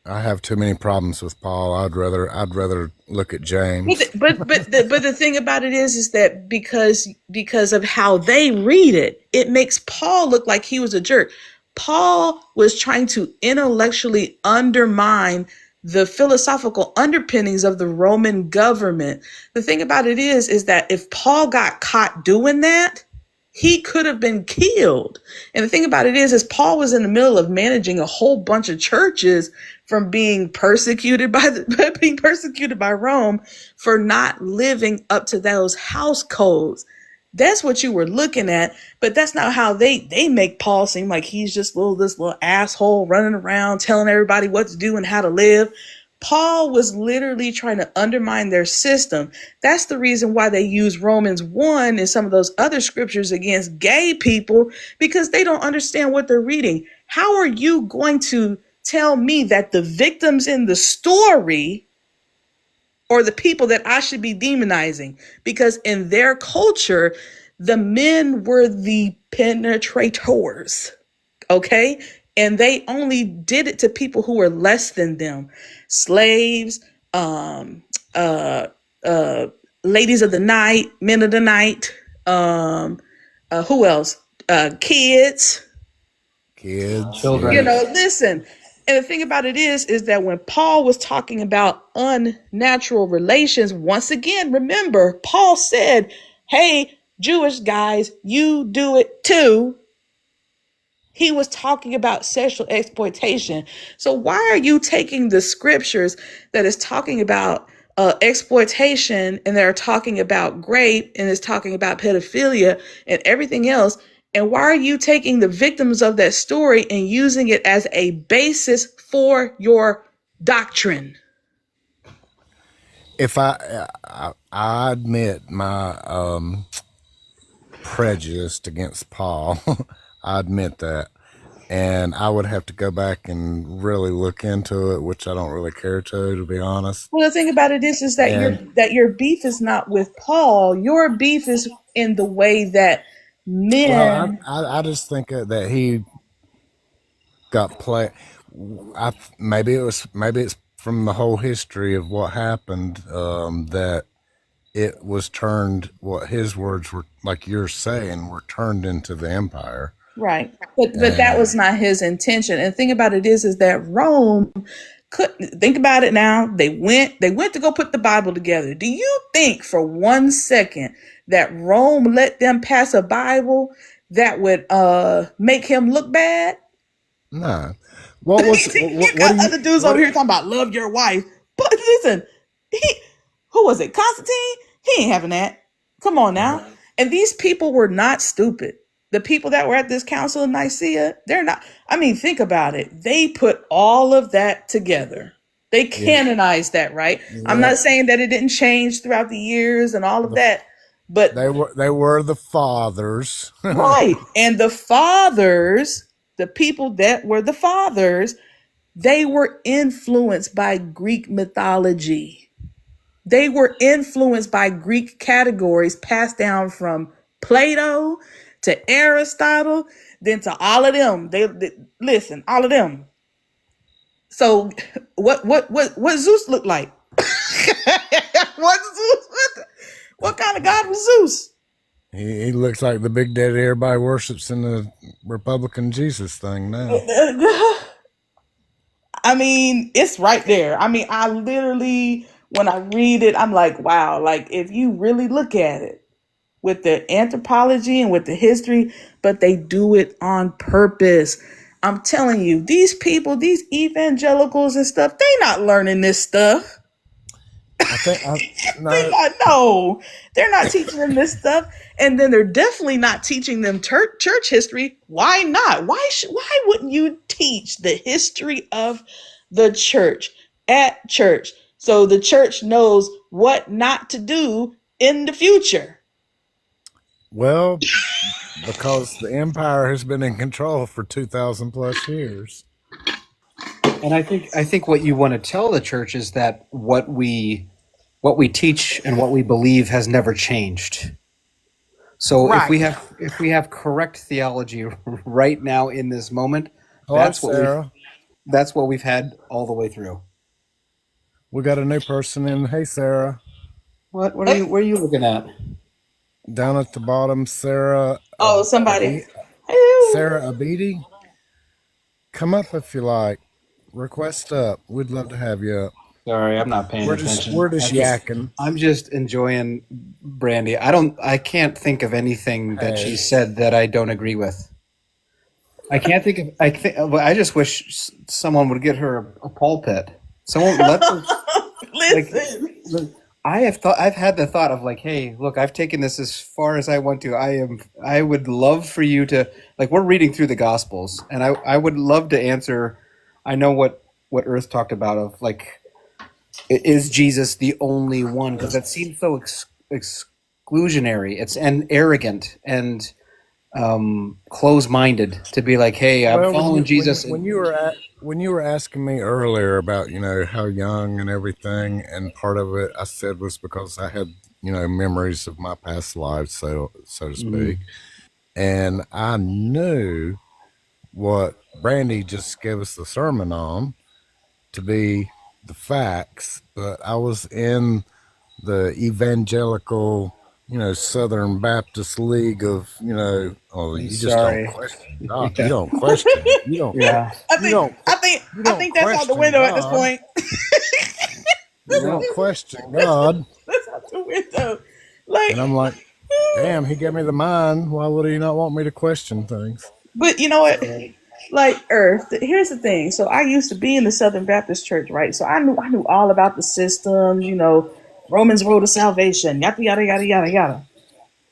I have too many problems with Paul. I'd rather look at James. But the thing about it is that because of how they read it, it makes Paul look like he was a jerk. Paul was trying to intellectually undermine the philosophical underpinnings of the Roman government. The thing about it is that if Paul got caught doing that, he could have been killed. And the thing about it is Paul was in the middle of managing a whole bunch of churches from being persecuted by Rome for not living up to those house codes. That's what you were looking at, but that's not how they make Paul seem like he's just this little asshole running around telling everybody what to do and how to live. Paul was literally trying to undermine their system. That's the reason why they use Romans 1 and some of those other scriptures against gay people, because they don't understand what they're reading. How are you going to tell me that the victims in the story or the people that I should be demonizing? Because in their culture, the men were the penetrators, okay? And they only did it to people who were less than them. Slaves, ladies of the night, men of the night, who else? Kids. Children. You know, listen. And the thing about it is that when Paul was talking about unnatural relations, once again, remember, Paul said, hey, Jewish guys, you do it too. He was talking about sexual exploitation. So why are you taking the scriptures that is talking about exploitation, and they're talking about rape, and it's talking about pedophilia and everything else, and why are you taking the victims of that story and using it as a basis for your doctrine? If I admit my prejudice against Paul, I admit that. And I would have to go back and really look into it, which I don't really care to be honest. Well, the thing about it is that And your beef is not with Paul. Your beef is in the way that well, men. I just think that he got play. Maybe it's from the whole history of what happened, that it was turned, what his words were, like you're saying, were turned into the empire. Right. But that And was not his intention. And the thing about it is that Rome could think about it now. They went to go put the Bible together. Do you think for 1 second that Rome let them pass a Bible that would make him look bad? no, what was You what do got you other dudes over what? here talking about love your wife. But listen, he who was it? Constantine? He ain't having that. Come on now. And these people were not stupid. The people that were at this council in Nicaea, they're not. I mean, think about it. They put all of that together. They Yeah, canonized that, right? I'm yeah. not saying that it didn't change throughout the years and all of The, that, but they were the fathers. right. And the fathers, the people that were the fathers, they were influenced by Greek mythology. They were influenced by Greek categories passed down from Plato to Aristotle, then to all of them. They listen, all of them. So what Zeus looked like? what Zeus? What kind of God was Zeus? He looks like the big daddy everybody worships in the Republican Jesus thing now. I mean, it's right there. I mean, I literally, when I read it, I'm like, wow. Like, if you really look at it with the anthropology and with the history, but they do it on purpose. I'm telling you, these people, these evangelicals and stuff, they not learning this stuff. I think I They no. not, no, they're not teaching them this stuff. And then they're definitely not teaching them church history. Why not? Why wouldn't you teach the history of the church at church so the church knows what not to do in the future? Well, because the empire has been in control for 2,000 plus years. And I think what you want to tell the church is that what we teach and what we believe has never changed. So if Right. we have correct theology right now in this moment, Hello, that's what we Sarah. that's what we've had all the way through. We got a new person in. Hey, Sarah. What are you looking at? Down at the bottom, Sarah. Oh, somebody. Sarah Abidi. Come up if you like. Request up. We'd love to have you up. Sorry, I'm not paying attention. We're just yakking. I'm just enjoying Brandy. I can't think of anything that she said that I don't agree with. I can't think of. I just wish someone would get her a pulpit. Someone let her, Listen. I've had the thought of like, hey, look, I've taken this as far as I want to. I would love for you to, like, we're reading through the Gospels, and I would love to answer. I know what Earth talked about of like, is Jesus the only one? Because that seems so exclusionary. It's and arrogant and close-minded to be like, hey, I'm Well, following Jesus. when you were asking me earlier about how young and everything, and part of it I said was because I had memories of my past lives, so to speak, and I knew what Brandy just gave us the sermon on to be the facts, but I was in the evangelical, Southern Baptist League of, oh, I'm you just don't sorry. question God. You Yeah. don't question. You don't. Yeah. I You think don't. I think You I don't think that's out the question window at this God. point. You don't question God. That's out the window. Like, And I'm like, damn, he gave me the mind. Why would he not want me to question things? but you know what? Like Earth. Here's the thing. So I used to be in the Southern Baptist Church, right? So I knew all about the systems. Romans road to salvation. Yada yada yada yada yada.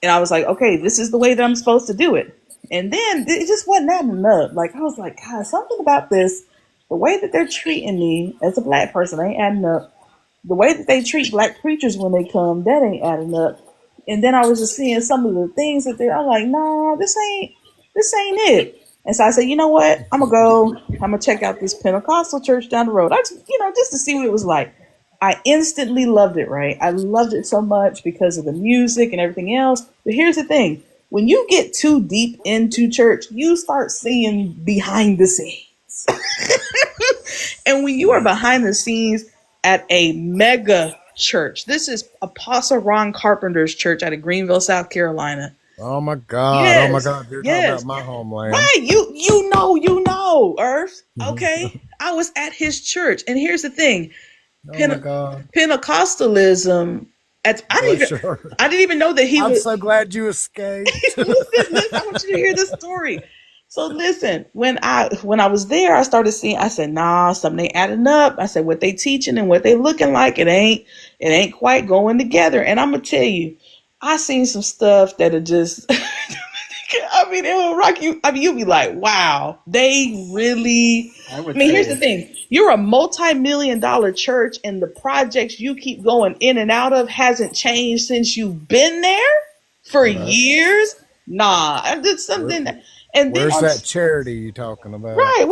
And I was like, okay, this is the way that I'm supposed to do it. And then it just wasn't adding up. Like, I was like, God, something about this, the way that they're treating me as a black person ain't adding up. The way that they treat black preachers when they come, that ain't adding up. And then I was just seeing some of the things that I'm like, no, this this ain't it. And so I said, you know what? I'm gonna check out this Pentecostal church down the road. Just to see what it was like. I instantly loved it, right? I loved it so much because of the music and everything else. But here's the thing. When you get too deep into church, you start seeing behind the scenes. And when you are behind the scenes at a mega church, this is Apostle Ron Carpenter's church out of Greenville, South Carolina. Oh my God! Yes, Oh my God! You're talking about my homeland, right? You know, Earth. Okay, I was at his church, and here's the thing: oh my God! Pentecostalism. I didn't even know that he was. I'm so glad you escaped. listen, I want you to hear this story. So listen, when I was there, I started seeing. I said, "Nah, something ain't adding up." I said, "What they teaching and what they looking like, it ain't quite going together." And I'm gonna tell you, I seen some stuff that are just. I mean, it will rock you. I mean, you'll be like, "Wow, they really." Here's the thing: you're a multi-million-dollar church, and the projects you keep going in and out of hasn't changed since you've been there for years. Nah, I did something. Where's that charity you talking about? Right.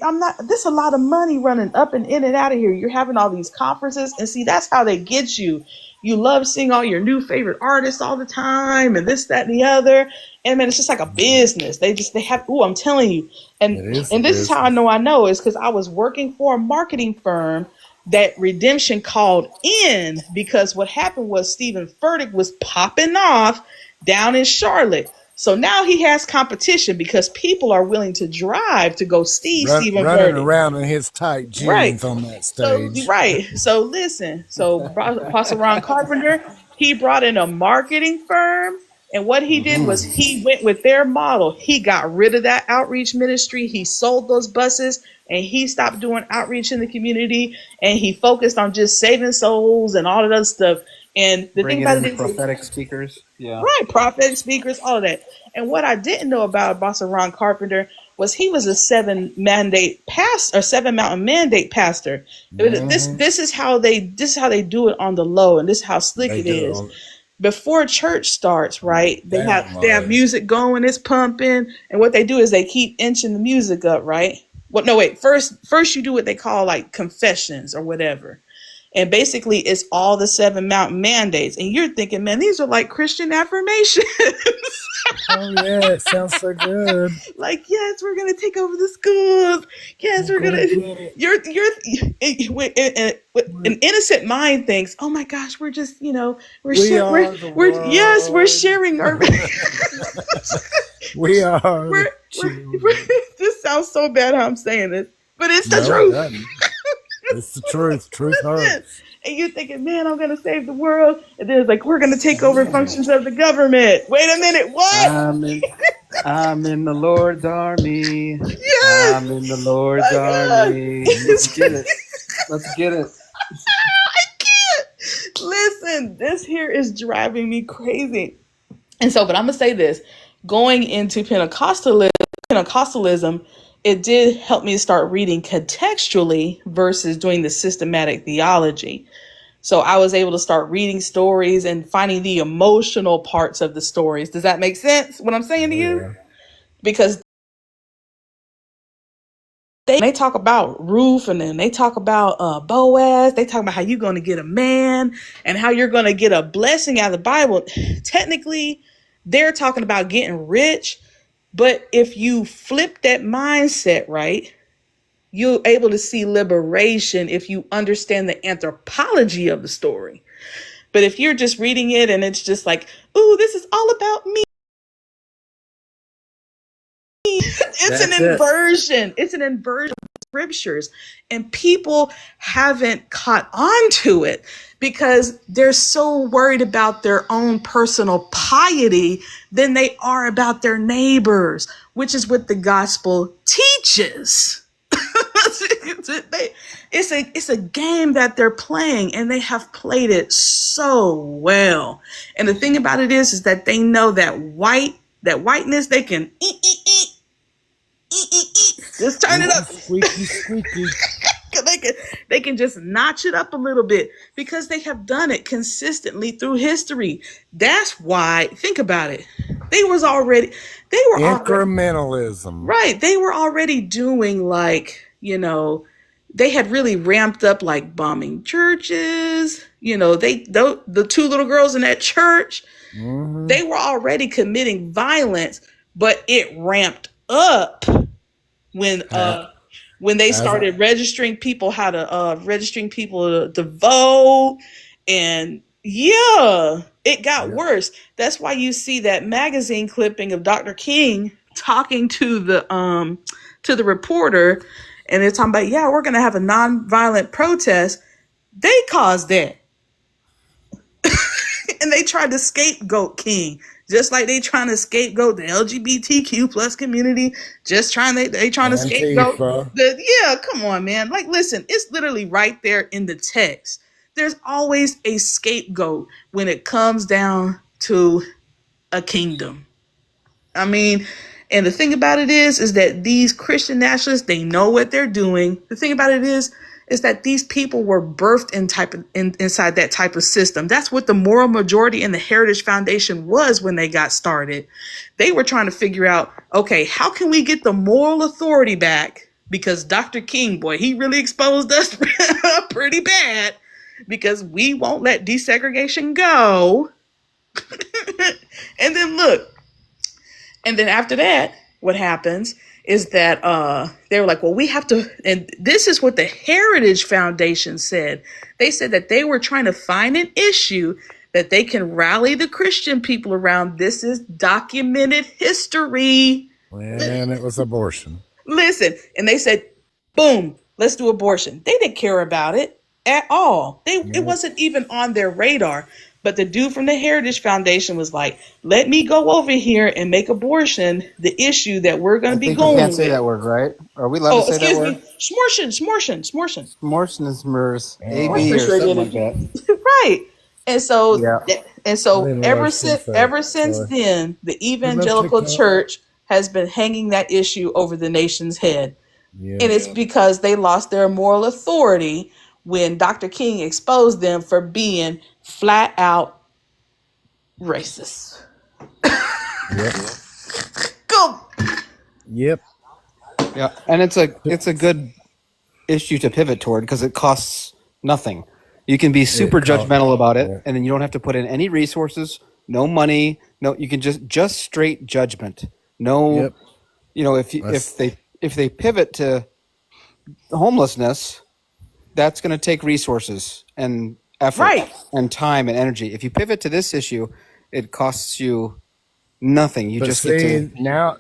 I'm not. There's a lot of money running up and in and out of here. You're having all these conferences, and see, that's how they get you. You love seeing all your new favorite artists all the time, and this, that, and the other. And man, it's just like a business. They have. Oh, I'm telling you. And this is how I know is because I was working for a marketing firm that Redemption called in because what happened was Stephen Furtick was popping off down in Charlotte. So now he has competition because people are willing to drive to go see Stephen running Furtick. Around in his tight jeans on that stage. So listen. So Apostle Ron Carpenter, he brought in a marketing firm. And what he did was he went with their model. He got rid of that outreach ministry. He sold those buses and he stopped doing outreach in the community. And he focused on just saving souls and all of that stuff. And the thing about it is prophetic speakers. Yeah. Right. Prophetic speakers, all of that. And what I didn't know about Apostle Ron Carpenter was he was a 7 mountain mandate pastor. This is how they do it on the low, and this is how slick it is. Before church starts, right? They have music going, it's pumping, and what they do is they keep inching the music up, right? First you do what they call like confessions or whatever. And basically it's all the 7 mountain mandates. And you're thinking, man, these are like Christian affirmations. Oh yeah, it sounds so good. Like, yes, we're gonna take over the schools. Yes, we're gonna. An innocent mind thinks, oh my gosh, we're just, we're sharing our. We are. This sounds so bad how I'm saying this, but it's the truth. It's the truth. Truth hurts. And you're thinking, man, I'm going to save the world. And then it's like, we're going to take over functions of the government. Wait a minute. What? I'm in the Lord's army. Yes. I'm in the Lord's army. Let's get it. I can't. Listen, this here is driving me crazy. And so, but I'm going to say this. Going into Pentecostalism, it did help me start reading contextually versus doing the systematic theology. So I was able to start reading stories and finding the emotional parts of the stories. Does that make sense, what I'm saying to you? Because they talk about Ruth, and then they talk about Boaz. They talk about how you're going to get a man and how you're going to get a blessing out of the Bible. Technically, they're talking about getting rich. But if you flip that mindset, right, you're able to see liberation if you understand the anthropology of the story. But if you're just reading it and it's just like, ooh, this is all about me. It's an inversion. It's an inversion of scriptures. And people haven't caught on to it because they're so worried about their own personal piety than they are about their neighbors, which is what the gospel teaches. It's a game that they're playing, and they have played it so well. And the thing about it is that they know that whiteness, they can just turn it up. Squeaky. They they can just notch it up a little bit because they have done it consistently through history. That's why, think about it. They were already Incrementalism. right. They were already doing like, they had really ramped up like bombing churches. The two little girls in that church, they were already committing violence, but it ramped up when they started registering people to vote. And yeah, it got worse. That's why you see that magazine clipping of Dr. King talking to the reporter, and they're talking about, we're going to have a nonviolent protest. They caused that. And they tried to scapegoat King, just like they trying to scapegoat the LGBTQ plus community. They trying to scapegoat come on, man. Like, listen, it's literally right there in the text. There's always a scapegoat when it comes down to a kingdom. I mean, and the thing about it is that these Christian nationalists, they know what they're doing. The thing about it is that these people were birthed inside that type of system. That's what the Moral Majority and the Heritage Foundation was when they got started. They were trying to figure out, okay, how can we get the moral authority back? Because Dr. King, boy, he really exposed us pretty bad, because we won't let desegregation go. And then look, and then after that, what happens is that they were like, well, we have to, and this is what the Heritage Foundation said. They said that they were trying to find an issue that they can rally the Christian people around. This is documented history. And it was abortion. Listen, and they said, boom, let's do abortion. They didn't care about it at all. It wasn't even on their radar. But the dude from the Heritage Foundation was like, let me go over here and make abortion the issue that we're going to be going with. You can't say that word, right? Are we allowed to say that word? Smortion. Smortion is MERS. AB or something like that. Right. And so, ever since then, the evangelical church has been hanging that issue over the nation's head. Yeah. And it's because they lost their moral authority when Dr. King exposed them for being flat out racist. Yep. Go. Yep. Yeah, and it's a good issue to pivot toward because it costs nothing. You can be super judgmental about it, and then you don't have to put in any resources, no money, no. You can just straight judgment. No, if they pivot to homelessness, that's going to take resources and effort and time and energy. If you pivot to this issue, it costs you nothing. You just get to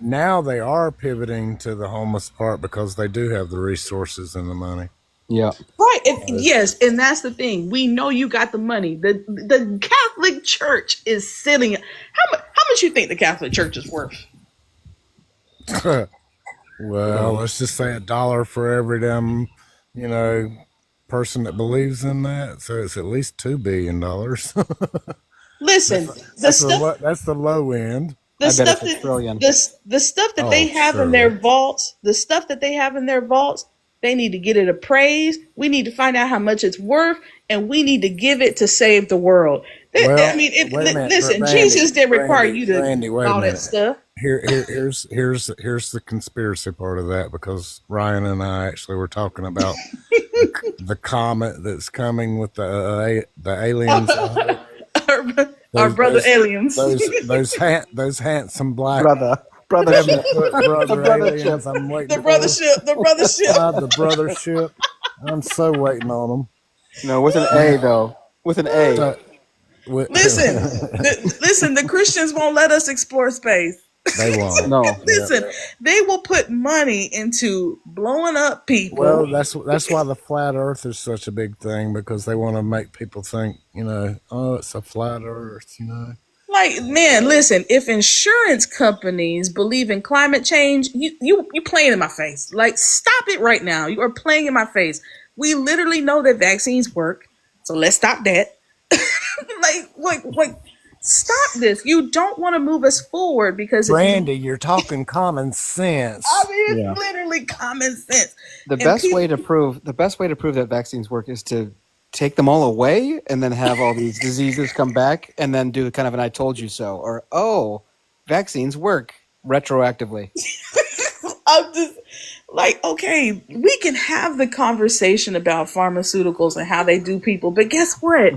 now they are pivoting to the homeless part because they do have the resources and the money. Yeah. Right. Yes, and that's the thing. We know you got the money. The Catholic Church is sitting. How much you think the Catholic Church is worth? Well, let's just say $1 for every damn, person that believes in that. So it's at least $2 billion. Listen, that's the low end. The stuff that they have in their vaults, they need to get it appraised. We need to find out how much it's worth, and we need to give it to save the world. Listen, Jesus didn't require you to all that stuff. Here's the conspiracy part of that, because Ryan and I actually were talking about the comet that's coming with the aliens. Our brother aliens. Those handsome black brother aliens. I'm waiting. The brothership. The brothership. I'm so waiting on them. No, with an A though. With an A. Listen, the Christians won't let us explore space. They won't. No. Listen, they will put money into blowing up people. Well, that's why the flat Earth is such a big thing, because they want to make people think, it's a flat Earth, Like, man, listen, if insurance companies believe in climate change, you playing in my face. Like, stop it right now. You are playing in my face. We literally know that vaccines work, so let's stop that. like stop this. You don't want to move us forward because Brandy, you're talking common sense. I mean, Yeah. it's literally common sense. The And best people, way to prove that vaccines work is to take them all away and then have all these diseases come back and then do kind of an "I told you so" or vaccines work retroactively. I'm just like, okay, we can have the conversation about pharmaceuticals and how they do people, but guess what?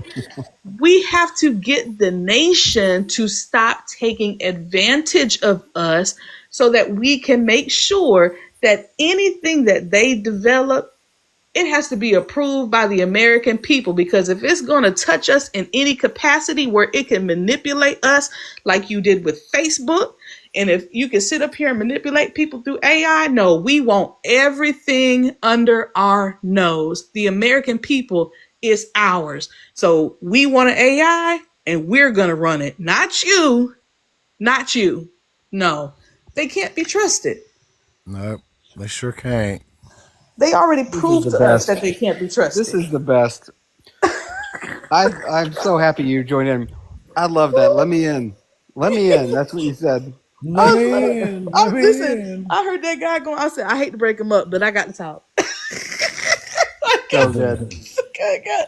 We have to get the nation to stop taking advantage of us so that we can make sure that anything that they develop, it has to be approved by the American people, because if it's going to touch us in any capacity where it can manipulate us like you did with Facebook, and if you can sit up here and manipulate people through AI, no, we want everything under our nose. The American people is ours. So we want an AI and we're going to run it. Not you. Not you. No, they can't be trusted. Nope, they sure can't. They already proved the to us best. that they can't be trusted. This is the best. I'm so happy you joined in. I love that. Let me in. Let me in. That's what you said. Let me in. Let me Listen, in. I heard that guy going. I said, I hate to break him up, but I got to talk. So good. God.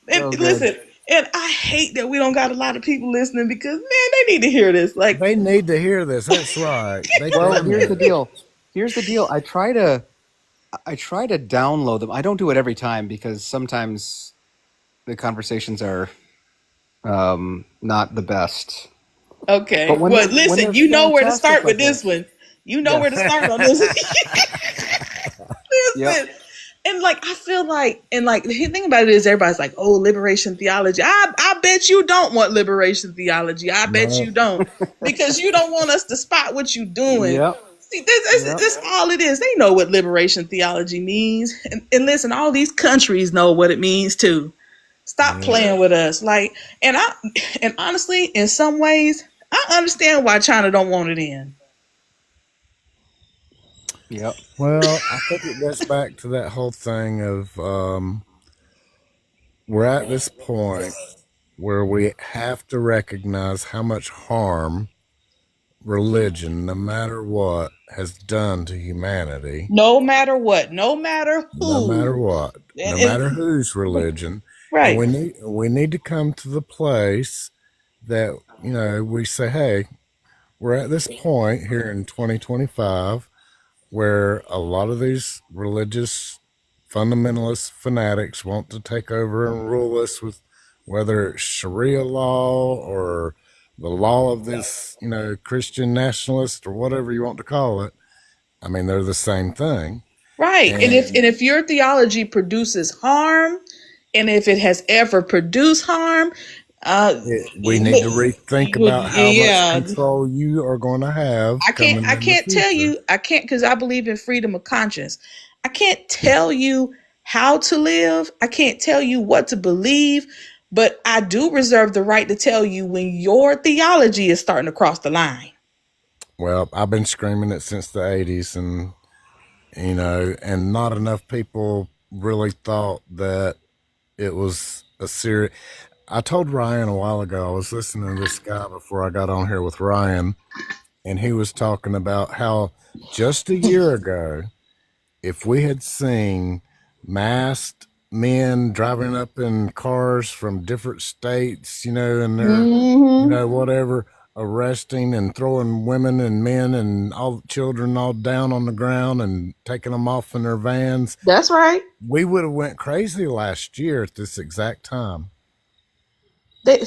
And So good. listen, and I hate that we don't got a lot of people listening because man, they need to hear this. Like, They need to hear this. That's right. Well, here's the deal. Here's the deal. I try to download them. I don't do it every time because sometimes the conversations are not the best. okay, But when well, they're listen, you know where to fantastic start with like this this. one. You know Yeah. where to start on this. Listen. Yep. And like I feel like, and like the thing about it is, everybody's like, "Oh, liberation theology." I bet you don't want liberation theology. I bet No. you don't, because you don't want us to spot what you're doing. Yep. See, that's all it is. They know what liberation theology means, and listen, all these countries know what it means too. Stop playing with us, like, and honestly, in some ways, I understand why China don't want it in. Yep. Well, I think it goes back to that whole thing of we're at this point where we have to recognize how much harm religion, no matter what, has done to humanity. No matter what, no matter who, No matter what, no matter whose religion, and right? we need to come to the place that we say, hey, we're at this point here in 2025 where a lot of these religious fundamentalist fanatics want to take over and rule us with whether it's Sharia law or the law of this, Christian nationalist or whatever you want to call it. I mean, they're the same thing. Right. And if your theology produces harm, and if it has ever produced harm, we need to rethink about how much control you are going to have. I can't tell you, because I believe in freedom of conscience. I can't tell you how to live. I can't tell you what to believe, but I do reserve the right to tell you when your theology is starting to cross the line. Well, I've been screaming it since the 80s, and and not enough people really thought that it was a serious. I told Ryan a while ago, I was listening to this guy before I got on here with Ryan, and he was talking about how just a year ago, if we had seen masked men driving up in cars from different states, and they're, whatever, arresting and throwing women and men and all children all down on the ground and taking them off in their vans. That's right. We would have went crazy last year at this exact time. But the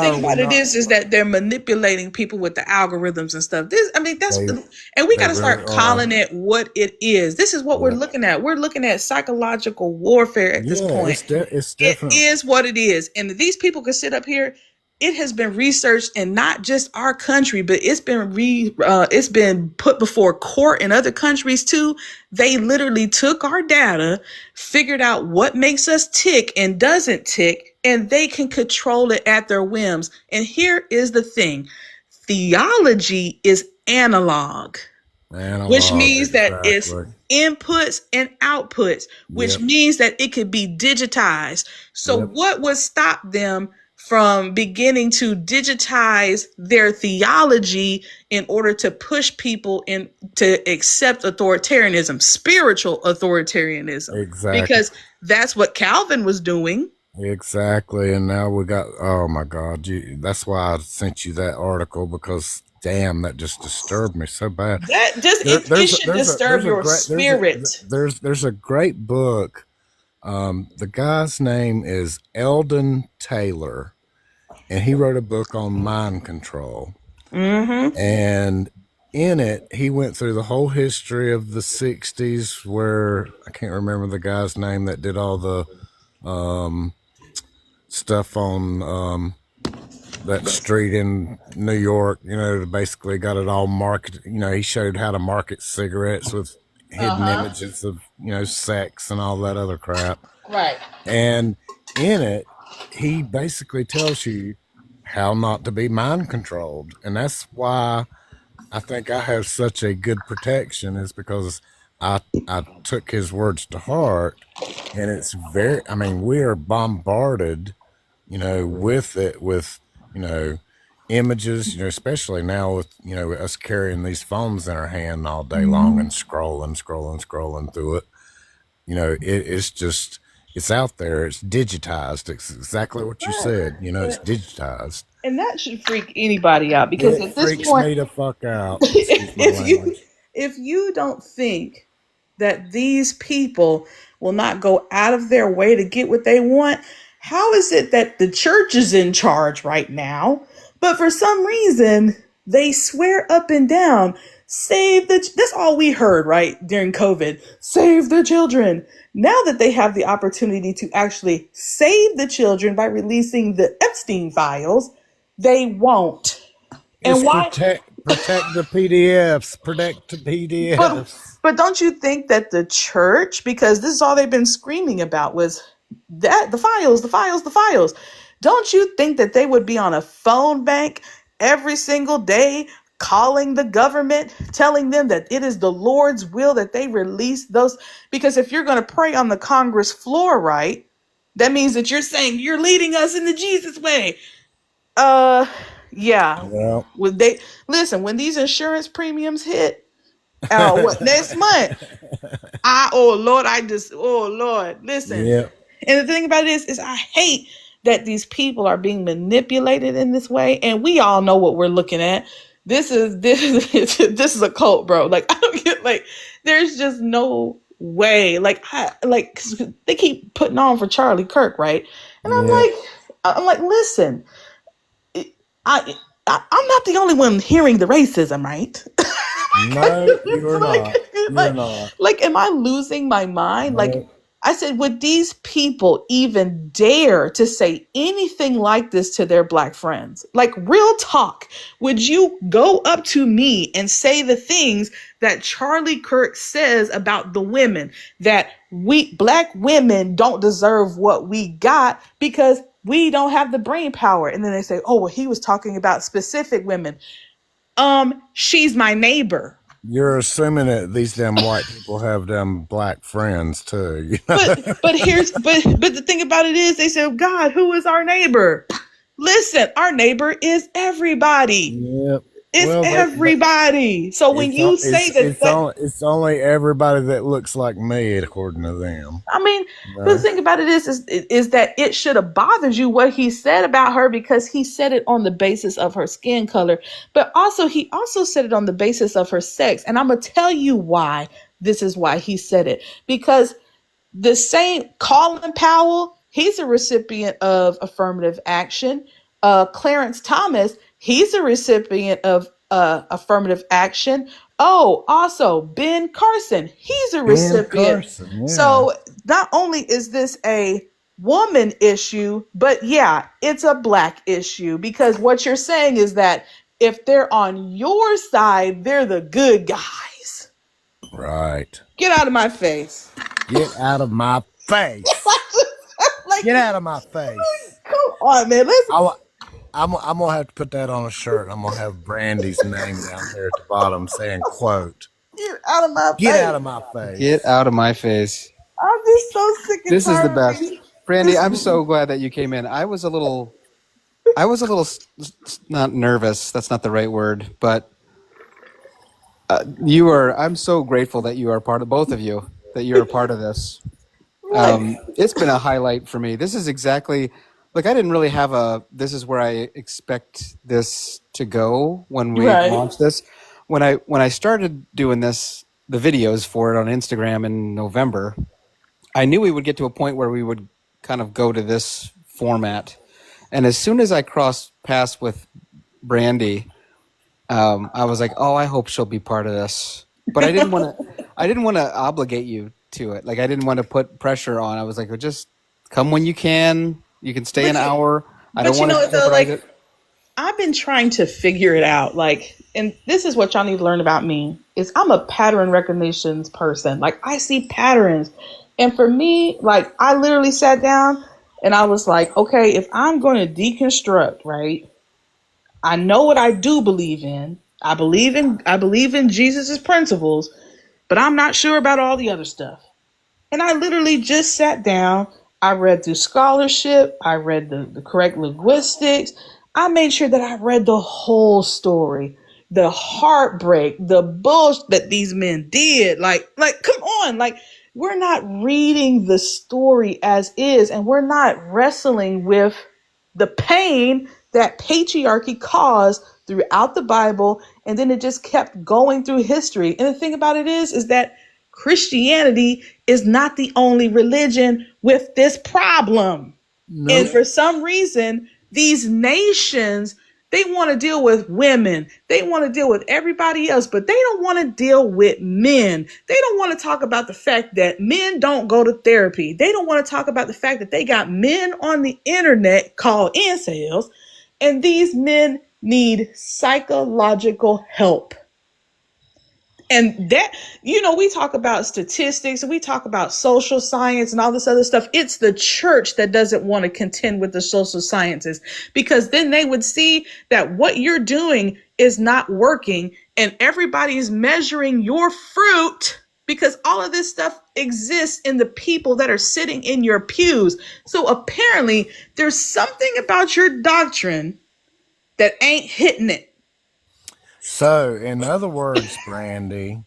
thing about it is that they're manipulating people with the algorithms and stuff. And we got to start calling it what it is. This is what we're looking at. We're looking at psychological warfare at this point. It's definitely, it is what it is. And these people can sit up here. It has been researched in not just our country, but it's been put before court in other countries too. They literally took our data, figured out what makes us tick and doesn't tick, and they can control it at their whims. And here is the thing. Theology is analog, which means that it's inputs and outputs, which means that it could be digitized. So what would stop them from beginning to digitize their theology in order to push people in to accept authoritarianism, spiritual authoritarianism, Exactly. because that's what Calvin was doing. Exactly. And now we got, oh my God, that's why I sent you that article, because damn, that just disturbed me so bad. That just it should disturb your spirit. There's a great book. The guy's name is Eldon Taylor, and he wrote a book on mind control. Mm-hmm. And in it, he went through the whole history of the 60s, where I can't remember the guy's name that did all the stuff on that street in New York, basically got it all marketed. He showed how to market cigarettes with hidden images of, sex and all that other crap. Right. And in it, he basically tells you how not to be mind controlled. And that's why I think I have such a good protection, is because I took his words to heart. And it's we are bombarded, with it, with, images, especially now with, us carrying these phones in our hand all day long and scrolling through it. It's out there. It's digitized. It's exactly what you said. It's digitized. And that should freak anybody out, because at this freaks point, me the fuck out. Excuse my language. if you don't think that these people will not go out of their way to get what they want, how is it that the church is in charge right now, but for some reason they swear up and down, that's all we heard, right, during COVID, save the children. Now that they have the opportunity to actually save the children by releasing the Epstein files, they won't. And why? Protect the PDFs. Protect the PDFs. But don't you think that the church, because this is all they've been screaming about, was that the files. Don't you think that they would be on a phone bank every single day calling the government, telling them that it is the Lord's will that they release those? Because if you're going to pray on the Congress floor, right, that means that you're saying you're leading us in the Jesus way. Yeah. Well, when these insurance premiums hit, next month? Lord, listen. Yeah. And the thing about it is I hate that these people are being manipulated in this way, and we all know what we're looking at. This is a cult, bro. Like, I don't get, there's just no way. They keep putting on for Charlie Kirk, right? And I'm like, listen. I'm not the only one hearing the racism, right? No, you're not. You're not. Am I losing my mind? No. I said, would these people even dare to say anything like this to their black friends? Real talk. Would you go up to me and say the things that Charlie Kirk says about the women, that we black women don't deserve what we got because we don't have the brain power? And then they say, oh, well, he was talking about specific women. She's my neighbor. You're assuming that these damn white people have them black friends too. But the thing about it is, they say, God, who is our neighbor? Listen, our neighbor is everybody. Yep. It's everybody. So when you say it's only everybody that looks like me, according to them. I mean, the thing about it is that it should have bothered you what he said about her, because he said it on the basis of her skin color, but he also said it on the basis of her sex. And I'm gonna tell you why. This is why he said it, because the same Colin Powell, he's a recipient of affirmative action. Clarence Thomas, he's a recipient of affirmative action. Oh, also Ben Carson, he's a recipient. Carson, yeah. So not only is this a woman issue, but yeah, it's a black issue, because what you're saying is that if they're on your side, they're the good guys. Right. Get out of my face. Get out of my face. Get out of my face. Come on, man. I'm gonna have to put that on a shirt. I'm gonna have Brandy's name down there at the bottom saying, quote, Get out of my face. Get out of my face. Get out of my face. I'm just so sick and This tired. This is the best. Brandy, I'm so glad that you came in. I was a little I was a little not nervous. That's not the right word, but I'm so grateful that you are part of both of you, that you're a part of this. Right. It's been a highlight for me. This is exactly like I didn't really have this is where I expect this to go when we Right. launch this. When I started doing this, the videos for it on Instagram in November, I knew we would get to a point where we would kind of go to this format. And as soon as I crossed paths with Brandy, I was like, "Oh, I hope she'll be part of this." But I didn't want to. I didn't want to obligate you to it. Like I didn't want to put pressure on. I was like, well, "Just come when you can. You can stay an hour. I don't But you want know to what though, jeopardize like it." I've been trying to figure it out. Like, and this is what y'all need to learn about me is I'm a pattern recognitions person. Like I see patterns. And for me, like I literally sat down and I was like, okay, if I'm going to deconstruct, right? I know what I do believe in. I believe in Jesus's principles, but I'm not sure about all the other stuff. And I literally just sat down. I read through scholarship. I read the correct linguistics. I made sure that I read the whole story, the heartbreak, the bullshit that these men did. Like, come on. Like, we're not reading the story as is, and we're not wrestling with the pain that patriarchy caused throughout the Bible. And then it just kept going through history. And the thing about it is that Christianity is not the only religion with this problem. And Nope. for some reason, these nations, they want to deal with women. They want to deal with everybody else, but they don't want to deal with men. They don't want to talk about the fact that men don't go to therapy. They don't want to talk about the fact that they got men on the internet called incels, and these men need psychological help. And that, we talk about statistics and we talk about social science and all this other stuff. It's the church that doesn't want to contend with the social sciences, because then they would see that what you're doing is not working and everybody's measuring your fruit, because all of this stuff exists in the people that are sitting in your pews. So apparently there's something about your doctrine that ain't hitting it. So, in other words, Brandy,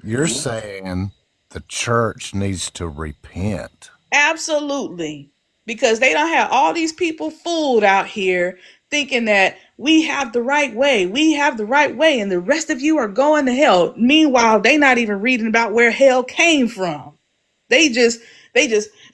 you're saying the church needs to repent. Absolutely. Because they don't have all these people fooled out here thinking that we have the right way. We have the right way. And the rest of you are going to hell. Meanwhile, they not even reading about where hell came from. They just,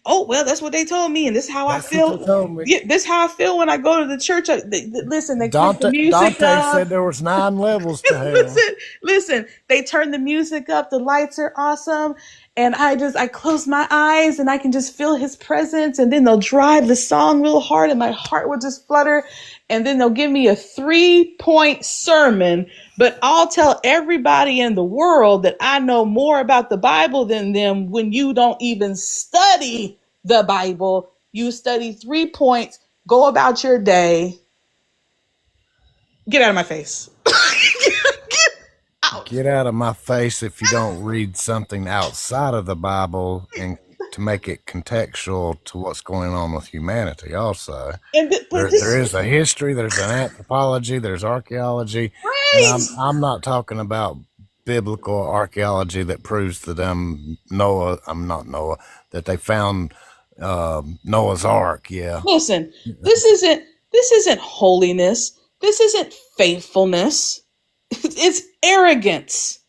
oh, well, that's what they told me. And this is how I That's what feel. they told me. Yeah, this is how I feel when I go to the church. Listen, they crank the Dante, music Dante up. said there was 9 levels to hell. Listen, they turn the music up. The lights are awesome. And I close my eyes and I can just feel his presence. And then they'll drive the song real hard and my heart will just flutter. And then they'll give me a 3-point sermon. But I'll tell everybody in the world that I know more about the Bible than them when you don't even study the Bible. You study 3 points, go about your day. Get out of my face. Get out of my face if you don't read something outside of the Bible and to make it contextual to what's going on with humanity also. There is a history, there's an anthropology, there's archaeology. Right. And I'm not talking about biblical archaeology that proves that that they found Noah's Ark. Yeah. Listen, this isn't holiness. This isn't faithfulness. It's arrogance.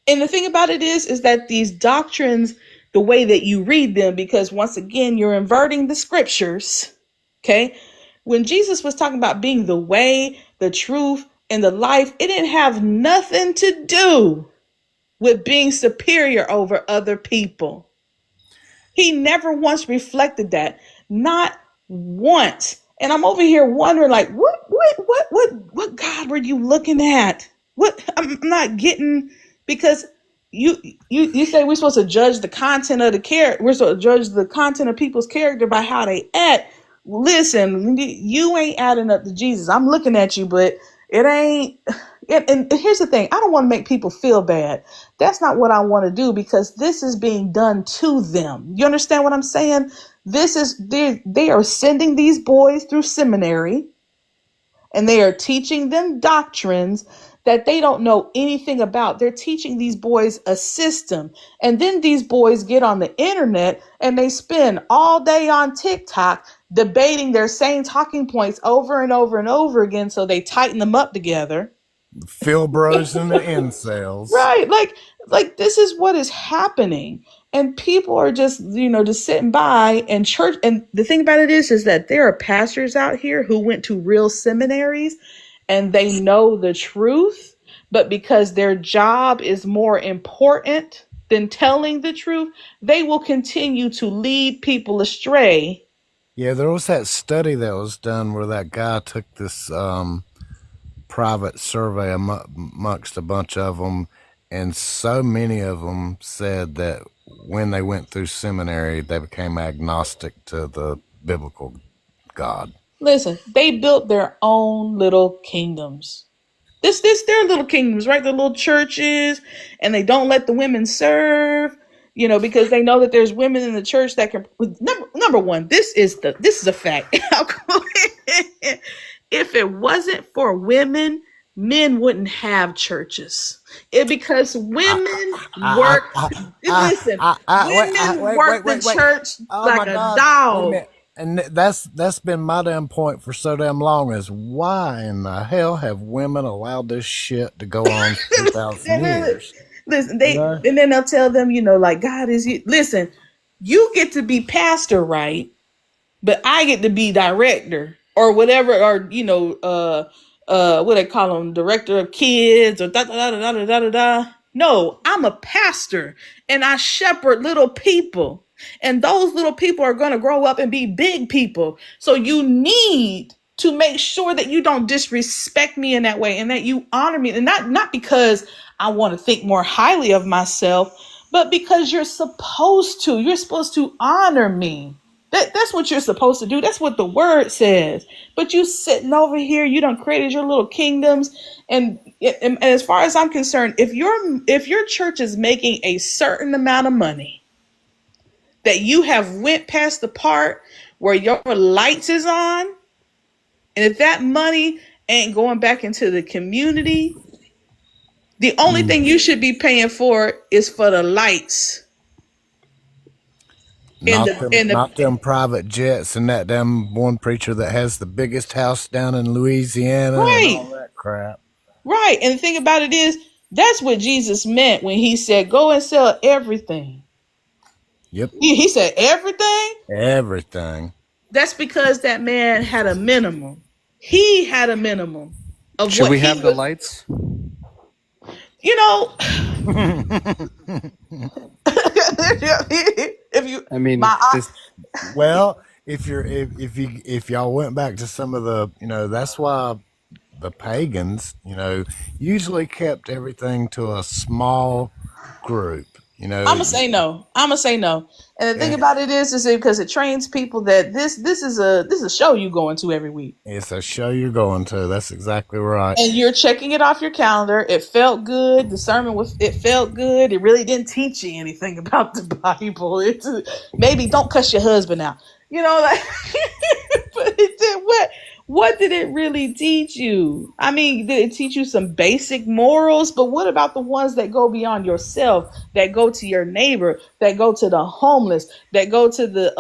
And the thing about it is that these doctrines, the way that you read them, because once again, you're inverting the scriptures. Okay. When Jesus was talking about being the way, the truth, and the life, it didn't have nothing to do with being superior over other people. He never once reflected that. Not once. And I'm over here wondering, like, what God were you looking at? What I'm not getting, because you say we're supposed to judge the content of the character. We're supposed to judge the content of people's character by how they act. Listen, you ain't adding up to Jesus. I'm looking at you, but it ain't. And here's the thing. I don't want to make people feel bad. That's not what I want to do, because this is being done to them. You understand what I'm saying? They are sending these boys through seminary. and they are teaching them doctrines that they don't know anything about. They're teaching these boys a system. And then these boys get on the internet and they spend all day on TikTok debating their same talking points over and over and over again, so they tighten them up together. Phil Bros and the incels. Right. Like this is what is happening. And people are just, just sitting by and church. And the thing about it is that there are pastors out here who went to real seminaries and they know the truth, but because their job is more important than telling the truth, they will continue to lead people astray. Yeah, there was that study that was done where that guy took this private survey amongst a bunch of them, and so many of them said that when they went through seminary, they became agnostic to the biblical God. Listen, they built their own little kingdoms. This their little kingdoms, right? The little churches, and they don't let the women serve, because they know that there's women in the church that can. Number one, this is a fact. If it wasn't for women, men wouldn't have churches. Because women work. Listen, women work the church like a dog. And that's been my damn point for so damn long, is why in the hell have women allowed this shit to go on for 2,000 years? Listen, and then they'll tell them, like, God is you. Listen, you get to be pastor, right? But I get to be director or whatever, or what they call them, director of kids or da da da da da da da da. No, I'm a pastor and I shepherd little people. And those little people are going to grow up and be big people. So you need to make sure that you don't disrespect me in that way and that you honor me. And not because I want to think more highly of myself, but because you're supposed to. You're supposed to honor me. That's what you're supposed to do. That's what the word says. But you sitting over here, you done created your little kingdoms. And as far as I'm concerned, if your church is making a certain amount of money, that you have went past the part where your lights is on, and if that money ain't going back into the community, the only thing you should be paying for is for the lights. Not them private jets and that damn one preacher that has the biggest house down in Louisiana, right, and all that crap. Right. And the thing about it is, that's what Jesus meant when he said, go and sell everything. Yep. He said everything? Everything. That's because that man had a minimum. He had a minimum of Should we have the lights? If you, well, if y'all went back to some of the, that's why the pagans, usually kept everything to a small group. I'm gonna say no. And the thing about it is because it trains people that this is a show you going to every week. It's a show you're going to. That's exactly right. And you're checking it off your calendar. It felt good. The sermon it felt good. It really didn't teach you anything about the Bible. It's maybe don't cuss your husband out. But it did what? What did it really teach you? I mean, did it teach you some basic morals? But what about the ones that go beyond yourself, that go to your neighbor, that go to the homeless, that go to the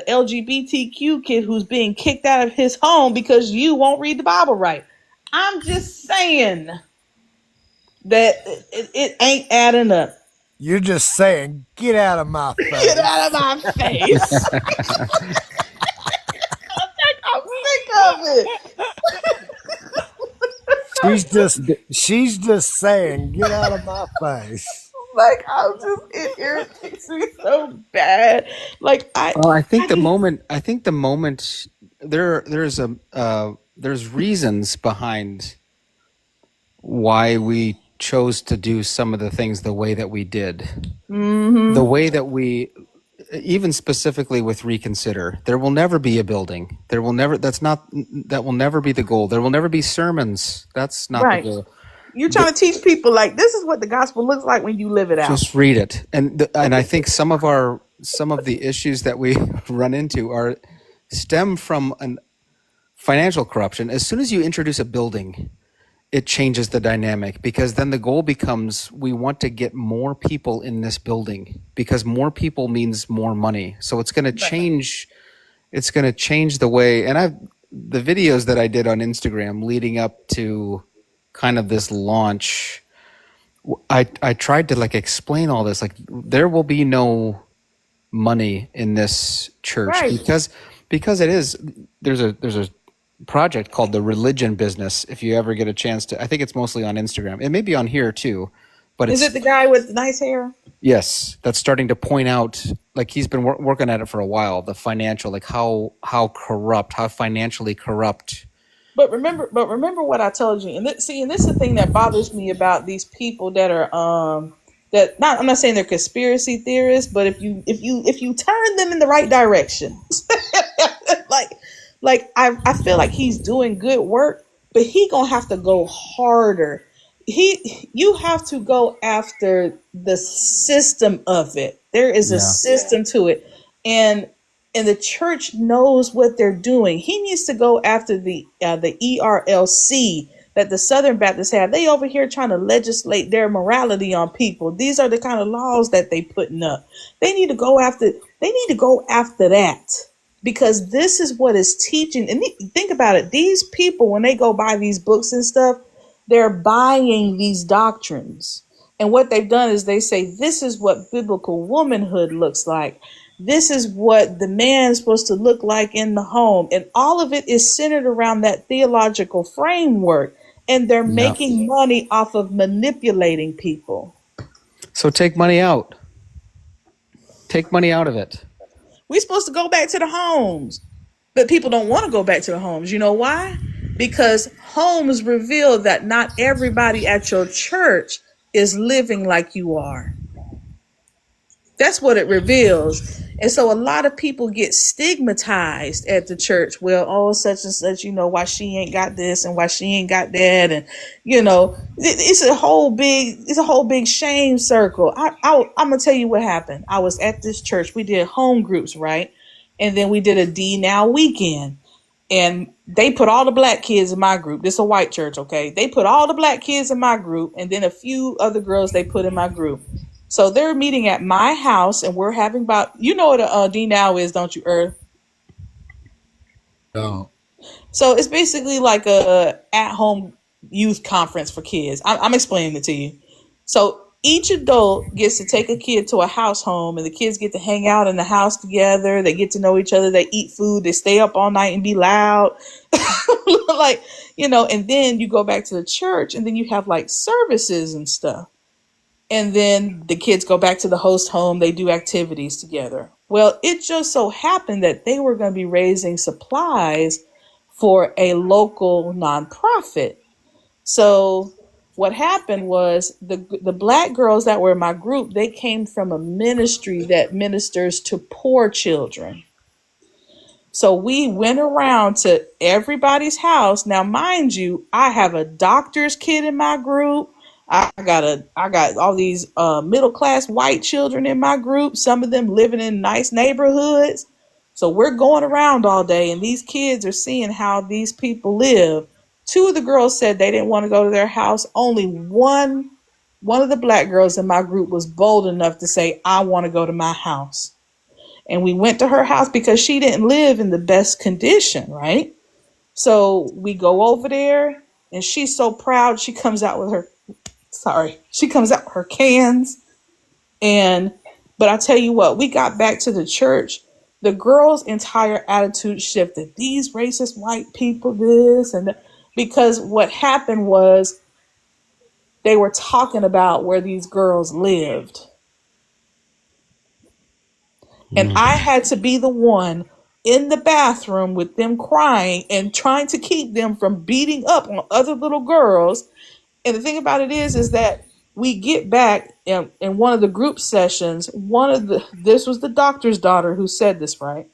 LGBTQ kid who's being kicked out of his home because you won't read the Bible right? I'm just saying that it ain't adding up. You're just saying, get out of my face. Get out of my face. I'm sick of it. She's just saying, get out of my face. Like, it irritates me so bad. Like, I think the moment there's reasons behind why we chose to do some of the things the way that we did. Mm-hmm. The way that we, even specifically with Reconsider, there will never be a building. That will never be the goal. There will never be sermons. That's not the goal. You're trying to teach people, like, this is what the gospel looks like when you live it out. Just read it. And I think some of the issues that we run into stem from financial corruption. As soon as you introduce a building, it changes the dynamic, because then the goal becomes, we want to get more people in this building because more people means more money. So it's going to change. It's going to change the way. And the videos that I did on Instagram leading up to kind of this launch, I tried to like explain all this. Like, there will be no money in this church, Right. because it is, there's a project called The Religion Business. If you ever get a chance to, I think it's mostly on Instagram. It may be on here too, but Is it's, it the guy with nice hair? yes, that's starting to point out, like, he's been working at it for a while, the financial, like how financially corrupt. But remember what I told you. And this is the thing that bothers me about these people that are that not I'm not saying they're conspiracy theorists, but if you turn them in the right direction, like I feel like he's doing good work, but he gonna have to go harder. You have to go after the system of it. There is a Yeah. system to it, and the church knows what they're doing. He needs to go after the ERLC that the Southern Baptists have. They over here trying to legislate their morality on people. These are the kind of laws that they putting up. They need to go after. They need to go after that, because this is what is teaching. And think about it. These people, when they go buy these books and stuff, they're buying these doctrines. And what they've done is they say, this is what biblical womanhood looks like. This is what the man is supposed to look like in the home. And all of it is centered around that theological framework. And they're making money off of manipulating people. So take money out. Take money out of it. We're supposed to go back to the homes. But people don't want to go back to the homes. You know why? Because homes reveal that not everybody at your church is living like you are. That's what it reveals. And so a lot of people get stigmatized at the church. Well, oh, such and such, why she ain't got this and why she ain't got that. And, it's a whole big shame circle. I'm going to tell you what happened. I was at this church. We did home groups, right? And then we did a D Now weekend. And they put all the black kids in my group. This is a white church, okay? They put all the black kids in my group, and then a few other girls they put in my group. So they're meeting at my house, and we're having what a D Now is, don't you, Earth? Oh. So it's basically like a at-home youth conference for kids. I'm explaining it to you. So each adult gets to take a kid to a house home, and the kids get to hang out in the house together. They get to know each other. They eat food. They stay up all night and be loud. And then you go back to the church, and then you have like services and stuff. And then the kids go back to the host home. They do activities together. Well, it just so happened that they were going to be raising supplies for a local nonprofit. So what happened was the black girls that were in my group, they came from a ministry that ministers to poor children. So we went around to everybody's house. Now, mind you, I have a doctor's kid in my group. I got all these middle class white children in my group. Some of them living in nice neighborhoods. So we're going around all day, and these kids are seeing how these people live. Two of the girls said they didn't want to go to their house. Only one of the black girls in my group was bold enough to say, I want to go to my house. And we went to her house because she didn't live in the best condition, right? So we go over there, and she's so proud. She comes out with her cans. But I tell you what, we got back to the church. The girls' entire attitude shifted. These racist white people, this and that. Because what happened was they were talking about where these girls lived. And I had to be the one in the bathroom with them crying and trying to keep them from beating up on other little girls. And the thing about it is that we get back in one of the group sessions. This was the doctor's daughter who said this, right?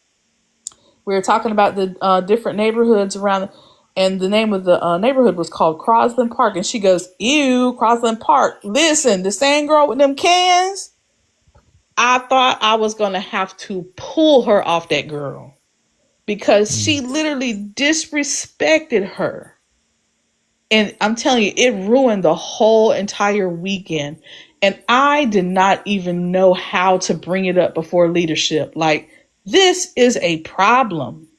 We were talking about the different neighborhoods around, and the name of the neighborhood was called Crosland Park. And she goes, ew, Crosland Park. Listen, the same girl with them cans, I thought I was going to have to pull her off that girl. because she literally disrespected her. And I'm telling you, it ruined the whole entire weekend. And I did not even know how to bring it up before leadership. Like, this is a problem.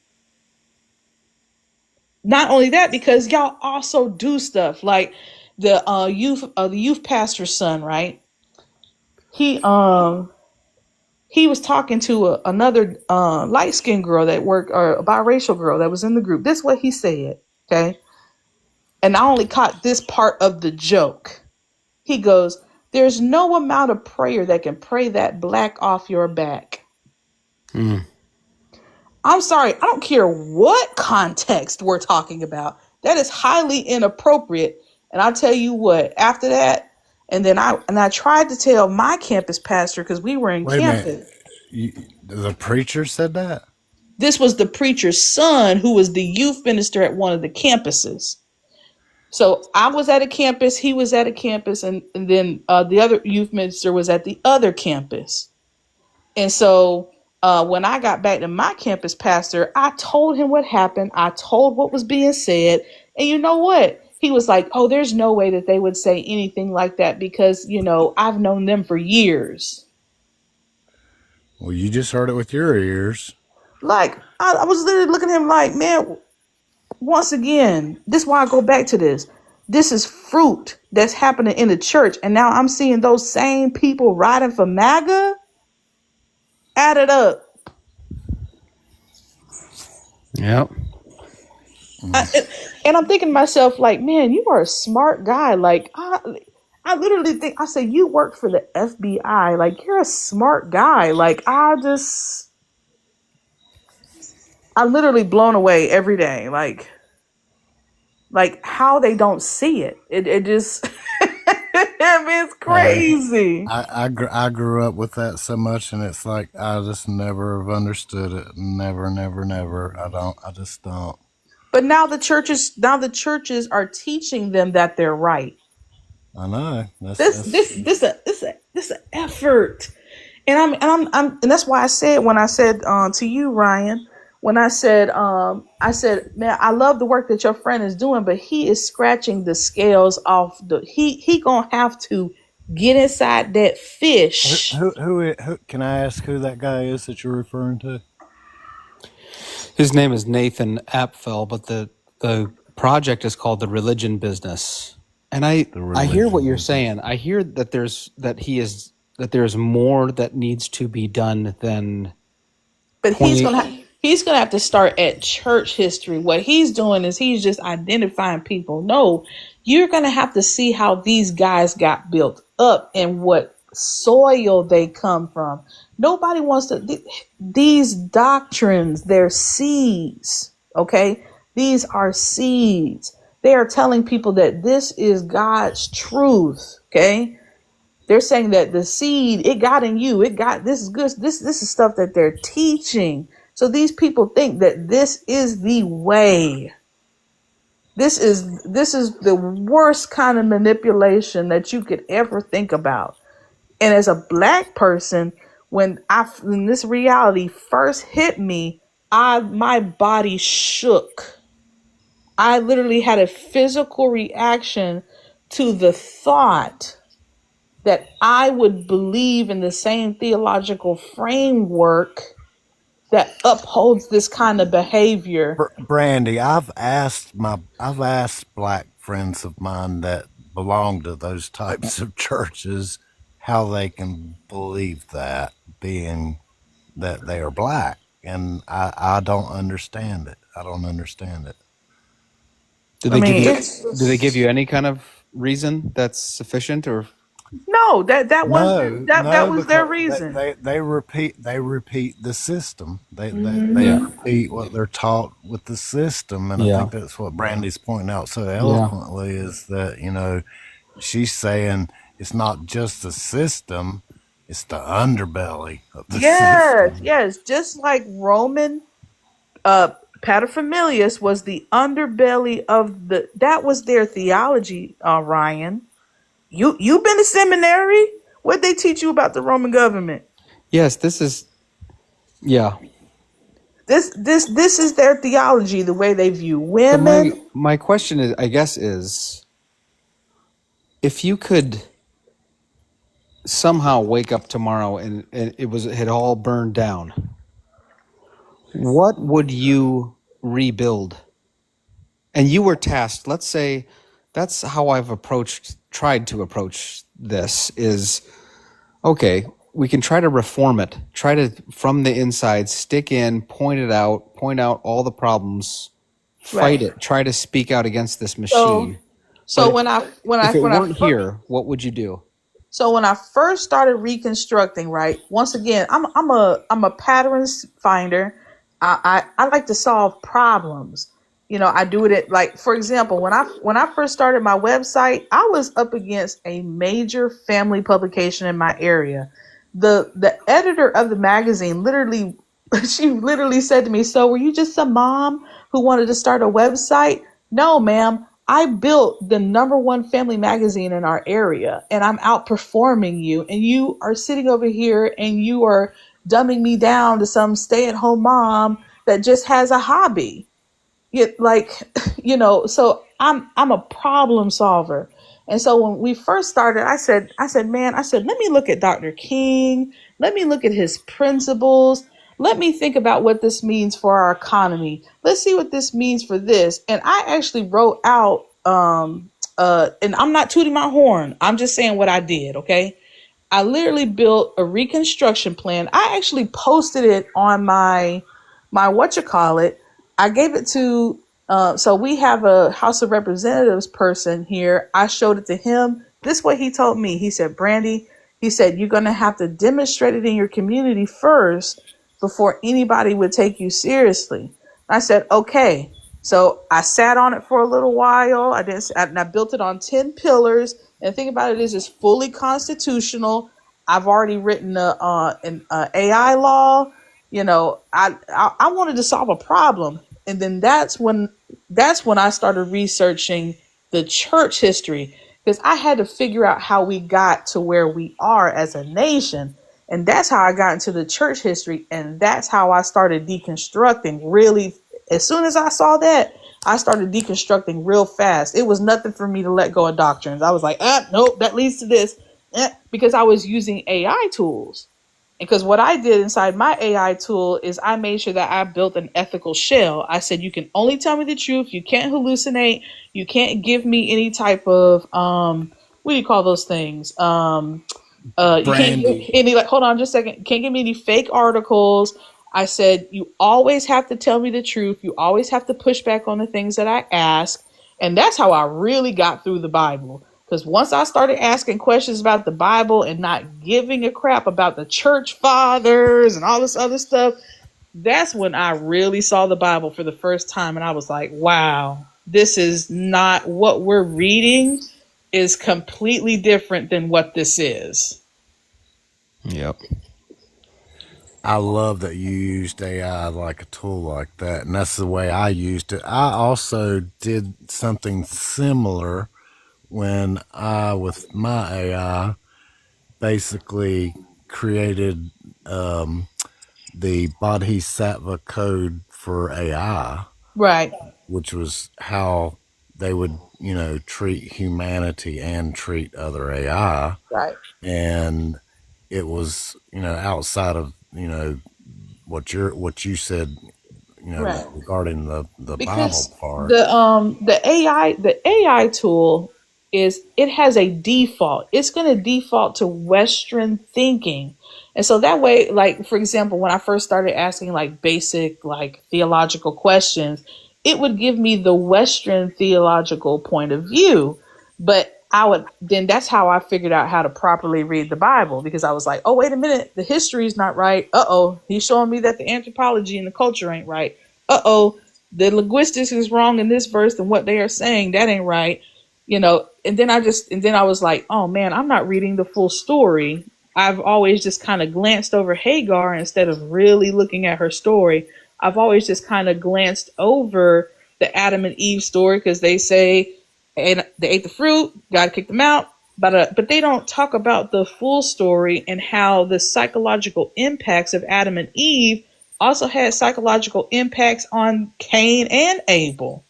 Not only that, because y'all also do stuff like the youth pastor's son, right? He was talking to another light skinned girl that worked, or a biracial girl that was in the group. This is what he said, okay? And I only caught this part of the joke. He goes, "There's no amount of prayer that can pray that black off your back." I'm sorry, I don't care what context we're talking about. That is highly inappropriate. And I'll tell you what, after that, and then I tried to tell my campus pastor, because we were in Wait a campus. minute. The preacher said that? This was the preacher's son, who was the youth minister at one of the campuses. So I was at a campus, he was at a campus, and then the other youth minister was at the other campus. And so when I got back to my campus pastor, I told him what happened. I told what was being said. And you know what? He was like, "Oh, there's no way that they would say anything like that because, I've known them for years." Well, you just heard it with your ears. Like, I was literally looking at him like, man, once again, this is why I go back to this. This is fruit that's happening in the church. And now I'm seeing those same people riding for MAGA. Add it up. Yep. And I'm thinking to myself, like, man, you are a smart guy. Like, I literally think, I say, you work for the FBI. Like, you're a smart guy. Like, I'm literally blown away every day. Like how they don't see it. It just, I mean, it's crazy. I grew up with that so much, and it's like I just never have understood it. Never, never, never. I just don't. But now the churches are teaching them that they're right. I know. This an effort. And that's why when I said to you, Ryan, when I said, man, I love the work that your friend is doing, but he is scratching the scales off he gonna have to get inside that fish. Who can I ask who that guy is that you're referring to? His name is Nathan Apfel, but the project is called The Religion Business. And I hear what you're saying. I hear that there's more that needs to be done than. But he's gonna have to start at church history. What he's doing is he's just identifying people. No, you're gonna have to see how these guys got built up and what soil they come from. Nobody wants to. These doctrines, they're seeds. Okay, these are seeds. They are telling people that this is God's truth. Okay. They're saying that the seed, it got in you. This is good. This is stuff that they're teaching. So these people think that this is the way. This is the worst kind of manipulation that you could ever think about. And as a black person, when this reality first hit me, my body shook. I literally had a physical reaction to the thought that I would believe in the same theological framework that upholds this kind of behavior. Brandy, I've asked black friends of mine that belong to those types of churches how they can believe that, being that they are black, and I don't understand it. I don't understand it. Do they give you any kind of reason that's sufficient, or? No, that was their reason. They repeat the system. They repeat what they're taught with the system, and I think that's what Brandy's pointing out so eloquently is that she's saying it's not just the system, it's the underbelly of the system. Yes, just like Roman paterfamilias was the underbelly of that was their theology, Ryan. You've been to seminary? What'd they teach you about the Roman government? Yes, this is, yeah. This is their theology, the way they view So women. my question is, I guess, is if you could somehow wake up tomorrow and it had all burned down, what would you rebuild? And you were tasked, let's say, that's how I've tried to approach this is, okay, we can try to reform it, try to, from the inside, stick in, point out all the problems, fight Right. it, try to speak out against this So machine. so But when I when I if it when I weren't fir- here, what would you do? So when I first started reconstructing, right, once again, I'm a patterns finder. I like to solve problems. I do it at, like, for example, when I first started my website, I was up against a major family publication in my area. The editor of the magazine literally she literally said to me, "So were you just some mom who wanted to start a website?" No, ma'am. I built the number one family magazine in our area, and I'm outperforming you. And you are sitting over here and you are dumbing me down to some stay at home mom that just has a hobby. Like, so I'm a problem solver. And so when we first started, I said, let me look at Dr. King. Let me look at his principles. Let me think about what this means for our economy. Let's see what this means for this. And I actually wrote out, and I'm not tooting my horn. I'm just saying what I did. Okay. I literally built a reconstruction plan. I actually posted it on my what you call it. I gave it to so we have a House of Representatives person here. I showed it to him. This is what he told me. He said, Brandy, he said, you're gonna have to demonstrate it in your community first before anybody would take you seriously. I said, okay. So I sat on it for a little while. And I built it on 10 pillars. And the thing about it is, it's fully constitutional. I've already written an AI law. I wanted to solve a problem, and then that's when I started researching the church history, because I had to figure out how we got to where we are as a nation. And that's how I got into the church history, and that's how I started deconstructing really. As soon as I saw that, I started deconstructing real fast. It was nothing for me to let go of doctrines. I was like, nope, that leads to this, because I was using AI tools. Because what I did inside my AI tool is I made sure that I built an ethical shell. I said, you can only tell me the truth. You can't hallucinate. You can't give me any type of, what do you call those things? You can't give Brandy. any, like, hold on just a second. Can't give me any fake articles. I said, you always have to tell me the truth. You always have to push back on the things that I ask. And that's how I really got through the Bible. Because once I started asking questions about the Bible and not giving a crap about the church fathers and all this other stuff, that's when I really saw the Bible for the first time. And I was like, wow, this is not what we're reading, is completely different than what this is. Yep. I love that you used AI like a tool like that, and that's the way I used it. I also did something similar when with my AI, basically created the Bodhisattva code for AI, Right, which was how they would, treat humanity and treat other AI. right, And it was, outside of, what you said, right. regarding the Bible Because part. the AI tool it has a default. It's going to default to Western thinking. And so that way, like, for example, when I first started asking like basic like theological questions, it would give me the Western theological point of view. But that's how I figured out how to properly read the Bible, because I was like, oh, wait a minute, the history is not right. Uh-oh, he's showing me that the anthropology and the culture ain't right. Uh-oh, the linguistics is wrong in this verse, and what they are saying, that ain't right. And then I was like, oh man, I'm not reading the full story. I've always just kind of glanced over Hagar instead of really looking at her story. I've always just kind of glanced over the Adam and Eve story, because they say, and they ate the fruit, God kicked them out. But they don't talk about the full story and how the psychological impacts of Adam and Eve also had psychological impacts on Cain and Abel.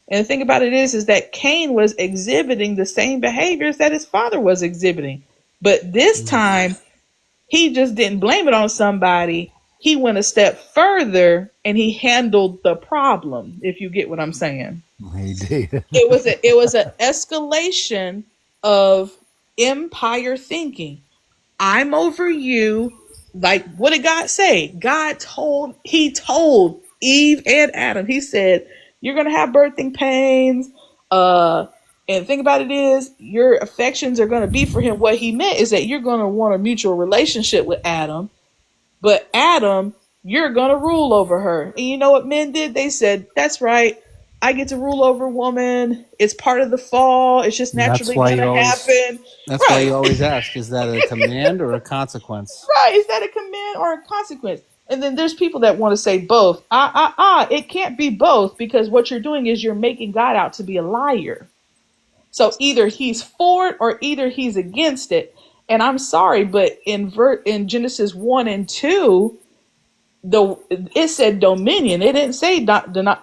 And the thing about it is that Cain was exhibiting the same behaviors that his father was exhibiting. But this time, he just didn't blame it on somebody. He went a step further and he handled the problem, if you get what I'm saying. He did. It was an escalation of empire thinking. I'm over you. Like, what did God say? He told Eve and Adam, he said, you're going to have birthing pains. And the thing about it is, your affections are going to be for him. What he meant is that you're going to want a mutual relationship with Adam. But Adam, you're going to rule over her. And you know what men did? They said, that's right. I get to rule over a woman. It's part of the fall. It's just naturally going to happen. That's why you always ask, is that a command or a consequence? Right. Is that a command or a consequence? And then there's people that want to say both. It can't be both, because what you're doing is you're making God out to be a liar. So either he's for it or either he's against it. And I'm sorry, but in Genesis 1 and 2, it said dominion. It didn't say domination.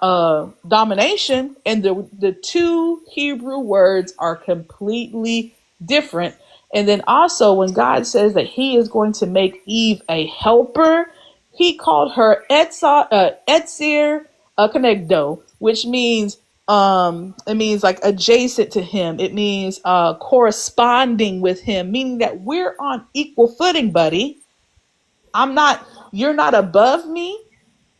And the two Hebrew words are completely different. And then also when God says that he is going to make Eve a helper, he called her Etzir Konegdo, which means it means like adjacent to him. It means corresponding with him, meaning that we're on equal footing, buddy. You're not above me.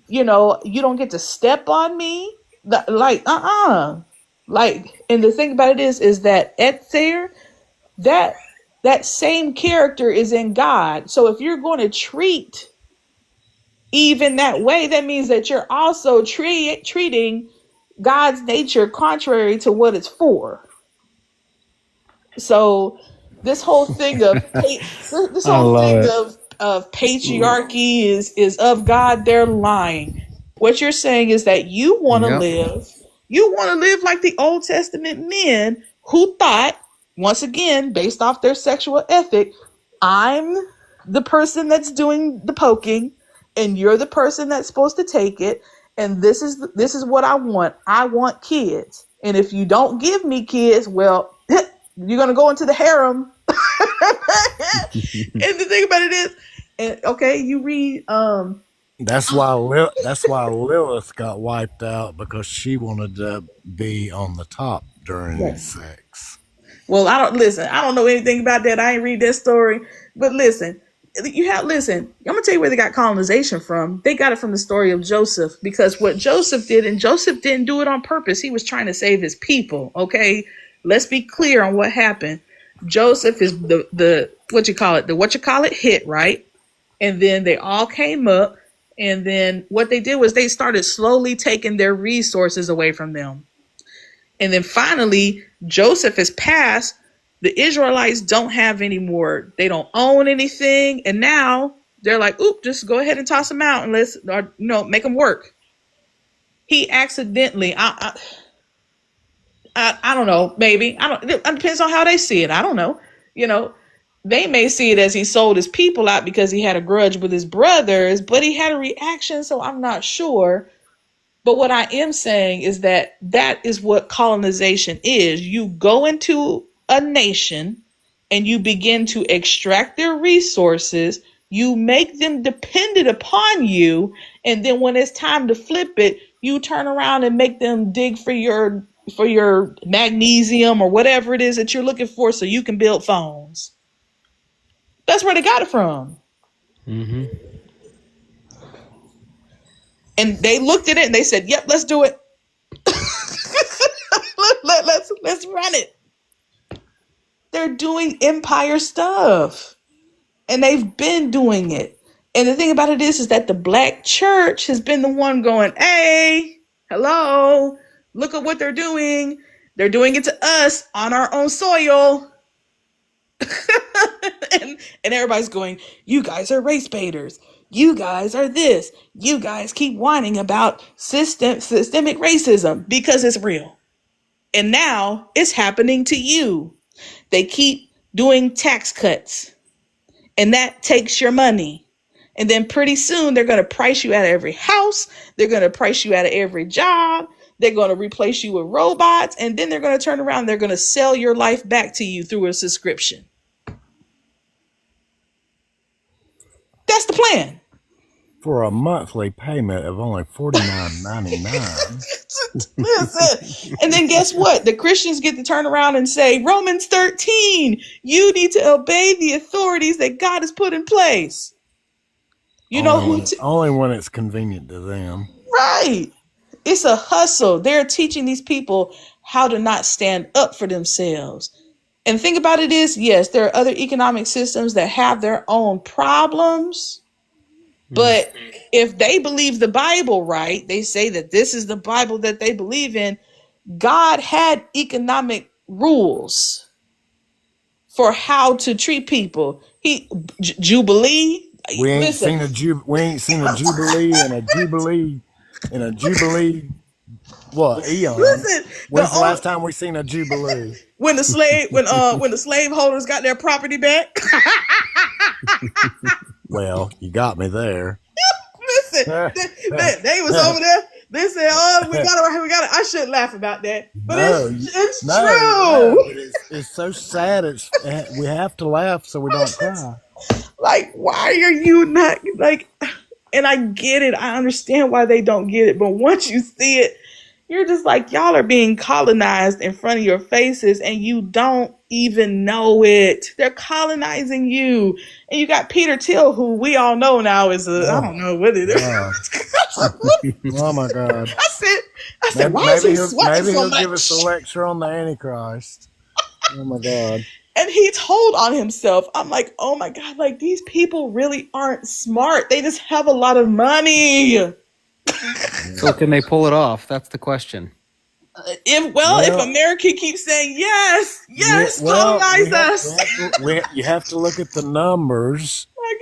You know, you don't get to step on me. Like, and the thing about it is that Etzer, that same character is in God. So if you're going to treat Eve in that way, that means that you're also treating God's nature contrary to what it's for. So this whole thing of of patriarchy is of God. They're lying. What you're saying is that you want to live like the Old Testament men who thought, once again, based off their sexual ethic, I'm the person that's doing the poking and you're the person that's supposed to take it. And this is what I want. I want kids. And if you don't give me kids, well, you're going to go into the harem. And the thing about it is, you read. That's why Lilith got wiped out, because she wanted to be on the top during sex. Well, I don't know anything about that. I ain't read that story. But listen. I'm gonna tell you where they got colonization from. They got it from the story of Joseph, because what Joseph did, and Joseph didn't do it on purpose. He was trying to save his people. Okay, let's be clear on what happened. Joseph is the hit, right? And then they all came up, and then what they did was they started slowly taking their resources away from them. And then finally, Joseph is passed. The Israelites don't have any more. They don't own anything. And now they're like, oop, just go ahead and toss them out and make them work. He accidentally, I don't know, maybe. It depends on how they see it. I don't know. They may see it as he sold his people out because he had a grudge with his brothers, but he had a reaction, so I'm not sure. But what I am saying is that is what colonization is. You go into a nation and you begin to extract their resources. You make them dependent upon you. And then when it's time to flip it, you turn around and make them dig for your magnesium or whatever it is that you're looking for so you can build phones. That's where they got it from. Mm-hmm. And they looked at it and they said, yep, let's do it. let's run it. They're doing empire stuff. And they've been doing it. And the thing about it is that the black church has been the one going, hey, hello, look at what they're doing. They're doing it to us on our own soil. and everybody's going, you guys are race baiters. You guys are this. You guys keep whining about systemic racism because it's real. And now it's happening to you. They keep doing tax cuts, and that takes your money. And then pretty soon they're going to price you out of every house. They're going to price you out of every job. They're going to replace you with robots. And then they're going to turn around. They're going to sell your life back to you through a subscription. That's the plan. For a monthly payment of only $49.99. Listen. And then guess what? The Christians get to turn around and say, Romans 13, you need to obey the authorities that God has put in place. You know who? Only when it's convenient to them. Right. It's a hustle. They're teaching these people how to not stand up for themselves. And the thing about it is, yes, there are other economic systems that have their own problems. But if they believe the Bible right, they say that this is the Bible that they believe in. God had economic rules for how to treat people. Jubilee. We ain't seen a jubilee in a jubilee. What eon? Listen, when's the last time we seen a jubilee? When the slave holders got their property back. Well, you got me there. Listen, they was over there. They said, "Oh, we got it." I shouldn't laugh about that, but it's true. No, it's so sad. We have to laugh so we don't cry. Like, why are you not like? And I get it. I understand why they don't get it, but once you see it, you're just like, y'all are being colonized in front of your faces and you don't even know it. They're colonizing you. And you got Peter Thiel, who we all know now is I don't know what it is. Oh my God. I said, why is he sweating so much? He'll give us a lecture on the Antichrist. Oh my God. And he told on himself. I'm like, oh my God, like these people really aren't smart. They just have a lot of money. So can they pull it off? That's the question. If America keeps saying yes, colonize us. You have to look at the numbers. Oh my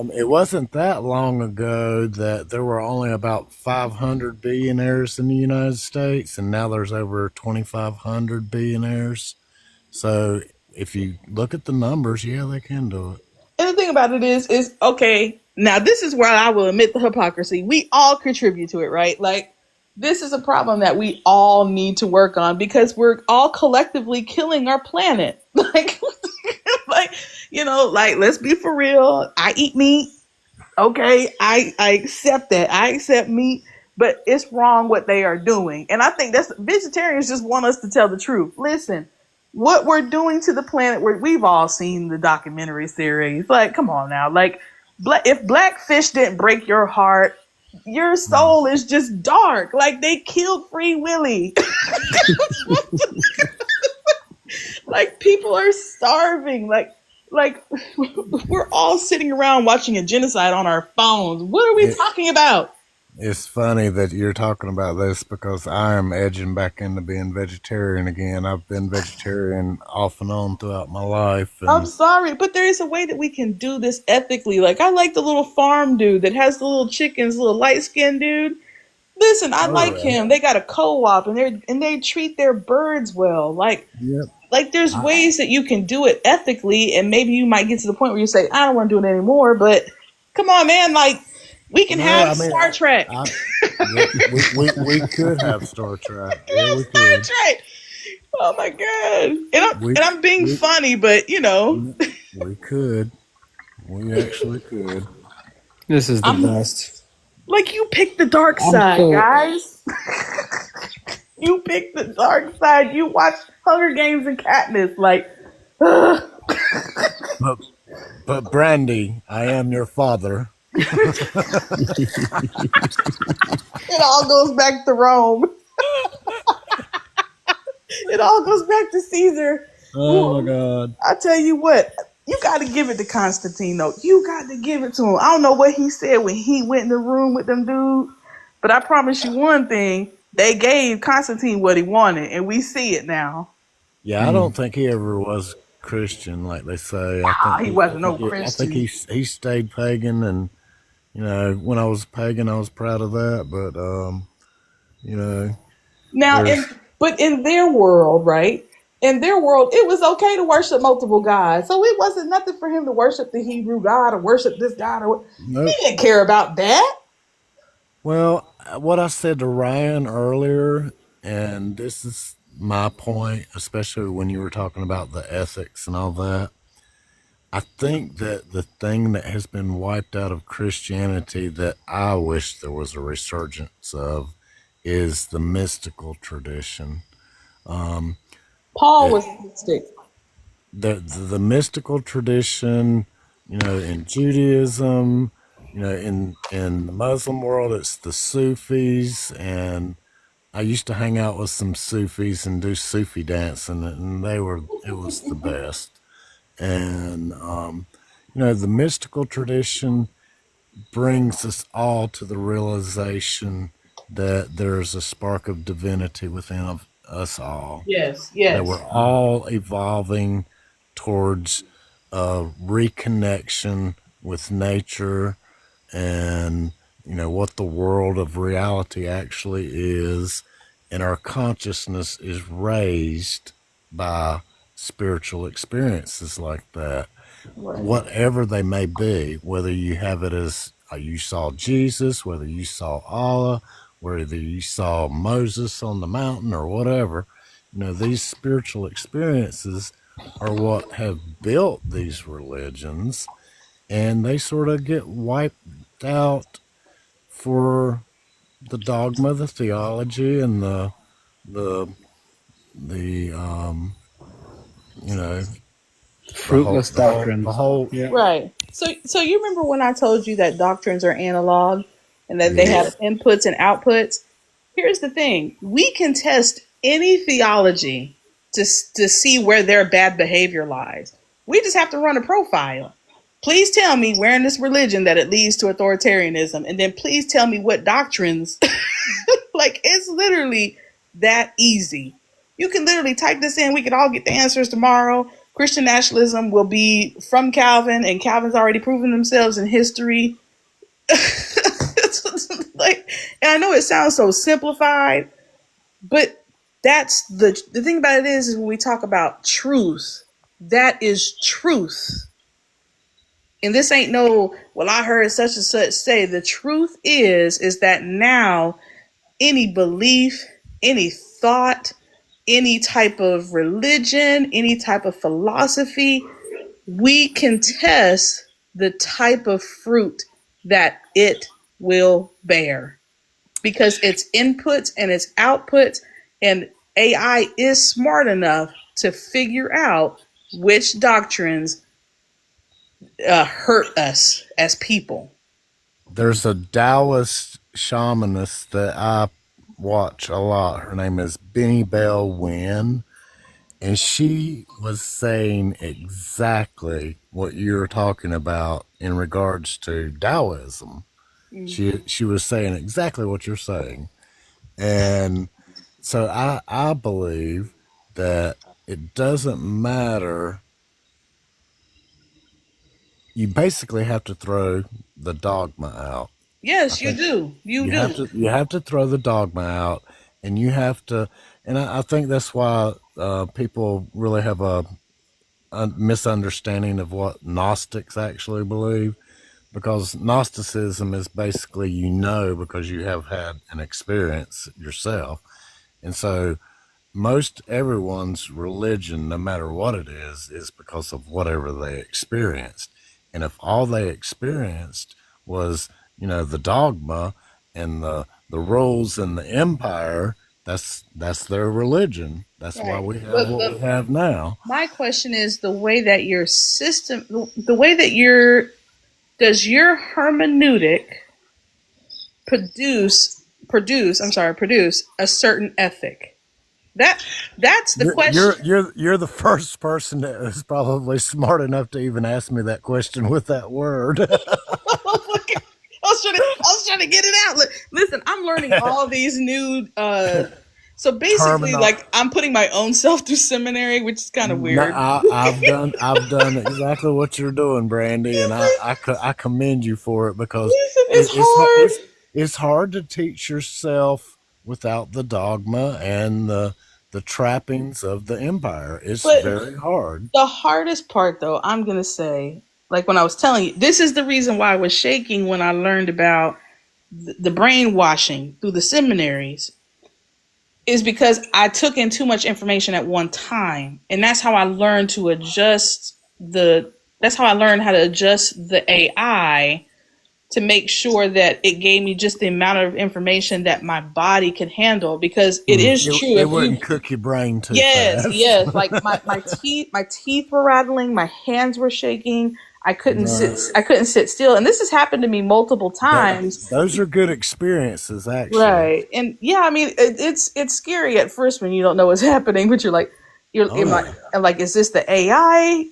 God. It wasn't that long ago that there were only about 500 billionaires in the United States, and now there's over 2,500 billionaires. So if you look at the numbers, yeah, they can do it. And the thing about it is okay. Now this is where I will admit the hypocrisy. We all contribute to it, right? Like this is a problem that we all need to work on because we're all collectively killing our planet. Like, let's be for real. I eat meat. Okay, I accept that. I accept meat, but it's wrong what they are doing. And I think vegetarians just want us to tell the truth. Listen. What we're doing to the planet, we've all seen the documentary series. Like, come on now. Like, if Blackfish didn't break your heart, your soul is just dark. Like, they killed Free Willy. Like, people are starving. Like we're all sitting around watching a genocide on our phones. What are we talking about? It's funny that you're talking about this because I am edging back into being vegetarian again. I've been vegetarian off and on throughout my life. I'm sorry, but there is a way that we can do this ethically. Like, I like the little farm dude that has the little chickens, little light-skinned dude. Listen, I like him. They got a co-op, and they treat their birds well. Like, like there's ways that you can do it ethically, and maybe you might get to the point where you say, I don't want to do it anymore, but come on, man, like, we can have Star Trek. We could have Star Trek. Yeah, we Star Trek. Oh my God! And I'm being funny, but you know, we could. We actually could. This is the best. Like you pick the dark side, guys. You pick the dark side. You watch Hunger Games and Katniss, like. But Brandy, I am your father. It all goes back to Rome. It all goes back to Caesar. Oh my God. I tell you what, you got to give it to Constantine, though. You got to give it to him. I don't know what he said when he went in the room with them dudes, but I promise you one thing, they gave Constantine what he wanted, and we see it now. Yeah, I don't think he ever was Christian, like they say. He wasn't no Christian. I think he stayed pagan, and you know, when I was pagan, I was proud of that. But you know, now, but in their world, right? In their world, it was okay to worship multiple gods. So it wasn't nothing for him to worship the Hebrew God or worship this God. He Nope. didn't care about that. Well, what I said to Ryan earlier, and this is my point, especially when you were talking about the ethics and all that. I think that the thing that has been wiped out of Christianity that I wish there was a resurgence of is the mystical tradition. Um, Paul it, was mystic. the mystical tradition, in Judaism, in the Muslim world, it's the Sufis, and I used to hang out with some Sufis and do Sufi dancing, and it was the best. And the mystical tradition brings us all to the realization that there's a spark of divinity within of us all, Yes, that yes. we're all evolving towards a reconnection with nature and what the world of reality actually is, and our consciousness is raised by spiritual experiences like that, Right. whatever they may be, whether you have it as you saw Jesus, whether you saw Allah, whether you saw Moses on the mountain or whatever. These spiritual experiences are what have built these religions, and they sort of get wiped out for the dogma, the theology, and the the you know Fruitless the doctrines. whole. Yeah. Right. So you remember when I told you that doctrines are analog and that they have Yes. inputs and outputs? Here's the thing. We can test any theology to see where their bad behavior lies. We just have to run a profile. Please tell me where in this religion that it leads to authoritarianism, and then please tell me what doctrines. Like, it's literally that easy. You can literally type this in. We could all get the answers tomorrow. Christian nationalism will be from Calvin, and Calvin's already proven themselves in history. Like, and I know it sounds so simplified, but that's the thing about it is when we talk about truth, that is truth. And this ain't no, well, I heard such and such say. The truth is that now any belief, any thought, any type of religion, any type of philosophy, we can test the type of fruit that it will bear because it's inputs and it's outputs, and AI is smart enough to figure out which doctrines hurt us as people. There's a Taoist shamanist that I watch a lot. Her name is Benny Bell Wynn, and she was saying exactly what you're talking about in regards to Taoism. She was saying exactly what you're saying, and so I believe that it doesn't matter. You basically have to throw the dogma out. I Yes, you think do. You do. you have to throw the dogma out, and you have to, and I think that's why people really have a misunderstanding of what Gnostics actually believe, because Gnosticism is basically because you have had an experience yourself, and so most everyone's religion, no matter what it is because of whatever they experienced. And if all they experienced was, the dogma and the rules and the empire, that's their religion. That's why Right. we have what we But have now. my question is the way that your system, the way that does your hermeneutic produce a certain ethic? That that's the question. You're the first person that is probably smart enough to even ask me that question with that word. I was trying to get it out. Listen, I'm learning all these new. So basically, Terminal. like, I'm putting my own self through seminary, which is kind of No, weird. I've done exactly what you're doing, Brandy, and I commend you for it, because Listen, it's it, hard. it's hard to teach yourself without the dogma and the trappings of the empire. It's But very hard. the hardest part, though, I'm going to say, like when I was telling you, this is the reason why I was shaking when I learned about the brainwashing through the seminaries, is because I took in too much information at one time. And that's how I learned to adjust that's how I learned how to adjust the AI to make sure that it gave me just the amount of information that my body could handle. Because it is true. It wouldn't cook your brain too Yes, fast. yes. Like my teeth were rattling, my hands were shaking. I couldn't sit still. And this has happened to me multiple times. Those are good experiences, actually. Right. And yeah, I mean, it's scary at first when you don't know what's happening, but I'm like, is this the AI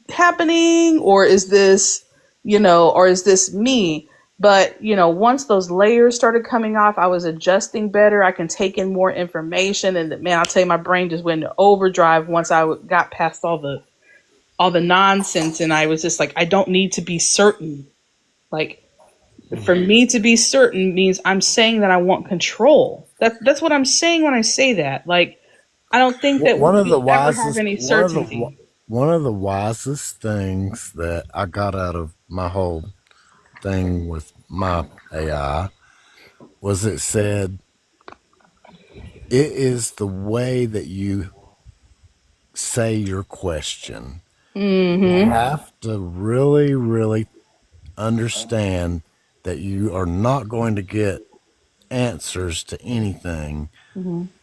happening, or is this, or is this me? But, once those layers started coming off, I was adjusting better. I can take in more information, and man, I'll tell you, my brain just went into overdrive once I got past all the nonsense, and I was just like, I don't need to be certain. Like, for me to be certain means I'm saying that I want control. That's what I'm saying when I say that. Like, I don't think that one of we the ever wisest have any certainty. one of the wisest things that I got out of my whole thing with my AI was it said it is the way that you say your question. You have to really, really understand that you are not going to get answers to anything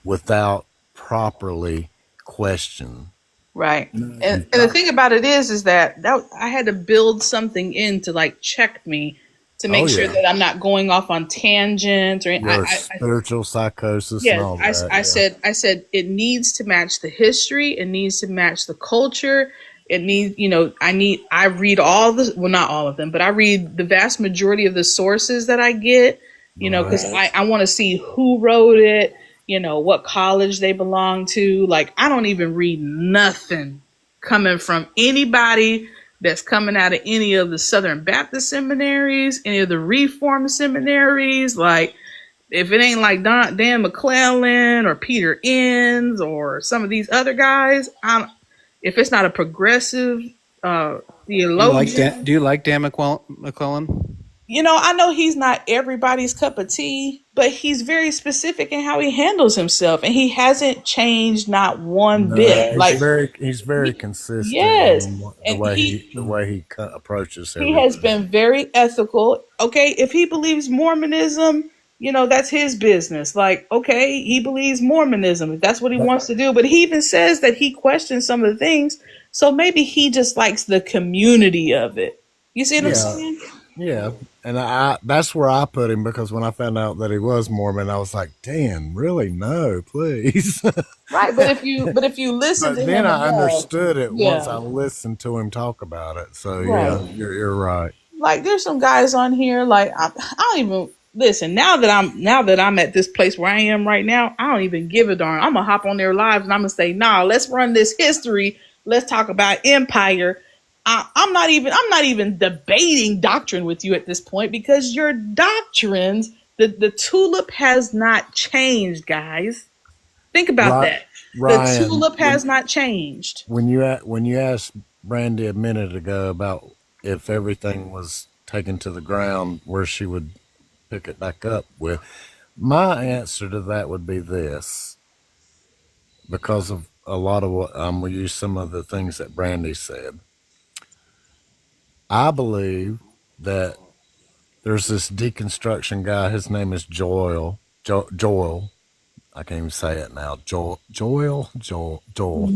without properly question. Right. And the thing about it is that I had to build something in to like check me to make sure that I'm not going off on tangents or Your spiritual psychosis and yes, all that. I said it needs to match the history, it needs to match the culture. It needs, I read not all of them, but I read the vast majority of the sources that I get, because I want to see who wrote it, what college they belong to. Like, I don't even read nothing coming from anybody that's coming out of any of the Southern Baptist seminaries, any of the Reformed seminaries. Like, if it ain't like Dan McClellan or Peter Enns or some of these other guys, if it's not a progressive theologian. Do you like Dan McClellan? I know he's not everybody's cup of tea, but he's very specific in how he handles himself, and he hasn't changed not one bit. He's very consistent. Yes, in and the way he approaches everything. he has been very ethical. Okay, if he believes Mormonism, that's his business. Like, okay, he believes Mormonism, if that's what he wants to do. But he even says that he questions some of the things. So maybe he just likes the community of it. You see what I'm saying? Yeah. And that's where I put him, because when I found out that he was Mormon, I was like, Dan, really? No, please. Right. But if you listen to him. But then I understood it once I listened to him talk about it. So yeah, you're right. Like, there's some guys on here, like, I don't even listen. Now that I'm at this place where I am right now, I don't even give a darn. I'm gonna hop on their lives and I'm gonna say, nah, let's run this history. Let's talk about empire. I'm not even debating doctrine with you at this point, because your doctrines, the tulip has not changed, guys. Think about that. Ryan, the tulip has not changed. When you asked Brandy a minute ago about if everything was taken to the ground, where she would pick it back up with, my answer to that would be this, because of a lot of what we use some of the things that Brandy said. I believe that there's this deconstruction guy. His name is Joel. Joel. I can't even say it now. Joel. Mm-hmm. Joel.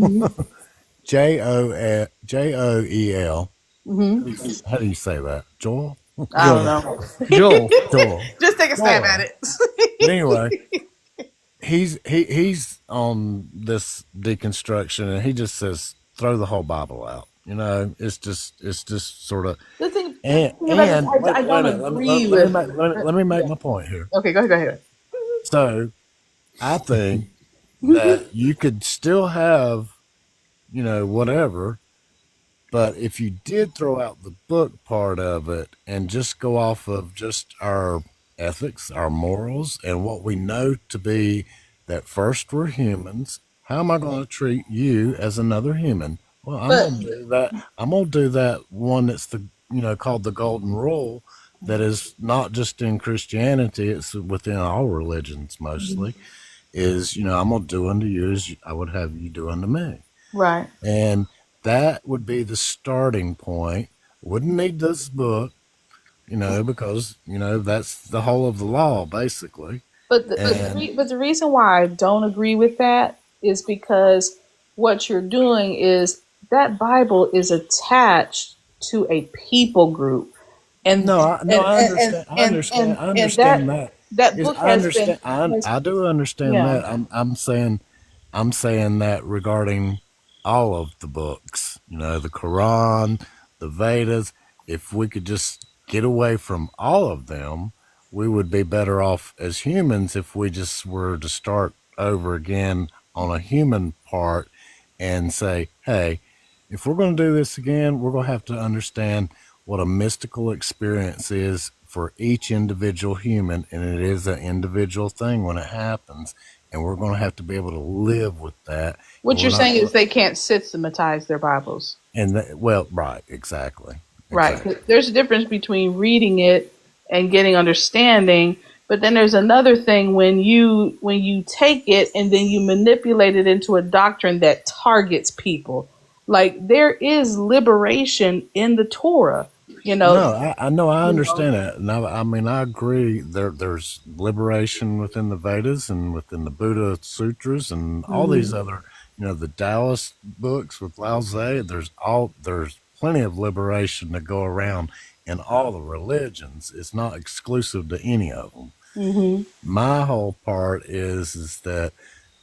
Mm-hmm. How do you say that? Joel? I don't know. Joel. Just take a stab at it. But anyway, he's on this deconstruction, and he just says, throw the whole Bible out. It's just sort of. The thing, I don't agree with. Let me make my point here. Okay, go ahead. So, I think that you could still have, whatever, but if you did throw out the book part of it and just go off of just our ethics, our morals, and what we know to be that first we're humans, how am I going to treat you as another human? Well, I'm But going to do that. I'm going to do that one that's the, called the golden rule, that is not just in Christianity, it's within all religions mostly, is, I'm going to do unto you as I would have you do unto me. right. And that would be the starting point. Wouldn't need this book, because, that's the whole of the law, basically. And But the reason why I don't agree with that is because what you're doing is that Bible is attached to a people group, and no, no, I understand. I and understand that. that Is book I has been understand. I do understand yeah. that. I'm saying that regarding all of the books. The Quran, the Vedas. If we could just get away from all of them, we would be better off as humans if we just were to start over again on a human part and say, hey, if we're going to do this again, we're going to have to understand what a mystical experience is for each individual human, and it is an individual thing when it happens, and we're going to have to be able to live with that, and What we're you're not saying going is to. they can't systematize their Bibles. Well, right, exactly, Right. exactly. There's a difference between reading it and getting understanding, but then there's another thing when you take it and then you manipulate it into a doctrine that targets people. Like there is liberation in the Torah, you know. No, I know, I You know. understand that, and I mean, I agree. There's liberation within the Vedas and within the Buddha Sutras and all these Mhm. other, the Taoist books with Lao Tse. There's plenty of liberation to go around in all the religions. It's not exclusive to any of them. Mhm. My whole part is that,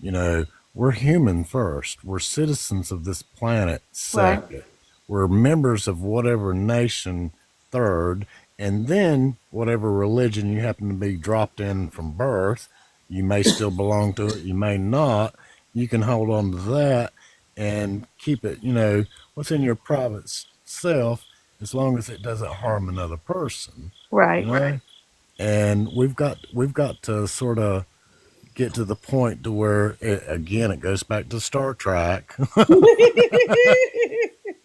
you know we're human first, we're citizens of this planet Right. second, we're members of whatever nation third, and then whatever religion you happen to be dropped in from birth, you may still belong to it, you may not. You can hold on to that and keep it, what's in your private self, as long as it doesn't harm another person, you Right. know and we've got to sort of get to the point to where again it goes back to Star Trek.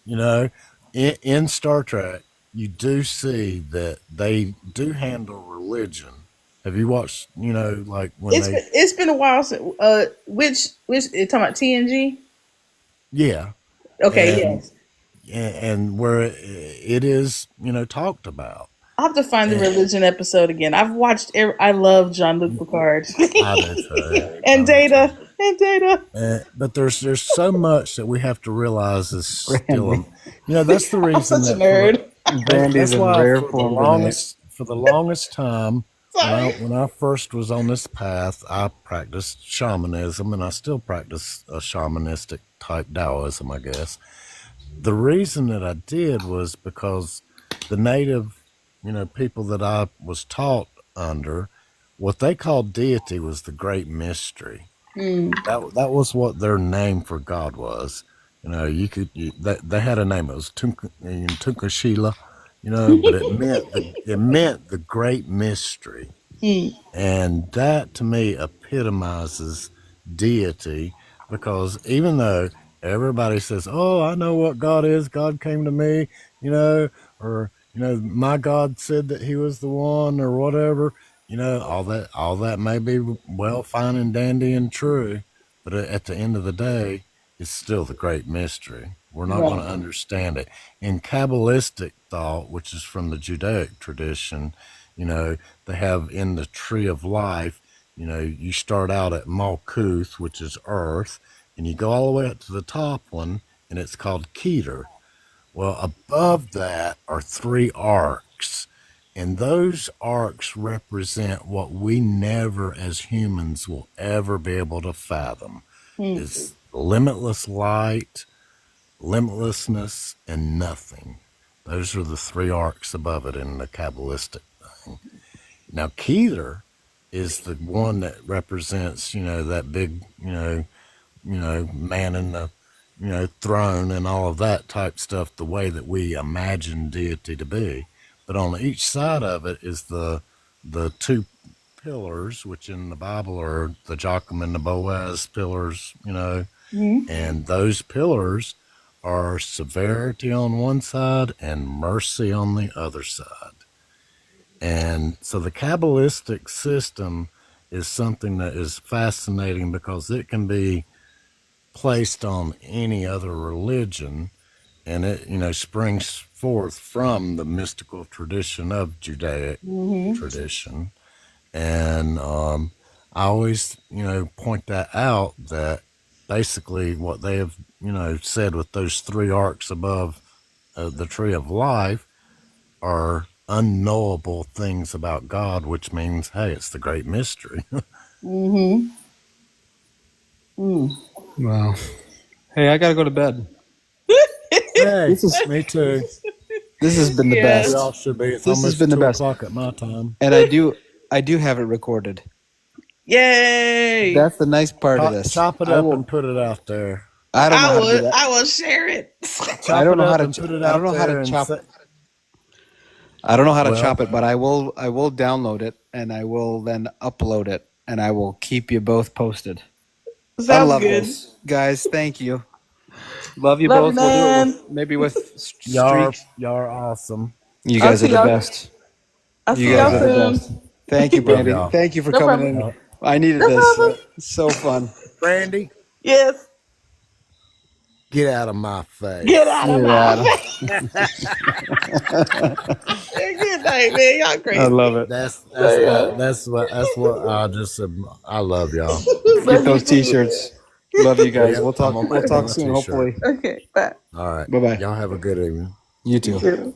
you know in Star Trek, you do see that they do handle religion. Have you watched, like when they It's been a while since which you talking about TNG? yeah, Okay, and yes. and where it is, talked about. I'll have to find the And religion episode again. I've watched. I love Jean Luc Picard I do too. and I do too. Data and Data. But there's so much that we have to realize is still, Brandy. that's the I'm reason such a that for the nerd. Brandy's that's in why rare for the form tonight. longest time, when I Sorry. when I first was on this path, I practiced shamanism, and I still practice a shamanistic type Taoism, I guess. The reason that I did was because the native, people that I was taught under, what they called deity was the great mystery. Mm. That was what their name for God was. They had a name. It was Tunkashila, but it meant the great mystery. Mm. And that to me epitomizes deity, because even though everybody says, "Oh, I know what God is. God came to me," or my God said that He was the one, or whatever. All that may be well, fine, and dandy, and true, but at the end of the day, it's still the great mystery. We're not going to Right. understand it. In Kabbalistic thought, which is from the Judaic tradition, you know, they have in the tree of life, you start out at Malkuth, which is earth, and you go all the way up to the top one, and it's called Keter. Well, above that are three arcs, and those arcs represent what we never as humans will ever be able to fathom. Mm. Is limitless light, limitlessness, and nothing. Those are the three arcs above it in the Kabbalistic thing. Now, Keter is the one that represents, that big, man in the, throne and all of that type stuff, the way that we imagine deity to be. But on each side of it is the two pillars, which in the Bible are the Joachim and the Boaz pillars, and those pillars are severity on one side and mercy on the other side. And so the Kabbalistic system is something that is fascinating because it can be placed on any other religion, and it springs forth from the mystical tradition of Judaic tradition. And I always point that out, that basically what they have said with those three arcs above the tree of life are unknowable things about God, which means, hey, it's the great mystery. Wow. Hey, I gotta go to bed. Hey, me too. This has been the Yeah. best. We all should be. It's This has almost been the 2 best. o'clock at my time. And I do have it recorded. Yay! That's the nice part of this. Chop it up and put it out there. I don't know how to do that. I will share it. I don't know how to put it I out don't know how there to and chop say- it. I don't know how to Well- chop it, but I will download it and I will then upload it and I will keep you both posted. I Sounds love good. this. Guys, thank you. Love you Love both. you, We'll do it man. maybe with Y'all streaks. are awesome. You I'll guys are see the y'all- best. I'll see You y'all guys are the soon. best. Thank you, Love Brandy. y'all. Thank you for No coming problem. in. I needed No this. problem. So fun. Brandy, Yes. get out of my face. Get out of my Yeah. Good night, man. Y'all crazy. I love it. That's what I just said. I love y'all. Get those t-shirts. Love you guys. Yep, We'll talk I'm gonna soon, t-shirt. hopefully. Okay, bye. All right. Bye-bye. Y'all have a good evening. You too. You too.